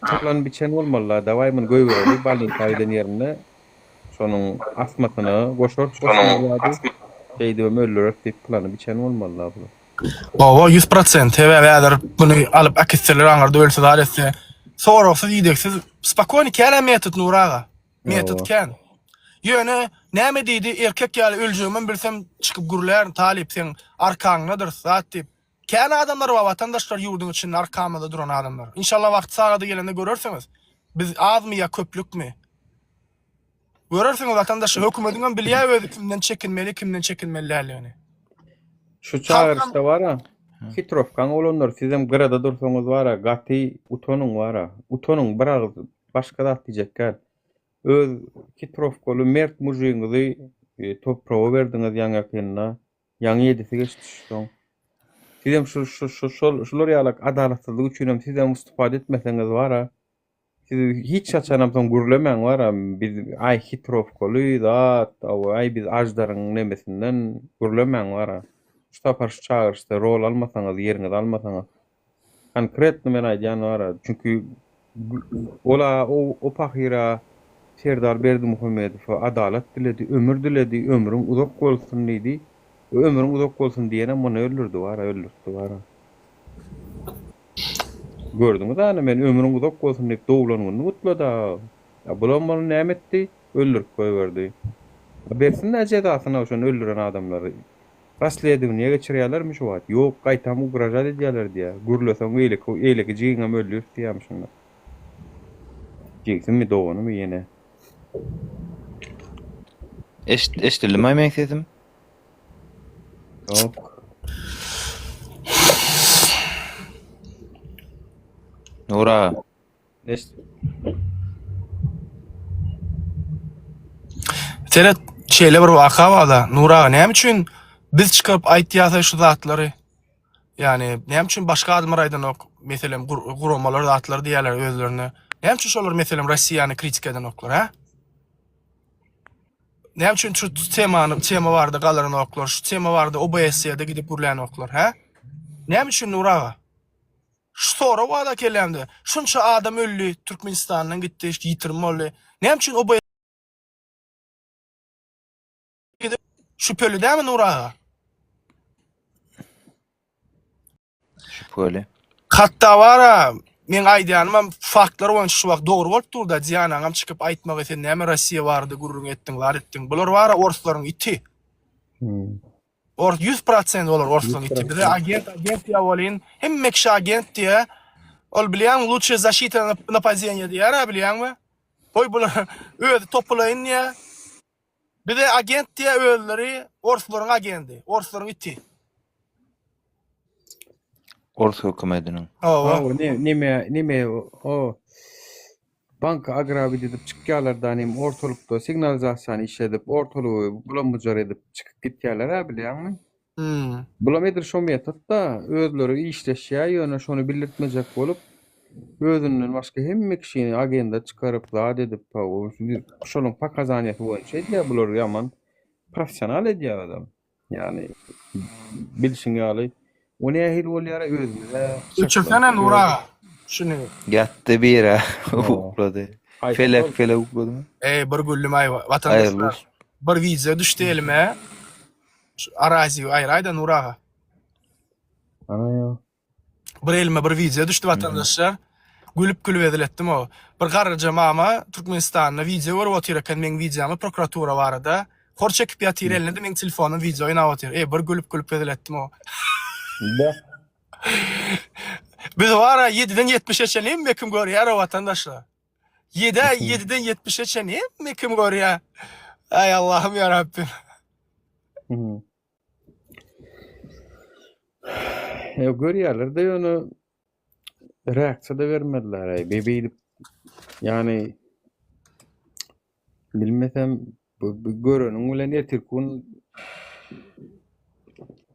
çaplan biçen bolmaly, dawaýmyn goýberdi balnitsa ýerden ýerine. Şonuň asmatyny goşor Şeyde ömürler plany biçen bolmaly bu. Owa 100% hebe bunu alıp akitseler aňarda ölse da alese. Soraksy diýdeksiz spokojny kele metod Nuraga. Metod ken. Ýöne näme diýdi erkek ýaly öljümen bilsem çykyp gürler talip sen arkaňdadyr zat diýip. Ken adamlar we vatandaşlar ýurduň içinde arkamda duran adamlar. İnşallah wagt sagada gelende görersiňiz. Biz azmy ýa köplükmi? Görersiňiz vatandaşlar hökümetinden bilýär kimden çekinmeli. Şu çağırışda var Kitrovkan olanlar sizem grada dursaňyz var gaty utonuň var. Utonuň bir ağız başga da diýjekler. Öz Kitrovkolu mert mujiňizi toprağa berdiňiz ýaňa kenna. Ýaňy edisi geçdi. Sizem şular ýalak adalatsyzlyk üçin sizem istifade etmeseňiz var. Siz hiç açanamsan gürlemen var ha, biz ay hitrofkolu da ay biz ajdarın nemesinden gürlemen var ha. Şu tapar çağırışta rol almasanız, yeriniz almasanız. Konkretno men aýdýan var ha. Çünkü ola o pahira Serdar Berdimuhammedow adalet diledi, ömür diledi, ömrüň uzak bolsun diýdi. Ömrüň uzak bolsun diýene muny öldürdi var ha. Gördüňiz ana men ömrüň uzak bolsun diýip dowlanyny mutlada. Ya bulan bana näme etdi? Öldürüp goýberdi. Bersin näçe şonu öldüren adamlary. Rasleýdim niýe geçirýärlermi şu wagt? Ýok, gaýtam ugraja edýärler diýär. Gürleseň eýleki jiňam öldürýär diýýär şunda. Jigsin mi dowanymy ýene? Eşdilme men dedim. Yok. Nura. Tele şeyle bir vaka var Nura, näme üçin biz çıkıp aýtýarsa şu zatlary, yani näme üçin başga adamlar aýdan ok, meselem gurumalar zatlary diýerler özlerini. Näme üçin şolar meselem Russiýany kritik eden oklar, ha? Näme üçin şu tema bardy galaran oklar, şu tema bardy OBS-de gidip gürlän oklar, ha? Näme üçin Nura? Şu soru wada kelemdi. Şunça adam öldü, Türkmenistandan gitdi, ýitirme boldy. Näme üçin OBS şüpheli değil mi Nura? Şüpheli. Hatta var ha, men aýdýanym faktlar boýunça şu wagt dogry bolup durdy. Diýanaňam çykyp aýtmak eken näme Rossiýa bardy, gurrun etdiňler etdiň. Bular var ha orslaryň iti. 100% olar orslaryň iti. Bir agent ýa-bolyn, hemme kişi agent diýe. Ol bilýän, lучше защита нападения diýär, bilýänmi? Boy bular öýde toplaýyn ýa. Bir de agent diye öldüleri, orslaryň agendi, orslaryň iti. Ors hökümetiniň. Nime o banka agrabi edip çykýarlardan hem ortalykda signalizasiýany işledip, ortalygy bulanmajar edip çykyp gitýärler, ha bilýärmi? Bulam edir şo metodda özleri işleşýär, ýöne şonu bildirtmejek bolup, özünden başka hemme kişini agenda çıkarıp zat edip şolun pakazanyatı boýunça edýär bular ýaman professional edýär adam. Yani bilşin ýaly o nähil bolýar özüne. Üçüncüne Nura. Şunu. Gatdy bira uklady. Felek uklady. Bir güllüm ay vatandaşlar. Bir video düşdi elime. Arazi aýraýda Nura. Ana ýa. Bir elime bir video düşdi vatandaşlar. Gülüp ediletdim o. Bir garryja mama Türkmenistanda video görüp oturýarken men videomy prokuratura barada hor çekip ýatyr elinde men telefonum videoyny aýatyr. Bir gülüp ediletdim o. Biz var 7'den 70'e näme kim görýär vatandaşlar? 7'den 70'e näme kim görýär? Ay Allah'ım ya Rabbim. Görýärler de ýöne reaksiýa da vermediler. Bebeýip yani bilmesem bu görünüň bilen ertirkun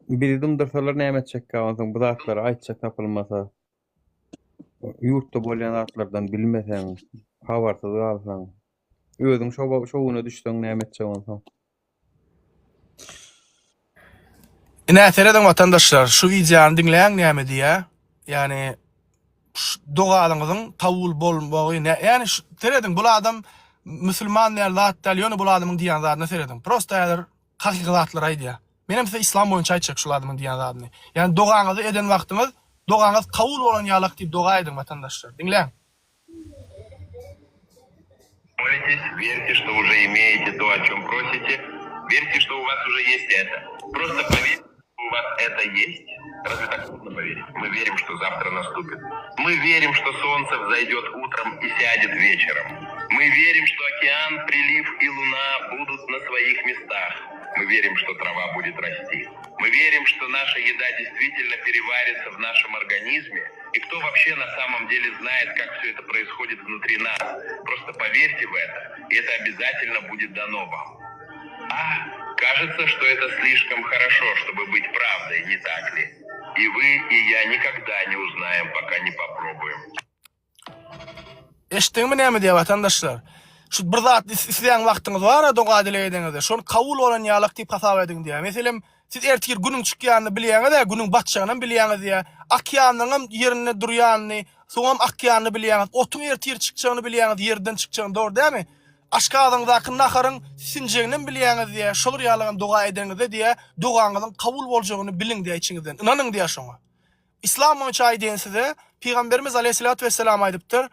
bildim dursalar näme etjek gawansyn bu zatlar aýtjak tapylmasa ýurtda bolýan zatlardan bilmesen habarsyz galsaň özüň şowuna düşseň näme etjek gawansyn. Nätereden vatandaşlar şu videony dinleýän näme diýär? Yani dogalyňyzyň tawul bolmagy, yani teredin bu adam Müslüman ýa-da ýöne bu adamyň diýen zadyny teredin. Prosta ýa-da hakykatlar aýdýar. Menem size İslam boýunça aýtjak şu adamyň diýen zadyny. Yani dogaňyzy eden wagtyňyz, dogaňyz kabul bolan ýalak diýip doga edin vatandaşlar. Dinleň. Молитесь, верьте, что уже имеете то, о чем просите. Верьте, что у вас уже есть это. Просто поверьте, что у вас это есть. Разве так трудно поверить? Мы верим, что завтра наступит. Мы верим, что солнце взойдет утром и сядет вечером. Мы верим, что океан, прилив и луна будут на своих местах. Мы верим, что трава будет расти. Мы верим, что наша еда действительно переварится в нашем организме. И кто вообще на самом деле знает, как все это происходит внутри нас? Просто поверьте в это, и это обязательно будет дано вам. Кажется, что это слишком хорошо, чтобы быть правдой, не так ли? И вы, и я никогда не узнаем, пока не попробуем. Eşitdiňmi näme diýip vatandaşlar? Şu bir zat isleýän wagtyňyz bar, doga dile edeňiz. Şonu kabul bolan ýalyk diýip hasap ediň diýär. Meselem siz ertir günüň çykýanyny bilýäňiz, günüň batjagyny bilýäňiz diýär. Akýanyň ýerine durýanyny, soňam akýanyny bilýäňiz. Otuň ertir çykjagyny bilýäňiz, ýerden çykjagyny dogry dälmi? Aşkadan zakyn naharın sinjeginin bilýäňiz diýär. Şol ýalygam doga edeňiz diýär. Dogaňyzyň kabul boljagyny biliň diýär içiňizden. Inanyň diýär şoňa. İslam üçin aýdýan size Peygamberimiz Aleyhissalatu vesselam aýdypdyr.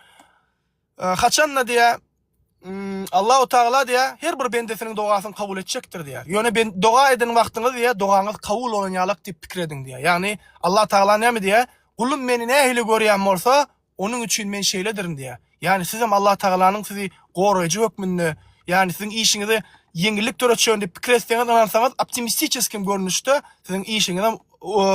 Haçanna diýär Allahu Taala diýär her bir bendesiniň dogasyny kabul etjekdir diýär. Ýöne ben doga eden wagtyňyz diýär dogaňyz kabul bolan ýalyk diýip pikir ediň diýär. Ýagny Allah Taala näme diýär? Kulum meni nähili görýän bolsa, onuň üçin men şeýledirim diýär. Yani sizem Allah Taalanyň sizi goraýjy hökmünde, yani sizin işinizi ýeňillik töreçýän diýip pikir etseňiz, anarsaňyz optimistik görnüşde sizin işiniňiz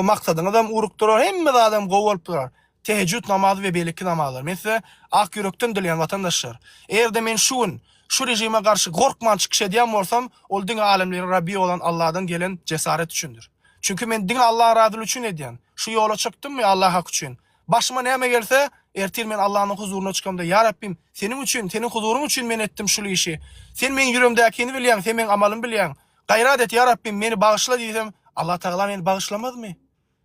maksadyňyz urukdurar, hemme adam gowy bolup durar. Teheccüd namazy we belki namazlar. Men size ak yürekden dileýän vatandaşlar. Eğer de men şu rejime garşy gorkman çykyş edýän bolsam, ol diň alemlerin Rabbi olan Allah'dan gelen cesaret üçindir. Çünkü men diň Allah radyly üçin edýän. Şu ýola çykdymmy Allah hak üçin. Başyma näme gelse, ertir men Allah'ın huzuruna çykamda, ya Rabbim, senin üçin, senin huzuruň üçin men etdim şu işi. Sen men ýüremdäkini bilýän, sen men amalymy bilýän. Gayrat et ya Rabbim, meni bağışla diýsem, Allah Taala meni bağışlamazmy?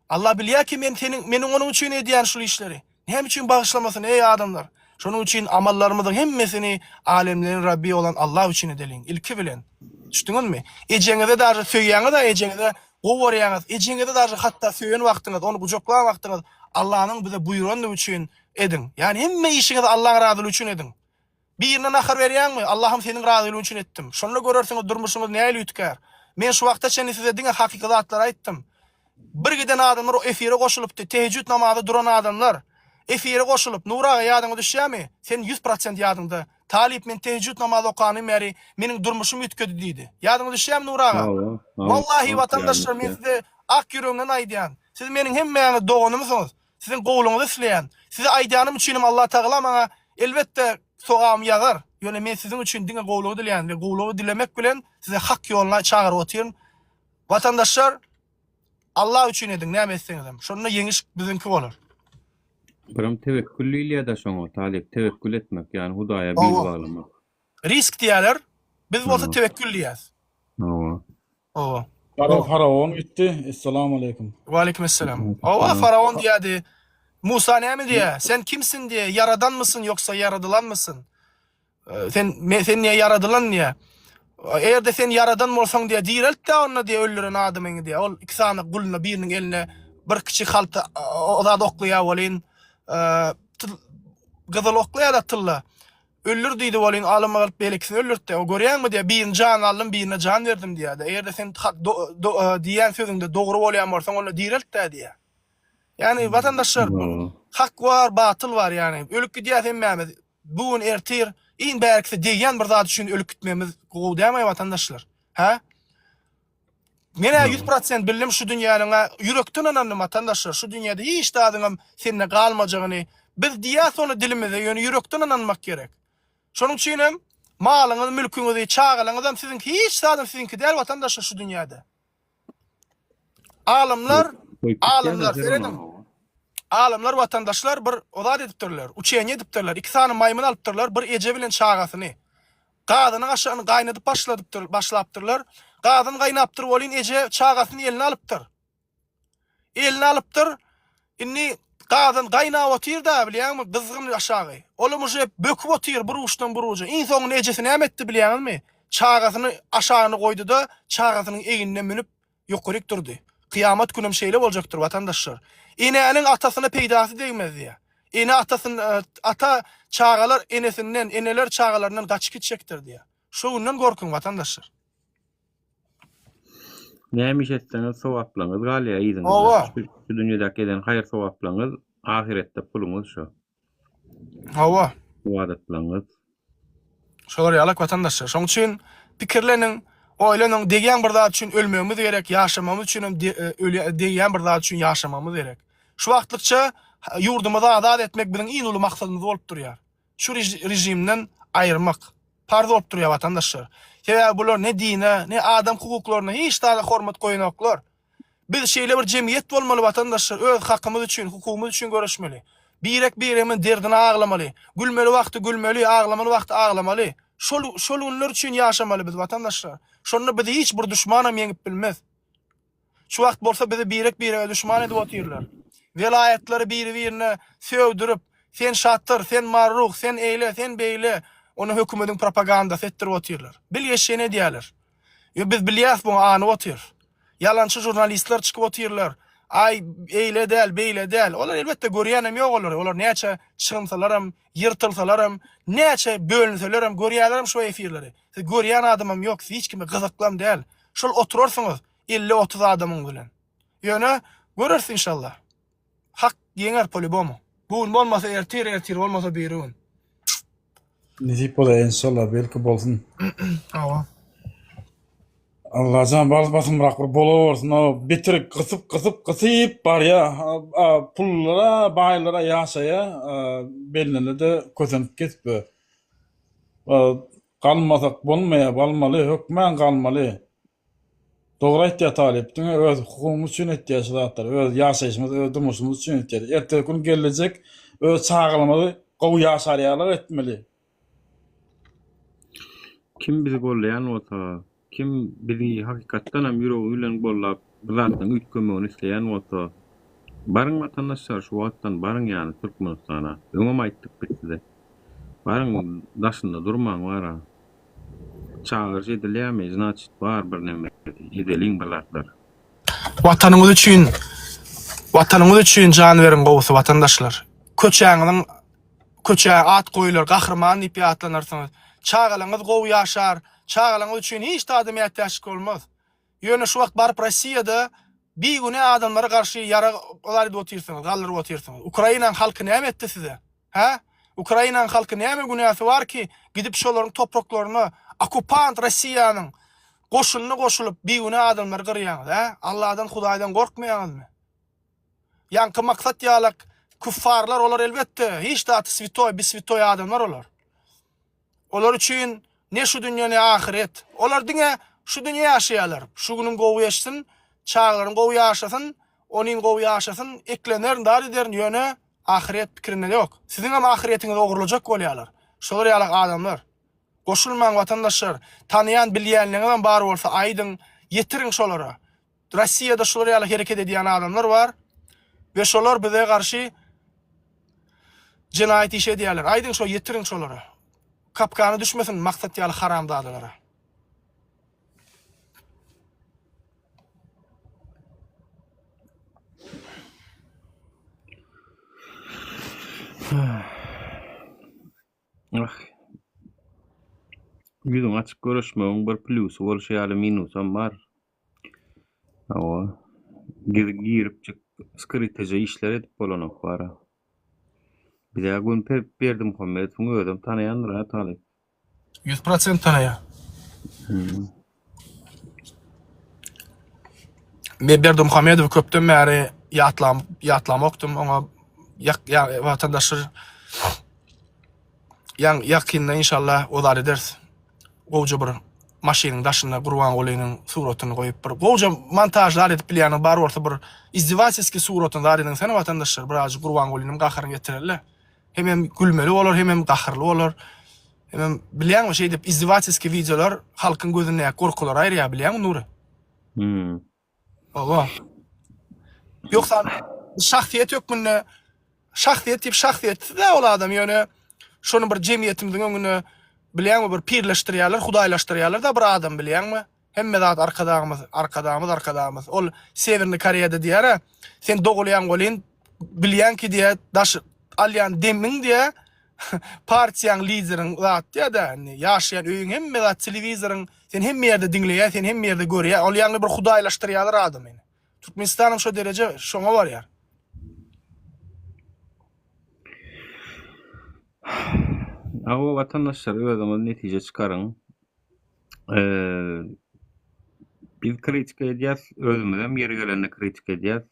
Allah bilýär ki meniň onuň üçin edýän şu işleri. Näme üçin bağışlamasyn ey adamlar? Şonuň üçin amallarymyzyň hemmesini alemlerin Rabbi olan Allah üçin edeliň. İlki bilen. Düşdüňizmi? Ejeňize daşy söýýäňiz da ejeňize gowarýaňyz. Ejeňize daşy hatda söýen wagtyňyz, onu bujoklaýan wagtyňyz Allah'ın bize buyurany üçin edin. Yani hemme işinizi Allah'ın radyly üçin edin. Birine nahar berýänmi? Allah'ım senin radyly üçin etdim. Şonu görersiňiz durmuşyňyz näle ütkär. Men şu wagtda çeni size diňe hakykatlar aýtdym. Bir giden adamlar o efire koşulupdy. Teheccüd namazy duran adamlar efire koşulup nuraga ýadyňa düşýärmi? Sen 100% ýadynda. Talip men teheccüd namazy okany meri meniň durmuşym ütkedi diýdi. Ýadyňa düşýärmi nuraga? Wallahi vatandaşlar men size ak ýüregimden aýdýan. Siz meniň hemmeňi doganymysyňız. Sizin gowluňyzy isleýän. Size aýdýanym üçin Allah Taala maňa elbetde sogam ýagar. Ýöne men sizin üçin diňe gowlugy dilýän we gowlugy dilemek bilen size hak ýoluna çagyryp otyryn. Vatandaşlar Allah üçin edin, näme etseňizem. Şonu ýeňiş bizinki bolar. Biram tevekkülliliğe de şoňa talip tevekkül etmek, yani Hudaýa bir baglamak. Risk diýerler. Biz bolsa tevekkül diýäs. Owa. Faraon gitti. Esselamu aleyküm. Ve aleykümselam. Owa Faraon diýdi. Musa näme diýär? Sen kimsin diýär? Yaradan mısın yoksa yaradılan mısın? Sen niye yaradılan niye? Eğer de sen yaradan bolsaň diye direlt de onu diye öldüren adamyňy diye. Ol iki sany gulna biriniň eline bir kiçik halta oda oklaýar bolyn. Gyzyl oklaýar da tylla. Öldür diýdi bolyn alama galyp belekisini öldürtdi. O görýärmi diye birine can aldım, birine can verdim diýdi. Eğer de sen diýen sözüňde dogry bolýan bolsaň onu direlt de diye. Yani vatandaşlar hak var, batıl var yani. Ölüp gidiyor hemmemiz. Bugün ertir in belki diýen bir zat üçin ölüp gitmemiz gowy däme vatandaşlar. Ha? Mene 100% bildim şu dünýäniň yürekden ananly vatandaşlar. Şu dünýäde hiç dadyňam seninle galmajagyny biz diýäs onu dilimize ýöne yürekden ananmak gerek. Şonuň üçin hem malyňyz, mülküňizi, çağalaňyz siziňki hiç dadym siziňki däl vatandaşlar şu dünýäde. Alimler seredim. Alimler vatandaşlar bir odat edipdirler, uçeýän edipdirler. Iki sany maýmyn alypdyrlar, bir eje bilen çağasyny. Gadyny aşagyny gaýnadyp başlapdyrlar. Gadyn gaýnapdyr bolyn eje çağasyny eline alypdyr. Eline alypdyr. Inni gadyn gaýnap otyr da bilýärmi, gyzgyn aşagy. Olumuş hep böküp otyr bir uçdan bir uca. Iň soňy ejesini näme etdi bilýärmi? Çağasyny aşagyny goýdy da çağasynyň eginden münüp ýokaryk durdy. Kıyamet günüm şeýle boljakdyr vatandaşlar. Enenin atasına peýdasy diýmez diýär. Ene atasyn ata çağalar enesinden, eneler çağalarından gaçyp gitjekdir diýär. Şoňundan gorkun vatandaşlar. Näme etseňiz sowaplaňyz galya ýydyň. Şu dünýädäki eden haýır sowaplaňyz ahiretde puluňyz şo. Hawa. Wadatlaňyz. Şolar ýalak vatandaşlar. Şoň üçin pikirleniň, oýlanyň deýän bir zat üçin ölmegimiz gerek, ýaşamamyz üçin deýän bir zat üçin ýaşamamyz gerek. Şu wagtlykça ýurdumyza azad etmek biziň iň uly maksatymyz bolup durýar. Şu rejimden aýyrmak parz bolup durýar vatandaşlar. Sebäbi bular ne dine, ne adam hukuklaryna hiç daha hormat goýanoklar. Biz şeýle bir jemgyýet bolmaly vatandaşlar, öz hakymyz üçin, hukukumyz üçin görüşmeli. Birek biremin derdini ağlamaly. Gülmeli wagty gülmeli, ağlamaly wagty ağlamaly. Şol günler üçin ýaşamaly biz watandaşlar. Şonu bizi hiç bir düşmanam ýeňip bilmez. Şu wagt bolsa bizi birek birege düşman edip oturýarlar. Velayetleri biri-birine sövdürüp, sen şatır, sen marruh, sen eyle, sen beyle, onu hökümetin propagandasy etdirip oturýarlar. Bilýäşene diýerler. Biz bilýäs bu any otur. Yalançy jurnalistler çykyp oturýarlar. Ay eyle del, beyle del. Olar elbette görýänem ýok olar. Olar näçe çygymsalaram, ýyrtylsalaram, näçe bölünseleram, görýärlerim şu efirleri. Siz görýän adamam ýok, hiç kime gyzyklam del. Şol oturursyňyz 50-30 adamyň bilen. Ýöne görürsiz inşallah. Hak ýeňer polibomu. Bu bolmasa ertir bolmasa birün. Nisip bola inşallah belki bolsun. Awa. Allah can balbasın bırak bir bola olsun. O bitirik kısıp bar ya. Pullara, baylara yaşaya beline de közenip kesip. Kalmasak bolmaya balmalı, hükmen kalmalı. Doğru ihtiyaç taliptin, öz hukukumuz için ihtiyaç zaten. Öz yaşayışımız, öz durmuşumuz için ihtiyaç. Ertesi gün gelecek, öz sağlamızı kovu yaşayalar etmeli. Kim bizi gollayan olsa, kim bizi hakikatten hem yüreğiyle gollap, zaten üç kömüğünü isteyen olsa, barın vatandaşlar şu vattan barın yani Türkmenistan'a, ömem aittik biz size. Barın daşında durman var ha. Çağır edileyemeyiz, naçit var bir nemet, edelin balatlar. Vatanımız üçün can verin govusu vatandaşlar. Köçäňiň at goýular, gahrman diýip ýatlanarsyňız. Çağalaňyz gowy ýaşar, çağalaňyz üçin hiç adam ýetýäşik bolmaz. Ýöne şu wagt baryp Rossiýada bir güne adamlara garşy ýara olar edip oturýarsyňyz, gallyryp oturýarsyňyz. Ukraina halky näme etdi size? Ha? Ukraina halky näme günäsi bar ki, gidip şolaryň topraklaryny okupant Rossiýanyň goşunyna goşulyp bir güne adamlar gyrýaňyz, ha? Allahdan, Hudaýdan gorkmaýaňyzmy? Ýanky maksat ýalak kuffarlar olar elbette. Hiç de bir svitoy adamlar olar. Olar üçün ne şu dünya ne ahiret. Olar diňe şu dünya ýaşaýarlar. Şu günün gowy ýaşasyn, çağlaryň gowy ýaşasyn, onuň gowy ýaşasyn, eklener dar eder ýöne ahiret pikirinde ýok. Siziň hem ahiretiňiz ogurulajak bolýarlar. Şolar ýalak adamlar. Goşulmaň watandaşlar, tanıyan bilýänligiňizden bar bolsa aýdyň ýetirin şolara. Rossiýada şolar ýalak hereket edýän adamlar bar. Ve şolar bize karşı cinayet iş ediyorlar. Aydın şo yetirin şolara. Kapkanı düşmesin maksat ýaly haram dadalara. Yüzün açık görüşmeğin bir plusu bolşy ýaly minusam bar. Awa girip çık skriteje işler edip bolanok bar. Bir de gün berdim Muhammed, bunu özüm tanıyan rahat alayım. 100% tanıya. Men Berdim Muhammedow köpden bäri ýatlamokdum, oňa watandaşlar ýakynda inşallah olar ederiz. Goýja bir maşynyň daşyna Gurban Golynyň suratyny goýup bir goýja montajlar edip bilýän bar bolsa bir izdivasiski suratyny dar edin sen watandaşlar biraz Gurban Golynyň gahyryny getirirler. Hem gülmeli olar, hem gahyrly olar. Hem bilýän şey dip izdivasiski videolar halkyň gözüne gorkular aýrýar bilýän Nury. Allah. Yoksa şahsiyet yok münne? Şahsiyet de ol adam ýöne şonu bir jemgyýetimiň öňüne bilýänmi bir pirleşdirýärler, hudaýlaşdyrýarlar da bir adam bilýänmi? Hemme zat arkadamız. Ol Severni Koreýada diýär, sen dogulýan bolyn bilýän ki diýär daş alýan demiň diýär. Partiýaň lideriň zat diýär, ýaşaýan öýüň hemme zat telewizoryň sen hemme ýerde dinleýär, sen hemme ýerde görýär. Ol ýaňy bir hudaýlaşdyrýarlar adamy. Türkmenistanyň şu derece şoňa barýar. Awa vatandaşlar özüňiz netije çykaryň. Biz kritik edýäs, özümizdem ýeri gelende kritik edýäs.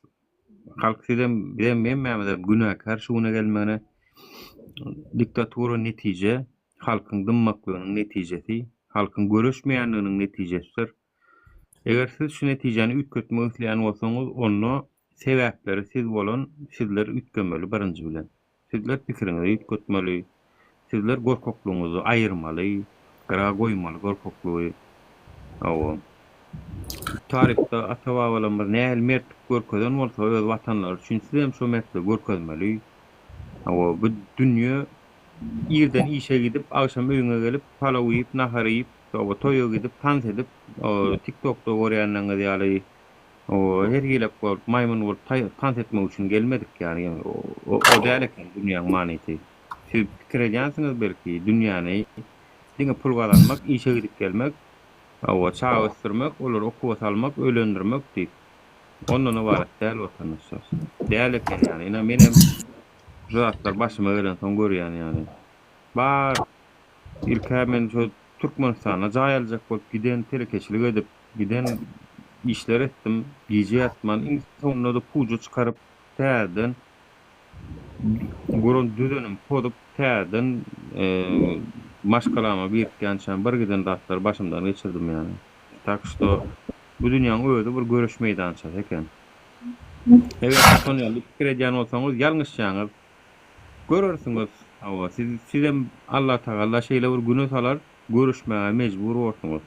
Halk sizden men günäkär şuna gelmegine diktatura netije, halkyň dymmaklygynyň netijesi, halkyň görüşmeýänliginiň netijesidir. Eger siz şu netijeni ütkötmek isleýän bolsaňyz, onu sebäpleri siz bolan sizler ütkenmeli birinji bilen. Sizler pikiriňizi ýetgetmeli. Sizler gorkokluğuňuzy aýyrmaly, gara goýmaly gorkoklugy. Awa. Tarihte ata-babalarymyz nähili mertlik görkezden bolsa öz watanlary üçin siz hem şo mertlik görkezmeli. Awa bu dünýä ýerden işe gidip, akşam öýüňe gelip, palaw ýyp, nahar ýyp, toýa gidip, tans edip, TikTok'da görýänleňiz ýaly her gelip bolup maýmun bolup tans etmek üçin gelmedik ýani. O däl eken dünýäň manysy. Siz pikir edýänsiňiz belki dünýäni diňe pul gazanmak, işe gidip gelmek, çağ ösdürmek, olar okuwa salmak, ölendirmek diýip. Ondan ibaret däl watandaşlar. Däl eken ýani. Ina menem zatlar başyma gelen soň görýän ýani. Bar ilkä men şu Türkmenistana jaý aljak bolup giden telekeçilik edip, giden işler etdim, gije atman, sonunda da puju çıkarıp täzeden gurun düzenim kodup täzeden maşgalama birikýänçän bir giden datlar başymdan geçirdim ýani. Tak što bu dünýäň özi bir görüş meýdançasy eken. Evet, soňra pikir edýän bolsaňyz ýalňyşýaňyz. Görürsiňiz, sizem Allah Taala şeýle bir güne salar, görüşmäge mejbur bolsaňyz.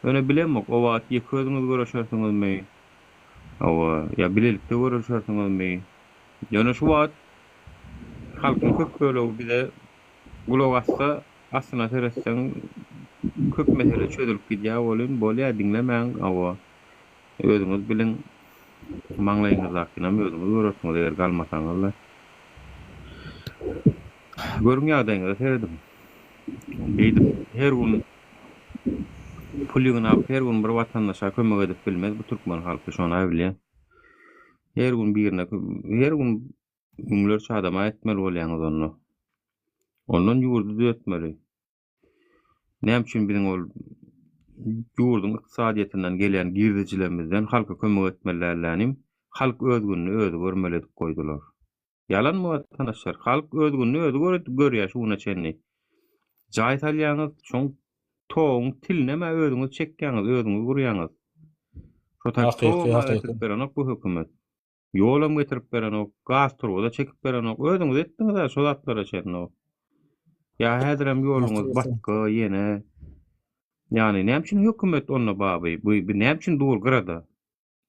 Öne bilemok, o wagt ýeki özüňiz görüşersiňizmi? Ya bilelikde görüşersiňizmi? Ýöne şu wagt halkyň köp bölegi bize gulak assa, asyna teretseň köp mesele çözülüp gidýär bolýar diňlemäň, özüňiz bilen maňlaýyňyz hakynam özüňiz görürsiňiz eger galmasaňyzlar. Görüň ýagdaýyňyza seredim. Beýdim, her gün pulygyny alyp her gün bir watandaşa kömek edip bilmez bu türkmen halky şonu bilýär. Her gün birine, her gün müňlerçe adama etmeli bolýaňyz onu. Ondan ýurdu düzeltmeli. Näme üçin biziň ol ýurduň ykdysadyetinden gelýän girdijilerimizden halka kömek etmelilerlerim, halk öz gününi özü görmeli edip goýdular. Yalanmy watandaşlar? Halk öz gününi özü görýär şuna çenli. Jaý talýaňyz şoň toň tilneme özüňiz çekýäňiz, özüňiz gurýaňyz. Şo taýda beren ok bu hökümet. Ýolam getirip beren ok, gaz turguda çekip beren ok, özüňiz etdiňiz şo zatlara çenli ok. Ya häzirem ýoluňyz batky ýene. Ýani näme üçin hökümet onna baby, bu näme üçin dur gyrada?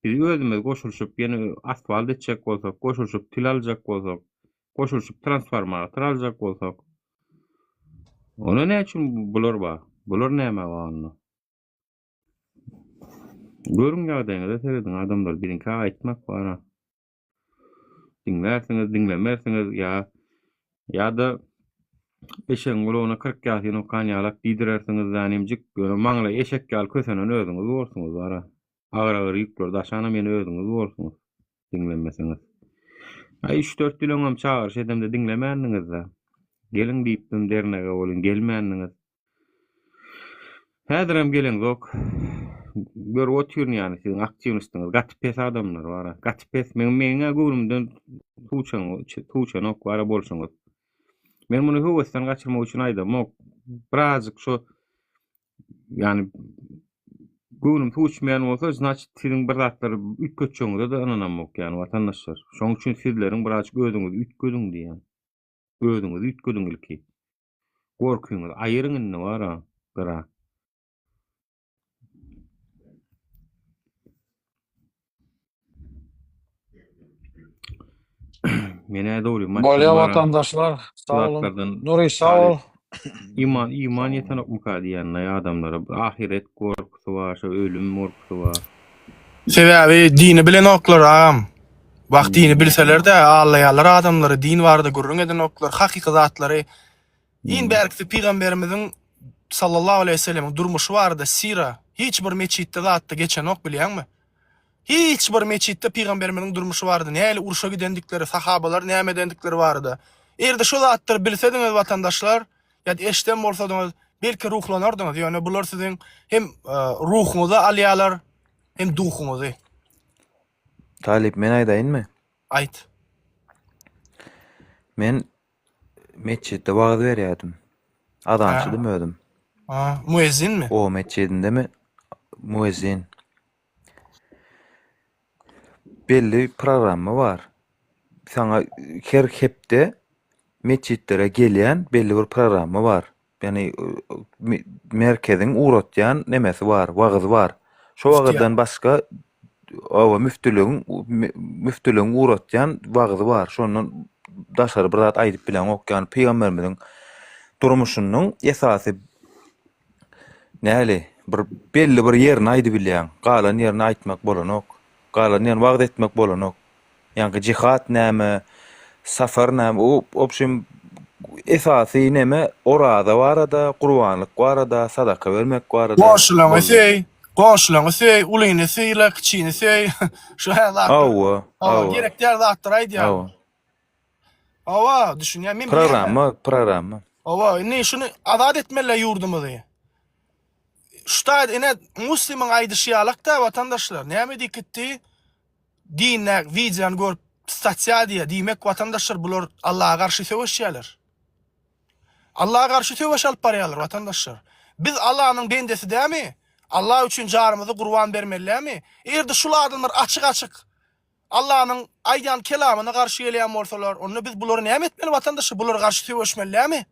Biz özümiz goşulşyp ýene asfalt etjek bolsak, goşulşyp til aljak bolsak, goşulşyp transformator aljak bolsak. Ona näme üçin bular bar? Bular näme bar? Görüň ýagdaýyňyza seredin adamlar birinki aýtmak bar. Dinlersiňiz, dinlemersiňiz ýa da eşeň gulağına 40 ýaşyny okan ýalak diýdirersiňiz zanymjyk görä maňla eşek ýal kösenen özüňiz bolsuňuz bara. Agyr ýükler daşana meni özüňiz bolsuňuz dinlenmesiňiz. 3-4 ýylyňam çağırş edemde dinlemäňiňizde. Gelin diýipdim dernege bolun gelmäňiňiz. Häzirem gelen zok. Görüp oturýan ýani siziň aktiwnistiňiz, gatypes adamlar bara. Gatypes meňe gurumdan tuğçan ok bara bolsuňuz. Men muny höwesden gaçyrmak üçin aýdam. Birazjyk şo ýani gönüm tuğçmaýan bolsa, значит siziň bir zatlary ütgetçeňizde de ananamok ýani watandaşlar. Şoň üçin sizleriň birazjyk özüňizi ütgediň diýen. Özüňizi ütgediň ilki. Gorkuňyz aýyryňyny bara, gara. Mene doğru. Bolýar watandaşlar, sağ olun. Nuri sağ ol. İman ýeten ok muka diýen adamlara ahiret gorkusy bar, ölüm gorkusy bar. Sebäbi dini bilen oklar am. Wagt dini bilseler-de allaýarlar adamlary din barada gurrun eden oklar, hakyky zatlary. Ýen berkisi Peýgamberimiziň sallallahu aleyhi ve sellem durmuşy barada sira hiç bir meçitde zatda geçen ok bilýärmi? Hiç bir meçitde Peýgamberimiziň durmuşy barada, näle uruşa gidendikleri, sahabalar näme edendikleri barada. Erde şu zatlar bilsediňiz watandaşlar, ýa-da eşden bolsadyňyz, belki ruhlanardyňyz. Ýöne bular siziň hem ruhuňyzy alýarlar, hem duhuňyzy. Talip, men aýdaýynmy? Aýt. Men meçitde wagt berýärdim. Adamçydym özüm. Muezzinmi? O meçidindemi? Muezzin. Belli programmy bar. Sana her hepde meçitlere gelýän belli bir programy bar. Yani merkezin uğratyan nemesi var, wagzy var. Şo wagdan başga müftülüğün uğratyan wagzy var. Şondan daşary bir zat aýdyp bilen ok, yani peýgamberimiziň durmuşynyň esasy näle bir belli bir ýerini aýdyp bilýän, galan ýerini aýtmak bolanok, galan ýerini wagt etmek bolanok. Yani cihat näme, safar näme, o opşym esasy näme orada barada, gurbanlyk barada, sadaka vermek barada. Goşlaňy sey, ulyny seýle, kiçini sey. Şu hazat. Awa. Gerek ýerde atdyr aýdýar. Awa, düşünýän men Programa. Awa, ne şunu adat etmeler ýurdumyzy. Şuta ene muslimiň aýdyşýalykda watandaşlar näme dikitdi? Dinle videon görüp statsia diýe diýmek watandaşlar bular Allah'a garşy söwüşýärler. Allah'a garşy söwüş alyp barýarlar watandaşlar. Biz Allah'ın bendesi dämi? Allah üçün jarymyzy gurban bermellämi? Erde şul adamlar açyk-açyk Allah'ın aýdan kelamyna garşy gelýän bolsalar, onu biz bulary näme etmeli watandaşlar? Bular garşy söwüşmellämi?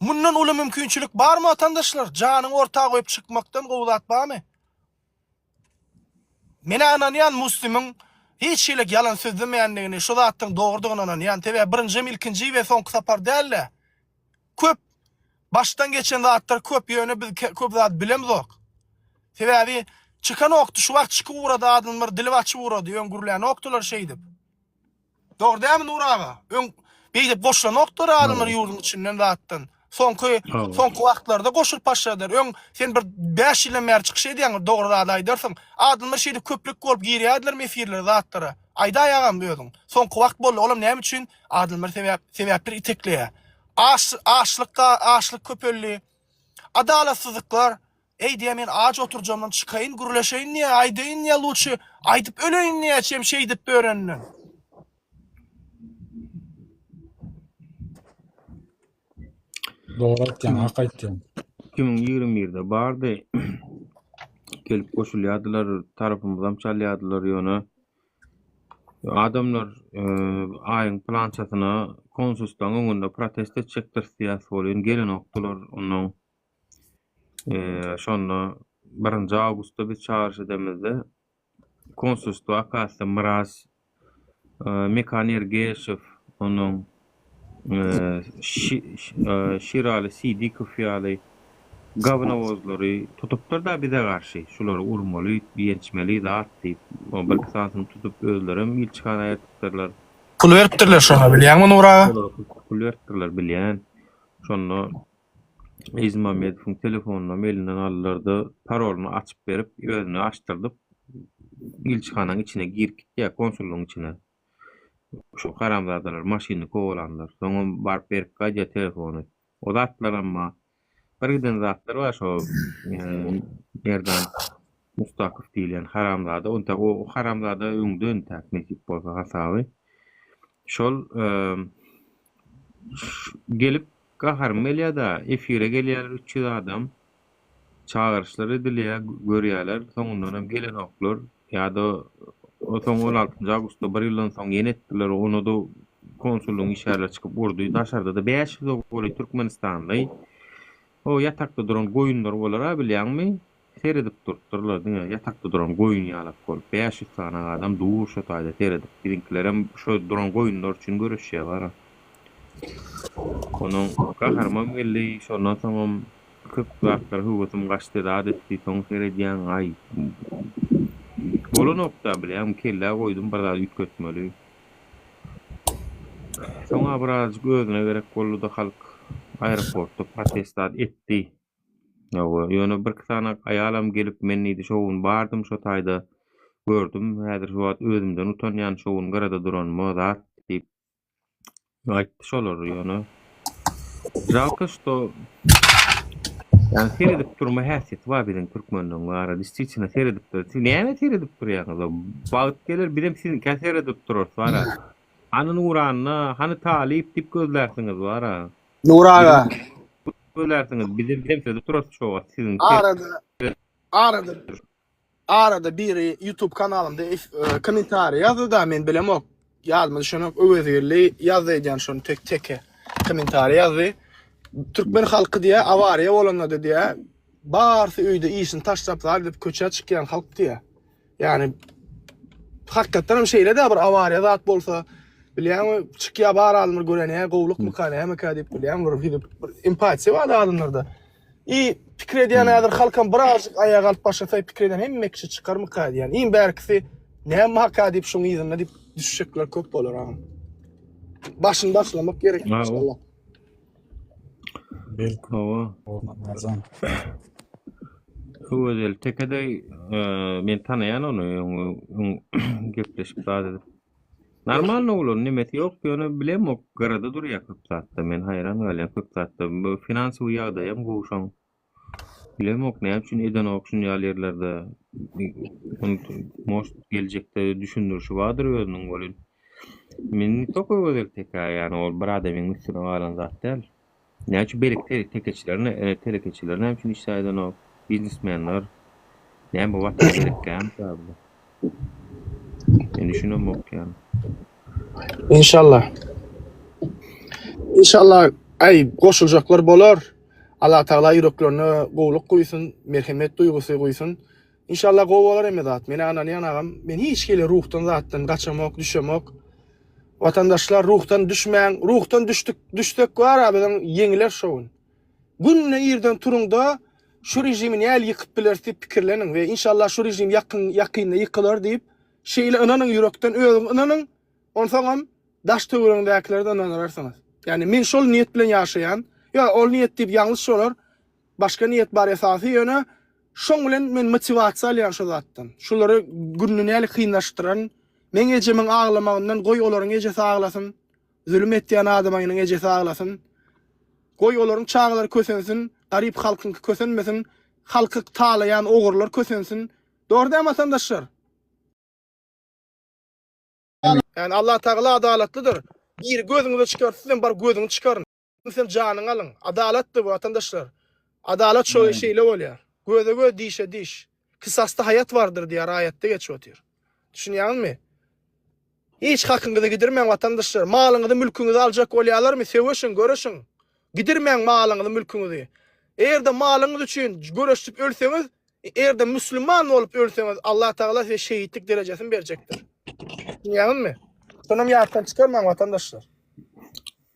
Mundan uly mümkinçilik barmy watandaşlar? Janyň ortaga goýup çykmakdan gowulatbamy? Mene ananyan muslimiň hiç şeýle yalan söz demändigini, şu zatdyň dogrudygyny ananyan, tebe birinji, ilkinji we soňky sapar dälle. Köp baştan geçen zatlar köp ýöne biz köp zat bilemzok. Sebebi çıkan oktu şu wagt çykyp urada adamlar dili açyp urady, öňgürlän oktular şeýdip. Dogry dämi Nuraga? Beýdip goşulan oktular adamlar ýurduň içinden zatdan. Soňky wagtlarda goşup başladylar. Sen bir 5 ýyl mer çykyş edýäň, dogry zat aýdarsyň. Adamlar şeýle köplük bolup girýärdiler mefirler zatlara. Aýda ýagam diýdum. Soňky wagt boldy, olam näme üçin? Adamlar sebäpler itekleýär. Açlık köpelli, adalatsızlıklar. Ey diye men ağaç oturacağımdan çıkayın, gürleşeyin niye, aydayın niye luçu, aydıp öleyin niye, çem şey dip öğrenin. Doğru etken, hak etken. 2021'de bardı. Gelip koşulyadılar, tarafımızdan çalyadılar yonu. Adamlar ayın plançasına konsustan önünde protesto çektir siyasi oluyor. Gelin oktular onun. Şonda 1. Ağustos'ta bir çağrış edemizde konsuslu akasya Miraz Mekaner Geşev onun Şirali Sidi Kufyali Gavnavozları tutuplar da bize karşı şuları urmalı, yençmeli da attı. O bir kısansını tutup özlerim ilçikana ayırttılar. Pul veripdirler şona bilýän mi Nuraga? Pul veripdirler bilýän. Şonu İzmamedov'un telefonuna melinden alırlardı, parolunu açıp verip, özünü açtırdıp, ilçihanın içine girip ya konsulluğun içine. Şu karamlardalar, maşinini kovalanlar. Sonra barıp verip kaca telefonu. O da attılar ama bir giden zatlar var şu yerden Mustakif diýilen haramlarda. Onda o haramlarda öňden takmekip bolsa hasaby. Şol gelip Kahar Melya'da efire gelýär 300 adam çağırışlar edilýär, görýärler. Soňundan gelen oklar ýa-da o soň 16 Ağustosda bir ýyldan soň ýene etdiler. Onu da konsullugyň işärler çykyp urdy. Daşarda da 500 oklar Türkmenistanly. O ýatakda duran goýunlar bolar, bilýärmi? Seredip durdular, ýatakda duran goýun ýalyp bolup 500 sana adam dur şo taýda seredip. Birinkilerem şo duran goýunlar üçin görüşýär. Onun kahraman milli şondan soň köp wagtlar howatym gaçdy da adetli soň seredýän ay. Bolu nokta bilýän kelle goýdum bir zat ýetmeli. Soňa biraz gözüne gerek boldy da halk aeroportda protestat etdi. Ýöne bir sana aýalam gelip men idi şowun bardym şo taýda gördüm. Häzir şu wagt özümden utanýan şowun garada duran mazat diýip aýtdy şolar ýöne. Жалко, что yani seredip durma häsiýeti bar biziň türkmenliň bara. Действительно seredip dur. Näme seredip durýaňyz? Bagyt gelir bilem siz seredip durýarsyz bara. Hany Nuranyna, hany Talip dip gözlersiňiz bara. Nuraga. Gözlersiňiz bilem seredip durýarsyz şo wagt siziň. Arada biri YouTube kanalımda komentar yazdı da men bilemok. yazma şonu öwezgirli ýazýan şonu tek teke komentary ýazdy. Türkmen halky diye avariya bolanady diye barsy öýde işini taşlaplar dip köçe çykýan halk diye. Yani hakikaten şeyle de bir avariya zat bolsa bilýärmi çykýa bar almır görene gowluk mykany hem kadip bilýärmi bir empatiýa var adamlarda. Pikir edýän ýadyr halkam birazjyk ayağa alyp başlasy pikir eden hemme kişi çykar mykany. Yani iň berkisi näme hakadip şoňy ýyzyna dip düşüşekler köp bolar ha. Başlamak gerek inşallah. Belki hava. Olmazan. Özel tekede men tanayan onu gepleşip zaten. Normal ne olur nimeti yok onu bilem o garada durýar köp zatda men hayran galýan köp zatda bu finansiw ýagdaýam goşan. Bilem ok näme üçin eden okşun ýerlerde most geljekde düşündürşi bardyr özüniň bolýan. Men tok özel teka yani ol bir adamyň üstüne alan zat däl. Näçe berik telekeçilerine hem için işlerden o biznesmenler näme bu wagt berekkäm tabi. Ben düşünüm ok yani. İnşallah. İnşallah ay goşuljaklar bolar. Allah Taala ýüreklerine gowluk goýsun, merhemet duýgusy goýsun. İnşallah gowalar eме zat. Men ananýan agam, men hiç kele ruhtan zatdan gaçamak, düşemek. Vatandaşlar ruhtan düştük var abidan yeňiler şoň. Günne ýerden turunda şu rejimi näl ýykyp bilersi pikirleniň we inşallah şu rejim ýakynda ýykylar diýip şeýle ananyň ýürekden özüň ananyň onsaňam daş töwereňdäkilerden anararsyňyz. Yani men şol niýet bilen ýaşaýan, ýa ol niýet diýip ýalňyş bolar. Başga niýet bar esasy ýöne şoň bilen men motivasiýa alýan şu zatdan. Şolary günni näl kynlaşdyran men ejemiň ağlamagyndan goý olaryň ejesi ağlasyn, zulüm etýän adamyň ejesi ağlasyn. Goý olaryň çağlary kösensin, garyp halkyň kösenmesin, halky talaýan ogurlar kösensin. Dogry däme vatandaşlar? Yani Allah Taala adaletlidir. Bir gözüňizi çykarsyn, bar gözüňi çykaryn. Sen janyňy alyň. Adaletdir bu vatandaşlar. Adalet şo şeýle bolýar. Göze göz dişe diş. Kısasta hayat vardır diýär aýatda geçip otyr. Düşünýärmi? Hiç hakkınızda gidirmeyen vatandaşlar, malınızı, mülkünüzü alacak olyalarmı? Seveşin, göreşin. Gidirmeyen malınızı, mülkünüzü. Eğer de malınız için göreşip ölseniz, eğer de Müslüman olup ölseniz, Allah Teala size şehitlik derecesini verecektir. Dinleyin mi? Sonum yattan çıkarmayan vatandaşlar.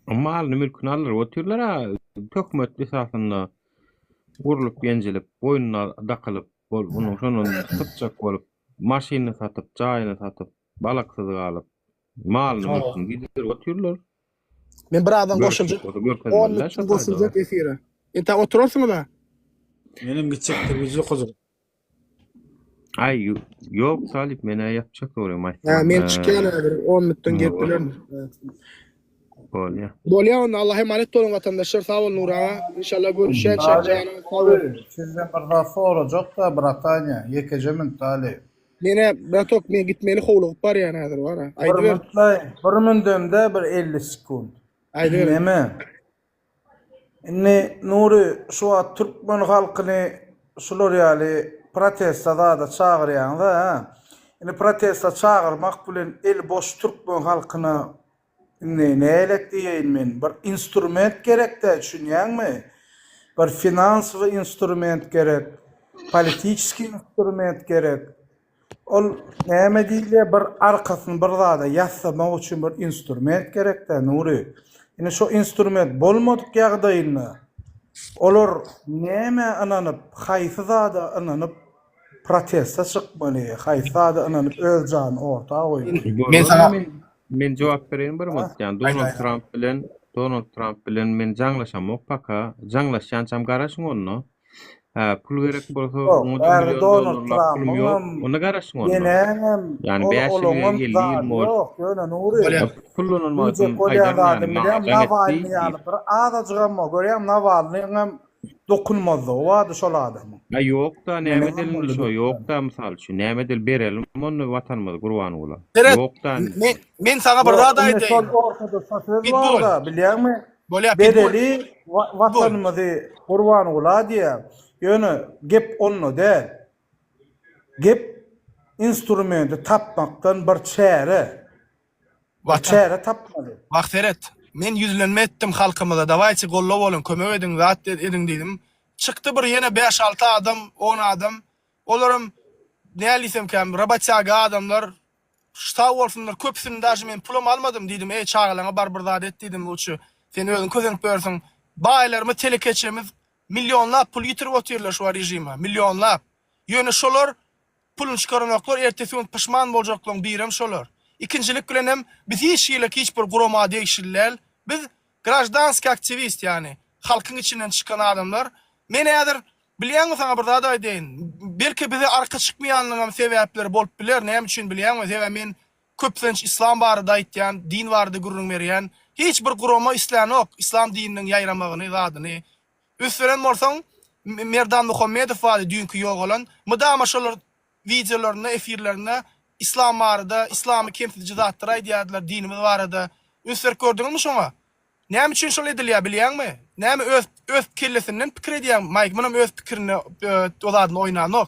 Malını, mülkünü alır, oturlar ha. Tökmet lisasında vurulup, yencelip, boynuna dakılıp, bunun sonun sıtacak olup, maşinini satıp, çayını satıp, balaksızı alıp, malını mülkünü gidiyor, oturlar. Ben bir adam koşulacak. 10 minut koşulacak efire. Enta oturursun da? Benim gidecektir, bizli kozur. Ay yok Salip, mene yapacak oraya. Men çıkyan 10 minuttan gelip bilerim. Bolya, Allah'a emanet olun vatandaşlar. Sağ olun Nur'a. İnşallah görüşen çekeceğine. Sizden bir daha soracak da Bratanya. Yekecemin tali. Ben gitmeli kovulup var yani hazır var ha. Bir mündümde bir 50 sekund. Neme? Nuri şu an Türkmen halkını Suriyalı protestada da çağıryan da protesta çağırmak bilen el boş Türkmen halkını ne elek diýeýin men? Bir instrument gerek de düşünýärmi? Bir finansy instrument gerek, politiski instrument gerek. Ol näme diýilýär bir arkasyny bir zada ýasamak üçin bir instrument gerek de Nuri. Ine şu instrument bolmadyk ýagdaýynda olar näme ananyp, haýsy zada ananyp protesta çykmaly, haýsy zada ananyp öz jany ortaga goýmaly. Men jogap berýän bir yani Donald Trump bilen men jaňlaşamok paka, jaňlaşýançam garaşyň onu. Pul gerek bolsa Donald Trump onu garaşyň onu. Yani 5 ýyl gelýär yok, ýöne Nuri. Pulunun maýdan bir adajygam görýän Navalnyň dokunmazdy, wady şol adam. Yok da näme delil şo, yok da mysal üçin näme dil berelim, onu watanymyz gurban bolar. Yok da men saňa bir zat aýtaýyn. Bilýärmi? Bedeli watanymyzy gurban bolar diýär. Ýöne gep onu däl. Gep instrumenti tapmakdan bir çäre. Çäre tapmaly. Bak Seret, men yüzlenme etdim halkymyza, dawaýçy gollap bolun, kömek edin, zat edin dedim. Çykdy bir ýene 5-6 adam, 10 adam. Olaram nälisem käm, rabatçaga adamlar, şta bolsunlar, köpsini daşy men pulum almadım dedim. Ey çağalaňa bar bir zat et dedim uçu. Sen özüň közüň bersiň. Baýlarmy telekeçemiz milyonlap pul ýitirip oturýarlar şu rejime, milyonlap. Ýöne şolar pulun çıkaranoklar ertesi gün pişman boljaklar birim şolar. İkincilik bilen hem biz hiç bir gurama değişirler. Biz grajdanski aktivist yani. Halkın içinden çıkan adamlar. Men eğer bilýän sana bir zat aýdyn. Belki bize arka çıkmayanlığım sebäpleri bolup biler. Näme üçin bilýän? Sebäp men köpsünç islam barada aýtýan, din barada gurrun berýän. Hiç bir gurama islam yok. İslam dininiň ýaýramagyny, zadyny. Üstüren bolsaň Merdan Muhammedow wady dünkü ýok olan. Mudama şolar videolaryna, efirlerine İslam barada, İslamy kemsitji zatlar aýdýarlar, dinimiz barada. Üstler gördüňizmi şoňa? Näme üçin şol edilýär bilýärmi? Näme öz kellesinden pikir edýär? Maýk munam öz pikirini oladyny oýnanok.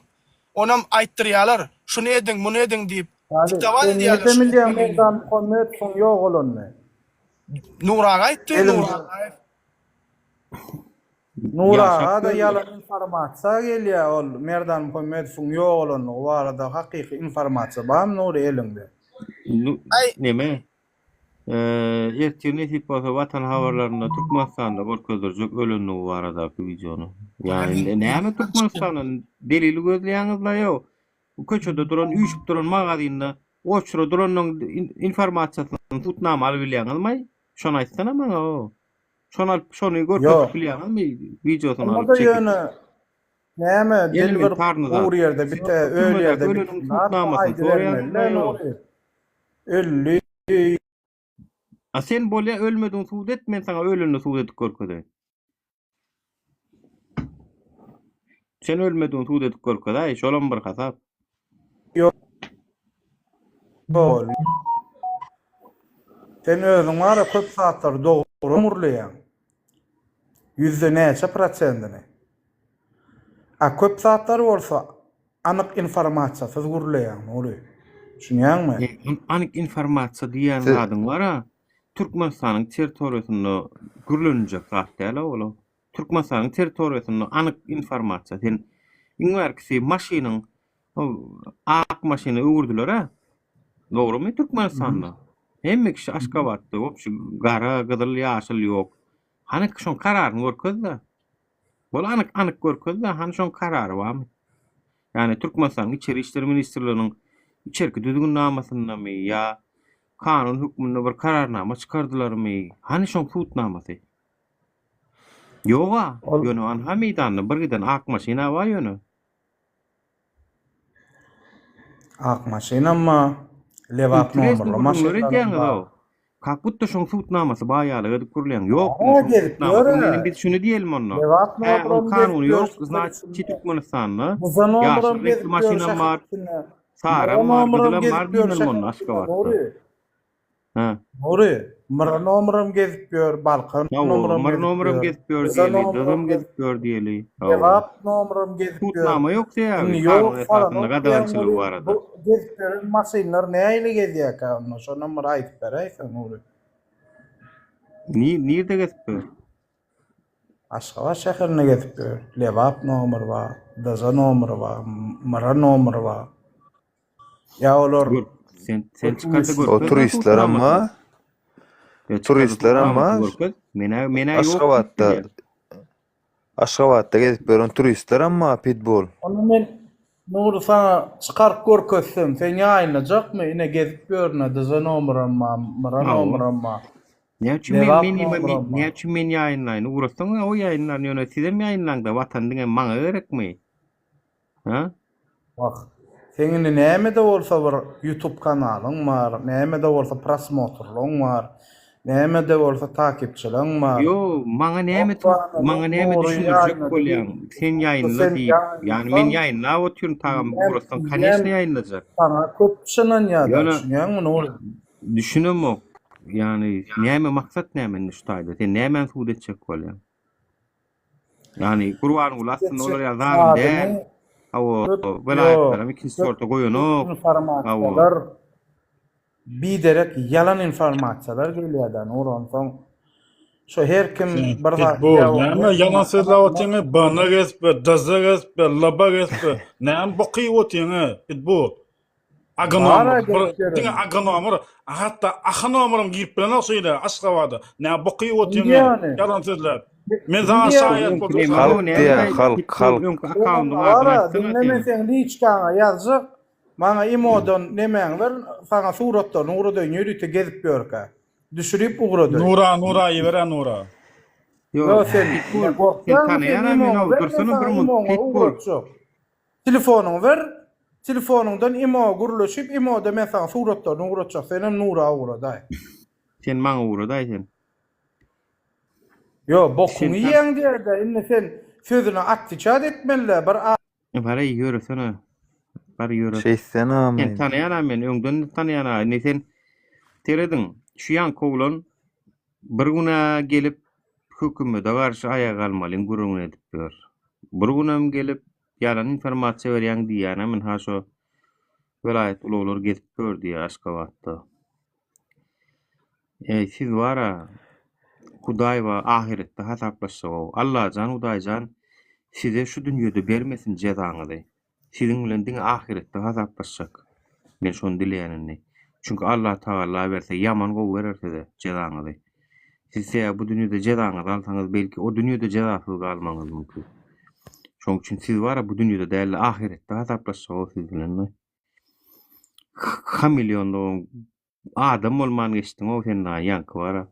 Onam aýtdyrýarlar. Şunu edin, bunu edin diýip. Dawan edýärler. Ne milyon Merdan Muhammedow ýok olanmy? Nuraga aýtdy, Nuraga da yalan informasiýa gelýär ol. Merdan Muhammedow ýok olanly barada hakyky informasiýa barmy Nuri elinde? Neme? Ertirnet bolsa watan habarlaryna Türkmenistanda bol gözlerjek ölenligi baradaky videonu. Yani näme Türkmenistanyň delili gözleýäňizler ýok. Bu köçede duran, üýşüp duran magazynda oçura duranyň informasiýasyny tutnama alyp bilýäňizmi? Şonu aýtsana maňa o. Şonu görüp bilýäňizmi? Videosunu alyp çekip. Näme delil bir ýerde bitte öýle ýerde tutnamasyny soraýan. Ölli. Sen bolýa ölmediň suwd et, men saňa ölünni suwd edip görkezýän. Sen ölmediň suwd edip görkezýän, şolam bir hasap. Ýok. Bol. Sen özüň wara köp saatlar dogry murlaýan. Yüzde näçe prosentini? A köp saatlar bolsa anyk informasiýasy gurlaýan, oly. Şuňaňmy? Anyk informasiýa diýen zadyň bara. Türkmenistanyň territoriýasyny gürlenjek zat däl ola. Türkmenistanyň territoriýasyny anyk informasiýa. Sen iňwerkisi maşynyň ak maşyny öwürdiler ha. Dogrymy Türkmenistanda? Hemme kişi Aşgabatda, opşy gara, gyzyl, ýaşyl ýok. Hany şoň kararyny görkezdi. Bol anyk görkezdi, hany şoň karary barmy? Yani Türkmenistanyň içeri işler ministrliginiň içerki düzgünnamasyndanmy ýa kanun hükmünde bir kararnama çıkardılarmy? Hani şoň tutnamasy? Ýoga, ýöne an meýdanda bir giden ak maşina bar ýöne. Ak maşina mı? Lewap numara maşina. Kak butta şoň tutnamasy baýaly edip gürleýän. Ýok, tutnamasy. Biz şunu diýelim onda. Kanun ýok, значит Türkmenistanda. Ýaşyl maşina bar. Sara bar, gyzyl bar diýelim onda Aşgabatda. Nuri, mara nomeram gezip gör, Balkan nomeram gezip gör diýeli, dadam gezip gör diýeli. Cevap nomeram gezip gör. Tutnama ýok diýär. Ýok, esasında gadançylyk barada. Gezip gören maşynlar näýle gezýär ka? Şo nomer aýdyp beräýsin Nuri. Nirde gezip gör? Aşgabat şäherine gezip gör. Lewap nomer bar, daza nomer bar, mara nomer bar. Ya olar sen çıkardı gör. O turistler ama Aşgabatda gezip gören turistler ama pitbull. Onu men Nuri sana çıkarıp görkezsem sen ýaýlanjakmy? Ine gezip görne daza nomeram mara nomeram. Näçe men ýaýlanlaýyn? Urasaň o ýaýlanlaryň ýöne sizem ýaýlanlanda watan diňe maňa gerekmi? Ha? Bak. Senin näme de bolsa bir YouTube kanalyň bar, näme de bolsa prosmotrlaryň bar, näme de bolsa takipçileň bar. Yo, maňa näme düşünürjek bolýan. Sen ýaýynla diýip, ýani men ýaýynlap oturýan tagam burasdan kanyşny ýaýynlajak. Sana köpçünen ýa-da düşünýärmi nol? Düşünemok. Ýani näme maksat näme şutaýda? Sen näme suwd etjek bolýan? Ýani Gurban ulasyn olar ýazarym däl. Awo, velayetlerim ikinci sorta goýunyp, biderek yalan informasiyalar gelýärden. Oran soň şu her kim bir Pitbull, näme yalan sözler otyňy, bana gespe, daza gespe, laba gespe. Näme boky otyňy, Pitbull. Agonomur, diňe agonomur, hatta agonomurum giyip bilen osydy, Aşgabatda. Näme boky otyňy, yalan sözler. Men sana şaýat bolsam, halk. Dinlemeseň liçkaňa ýazjak. Maňa imodon nemeň ber, sana suratdan uğradan ýürüte gezip ýörkä. Düşürip uğradan. Nura ýeberen Nura. Yo sen tanıyan men otursun bir Pitbull. Telefonuňy ver. Telefonundan imo guruluşyp imoda men sana suratdan uğratjak. Senem Nura uğraday. Sen maňa uğraday sen. Yo bokuny ýeň derde. Inne sen sözüne atçat etmeli. Bara ýöresene. Bar ýöre. Şeysen amen. Sen tanıyan men öňden tanıyan ne sen teredin. Şu ýan kowlan bir güne gelip hökümete garşy aýa galmalyň gurulun edip ber. Bir günem gelip yalan informasiýa berýän diýäne men ha şo vilayet ulaglar gezip gördi Aşgabatda. Siz wara Hudaý we ahiretde hasaplaşsak, Allahjan, Hudaýjan size şu dünýede bermesin jezaňyzy. Siziň bilen diň ahiretde hasaplaşsak. Men şonu dileýänini. Çünkü Allah Taala berse yaman gowy berer size jezaňyzy. Siz bu dünýede jezaňyzy alsaňyz belki o dünýede jezasyz galmaňyz mümkin. Şoň üçin siz wara bu dünýede däl ahiretde hasaplaşsak siz bilen. Kamilyon adam bolman geçtiň o sen da ýanky wara.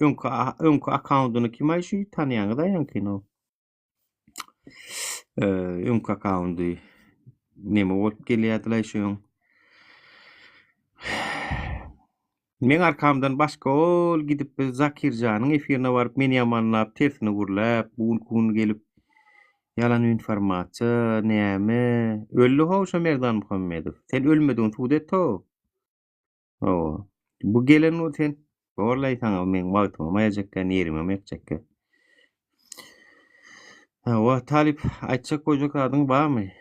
Öňkü akkauntyny kim aýşy tanıyan da ýanky no. Öňkü akkaunty neme bolup gelýärdiler şoň. Men arkamdan başga ol gidip Zakirjanyň efirine baryp meni ýamanlap, tersine gurlap, bugun gelip yalan informasiýa, näme? Öllü howşa Merdan Muhammedow. Sen ölmediň sudet to. Bu gelen o sen. Orlay sana men wagtyma maýajakka, nerime mekjakka. Wa talip aýtjak goýjaklaryň barmy?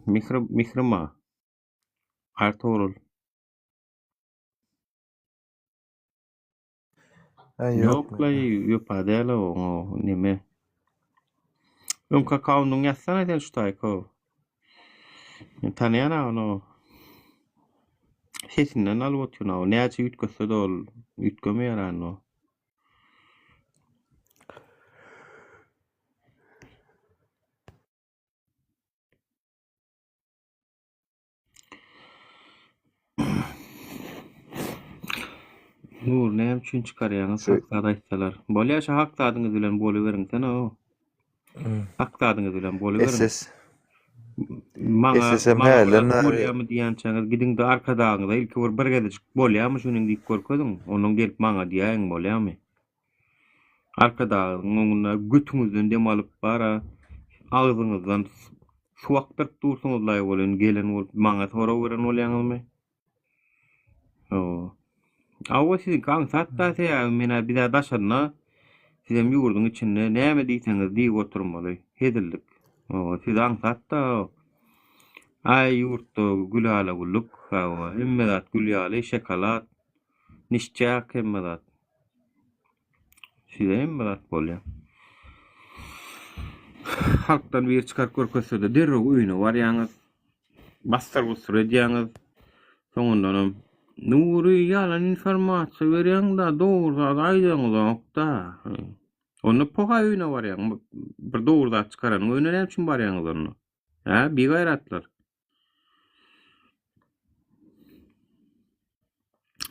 Mihrima. Artorul. Ýopadäle o neme? Kakaunyň ýatsana sen şu taýko. Tanıyan onu. Sesinden alıp oturuyor o. Näçe ütköse de ol. Ütkömeýär ano. Nur näme üçin çykarýaňyz hakda aýtsalar. Bolýa şa hakda adyňyz bilen bolyberiň sen o. Hakda adyňyz bilen bolyberiň. SSM hälerler. Bolýarmy diýen çaňyz gidiň de arkadaňyzda ilki bir gezek bolýarmy şunyň diýip görkedim. Onuň gelip maňa diýäň bolýarmy? Arkadaňyň oňuna götüňizden dem alyp bara ağzyňyzdan suwakdyryp dursaňyzlar bolan gelen bolup maňa sora beren bolýaňyzmy? Awa siz kan satta se mena bir daşarna sizem ýurdun içinde näme diýseňiz diýip oturmaly. Hedillik. Siz satta ay ýurtda gülala gulluk, emmedat gülýaly, şokolat, nişçak emmedat. Siz emmedat bolýar. Halkdan bir çıkar görkezde derre öýüne barýaňyz, bastar busur edýäňiz, soňundan Nuri yalan informasiýa berýän da dogry aýdýaňyz okda. Onu poha öýüne barýaň, bir dogry çykaran öýüne näme üçin barýaňyz onu? Bir gaýratlar.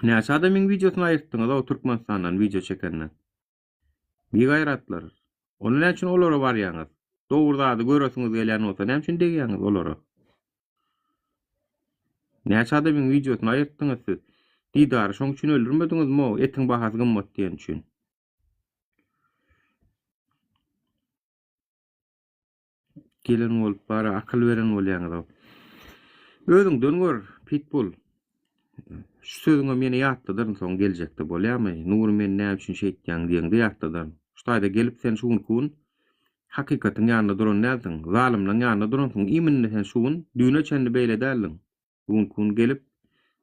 Näçe adamyň videosuna aýyrtdyňyz o Türkmenistandan video çekenden. Bir gaýratlar. Onu näme üçin olara barýaňyz? Dogry göresiňiz gelýän bolsa näme üçin degýäňiz olara? Näçe adamyň videosuna aýyrtdyňyz siz? Didary şoň üçin öldürmediňizmi? Etiň bahasy gymmat diýen üçin. Gelen bolup bara akyl beren bolýaňyz. Özüňden gör, Pitbull. Şu sözüňe meni ýatdyrdyň soň geljekde bolýarmy? Nur men näme üçin şeýtdiň diýende ýatdyrdyň. Şu taýda gelip sen şuň kun hakykatyň ýanyna duran nädin? Zalimliň ýanyna duransyň, iminle sen şuň düýne çenli beýle däldiň. Şuň kun gelip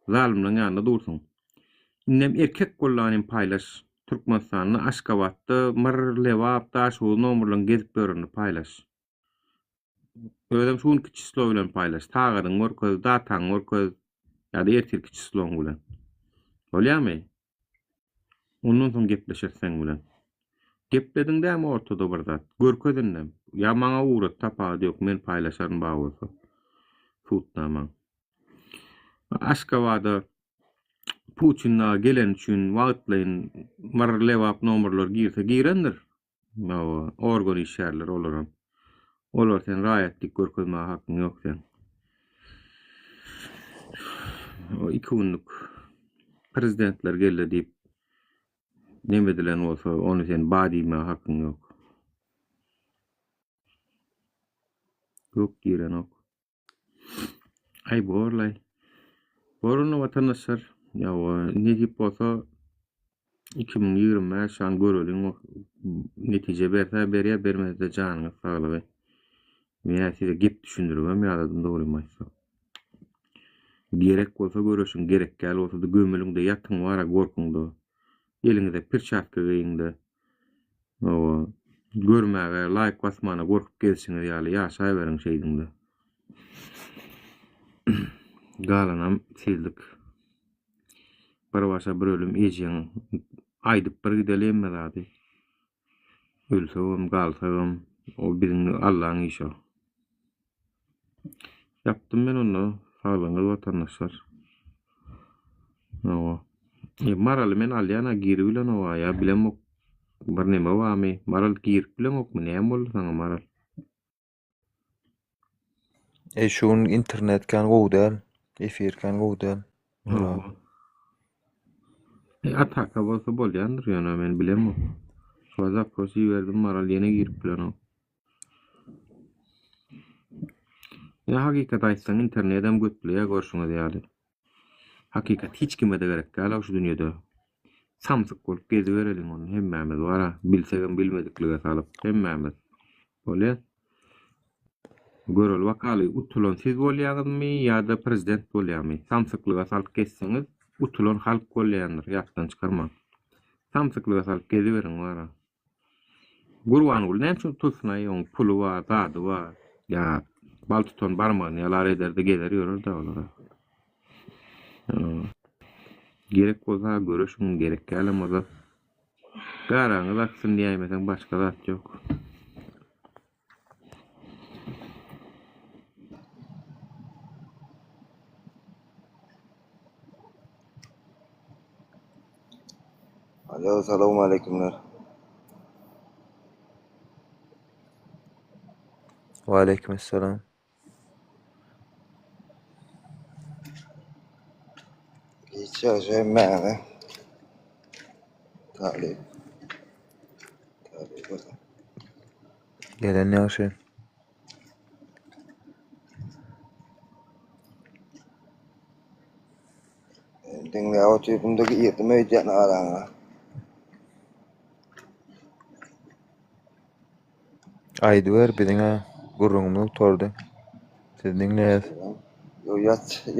zalimliň ýanyna dursun. Nem erkek gollaryny paýlaş. Türkmenistanyň Aşgabatda Mir Lewap daş o nomurlaryň gezip görüni paýlaş. Özüm şuň kiçislo bilen paýlaş. Tagadyň görköz, dataň görköz, ýa-da erkek kiçislo bilen. Bolýarmy? Ondan soň gepleşerseň bilen. Geplediň däme ortada bir zat. Görkezindem. Ya maňa uğrat tapady ýok, men paýlaşarym bar bolsa. Tutnama. Aşgabada Putin'a gelen üçün wagtlaýyn Mir Lewap nomurlar girse girendir. Organ işärler olaram. Olar sen raýatlyk görkezme hakyň ýok sen. O 2 günlük prezidentler geldi diýip nemedilen olsa onu sen badyma hakyň ýok. Yok giren ok. Ay borlay. Borunu vatandaşlar ya ne dip bolsa 2020 şan göreliň netije berse berýär bermezde janyňyz saglygy. Men size gep düşündirmem ýa-da dogrymaýsa. Gerek bolsa göreşiň, gerek gel bolsa da gömeliňde ýatyň wara gorkuňda. Eliňizde pirçatka giýiňde. O görmäge, laýyk basmana gorkup gelsiňiz ýaly ýaşaý beriň şeýdiňde. Galanam sildik. Bir başa bir ölüm ejeň aýdyp bir gidelim zady. Ölsem, galsam, o birini Allahyň işi. Yaptım ben onu, sağlığınız vatandaşlar. O. Maralı men alyana giri bilen o ya bilem ok. Bir neme wamy? Maral gir bilen ok mu? Näme boldy saňa maral? Şuň internetken gowdal, efirken gowdal. Ataka bolsa bolýandyr ýöne men bilem ok. Şoza prosi berdim maral ýene girip bilen ok. Ya hakikat aýtsaň internetem götürýär görşüňiz ýaly. Hakikat hiç kime de gerek gal şu dünýede. Samsyk bolup gezip bereliň onu hemmämiz wara, bilsegem bilmediklige salyp hemmämiz. Bolýar. Görül wakaly utulan siz bolýaňyzmy ýa-da prezident bolýarmy? Samsyklyga salyp geçseňiz utulan halk bolýandyr, ýatdan çykarma. Samsyklyga salyp gezip beriň wara. Gurwan gul näme şu tutnaý on pulu wa, zady wa, ýa bal tutan barmagyny ýalar ederde gezer ýörür da olara. Gerek bolsa görüşüm gerek gelem oza. Garaňyz aksyn diýmeseň başga zat ýok. Alo, salamu aleykümler. Wa aleykümselam. Geçeceğim ben. Talip. Gelen ýaşy. Dinle o tipimdeki ýetime ýetýän araňa. Aýdy ber biziňe gurrunmy tordy. Siz dinleýäs. Yo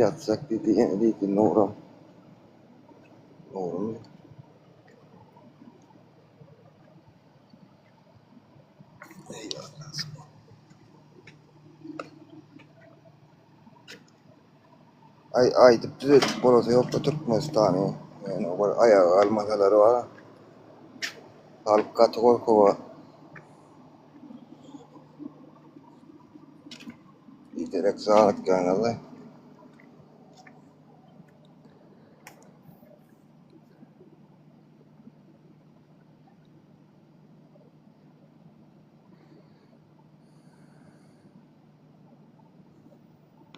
yatsak diýdi Nuram. Nuram. Aýdyp düzeltip bolasa ýokda Türkmenistany. Yani o ayağa almasalary bar. Halk gaty gorkuwa. Direkt saat ganaly.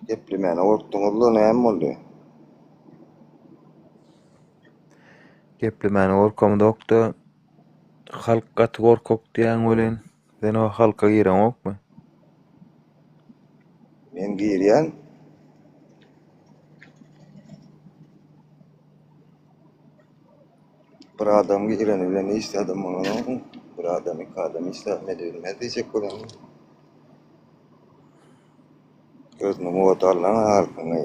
Geplemeni ortuňuzda näme boldy? Geplemeni orkamda okda halk gaty gorkok diýen bolen, sen o halka giren okmy? Men girýän. Bir adam gireni bilen istedim onu. Bir adam iki adam istemedi bilmez diyecek bolan. Gözüne muğat alan halkına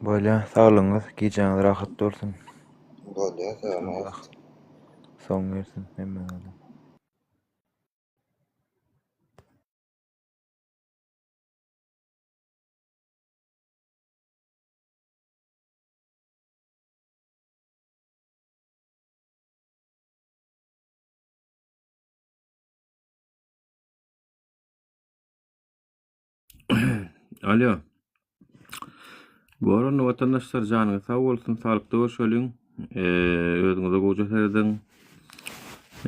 Böyle sağlığınız, giyeceğiniz rahat olsun. Bolýa, sağ ol. Son versin. Hemen öyle. Alo. Bu arada vatandaşlar canınız sağ olsun, sağlıkta olsun. Özüňize gowjak edin.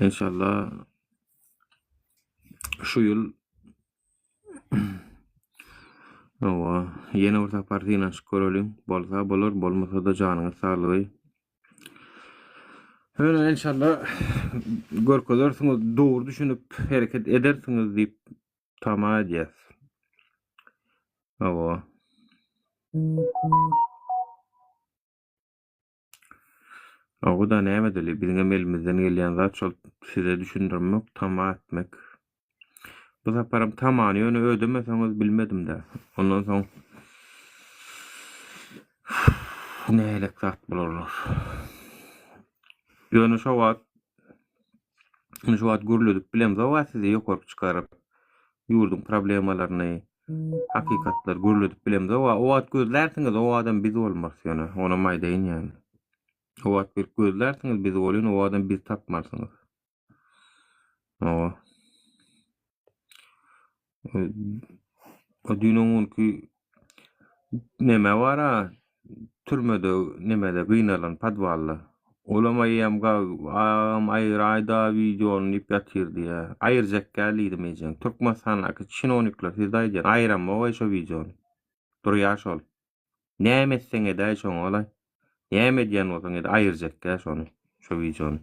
İnşallah şu yıl yeni ortak partiýa şükürlüň bolsa bolar, bolmasa da canıňyz sağlygy. Öyle inşallah görkezersiňiz, dogry düşünüp hereket edersiňiz diýip tamam edýäs. O da näme dili? Bizim elimizden gelýän zat şol size düşündirmek, tamam etmek. Bu saparam tamam ýöne ödemeseňiz bilmedim de. Ondan soň nälik zat bolarlar. Ýöne şu wagt gürledip bilen zat sizi ýokaryp çykaryp ýurdun problemalaryny, hakykatlar gürledip bilen zat o wagt gözlersiňiz o adam biz bolmaz ýöne. Ona maýdaýyn ýani. O wagt bir gözlersiňiz biz bolýan o adam biz tapmarsyňyz. O dünýäňki neme bara türmede nemede gıynalan padwalla. Olamayam aýra-aýda videonu ip ýatyrdy ýa. Aýyrjak gelýdi mejeň. Türkmenistanaky çinonikler siz aýdýan aýrama o şo videonu. Durýar şol. Näme etseň ede şoň olay. Näme diýen bolsaň ede aýyrjak gel şonu. Şo videonu.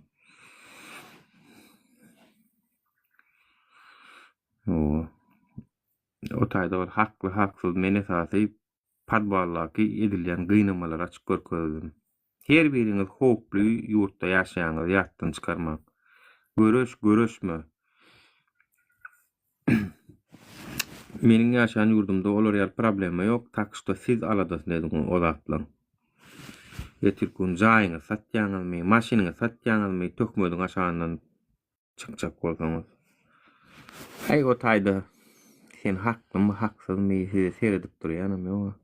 O taýda bir hakly haksyz meni esasy padwallaky edilýän gynamalar açyk görkezdim. Her biriňiz hoply ýurtda ýaşaýaňyz ýatdan çykarmak. Görüşme. Meniň ýaşaýan ýurdumda olar ýar problema ýok. Takşda siz aladasy dediň o zatlaň. Ýetirkün jaýyňy satýaňyzmy, maşynyňy satýaňyzmy, tökmediň aşaňdan çykjak bolsaňyz. Hey o taýda sen haklymy, haksyzmy seredip durýanam ýok.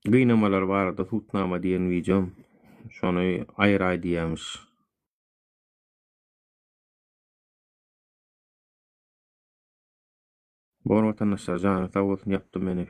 Gynamalar barada tutnama diýen videom. Şonu aýra diýämiş. Bu vatandaşlar jany sağ bolsun ýapdy meni.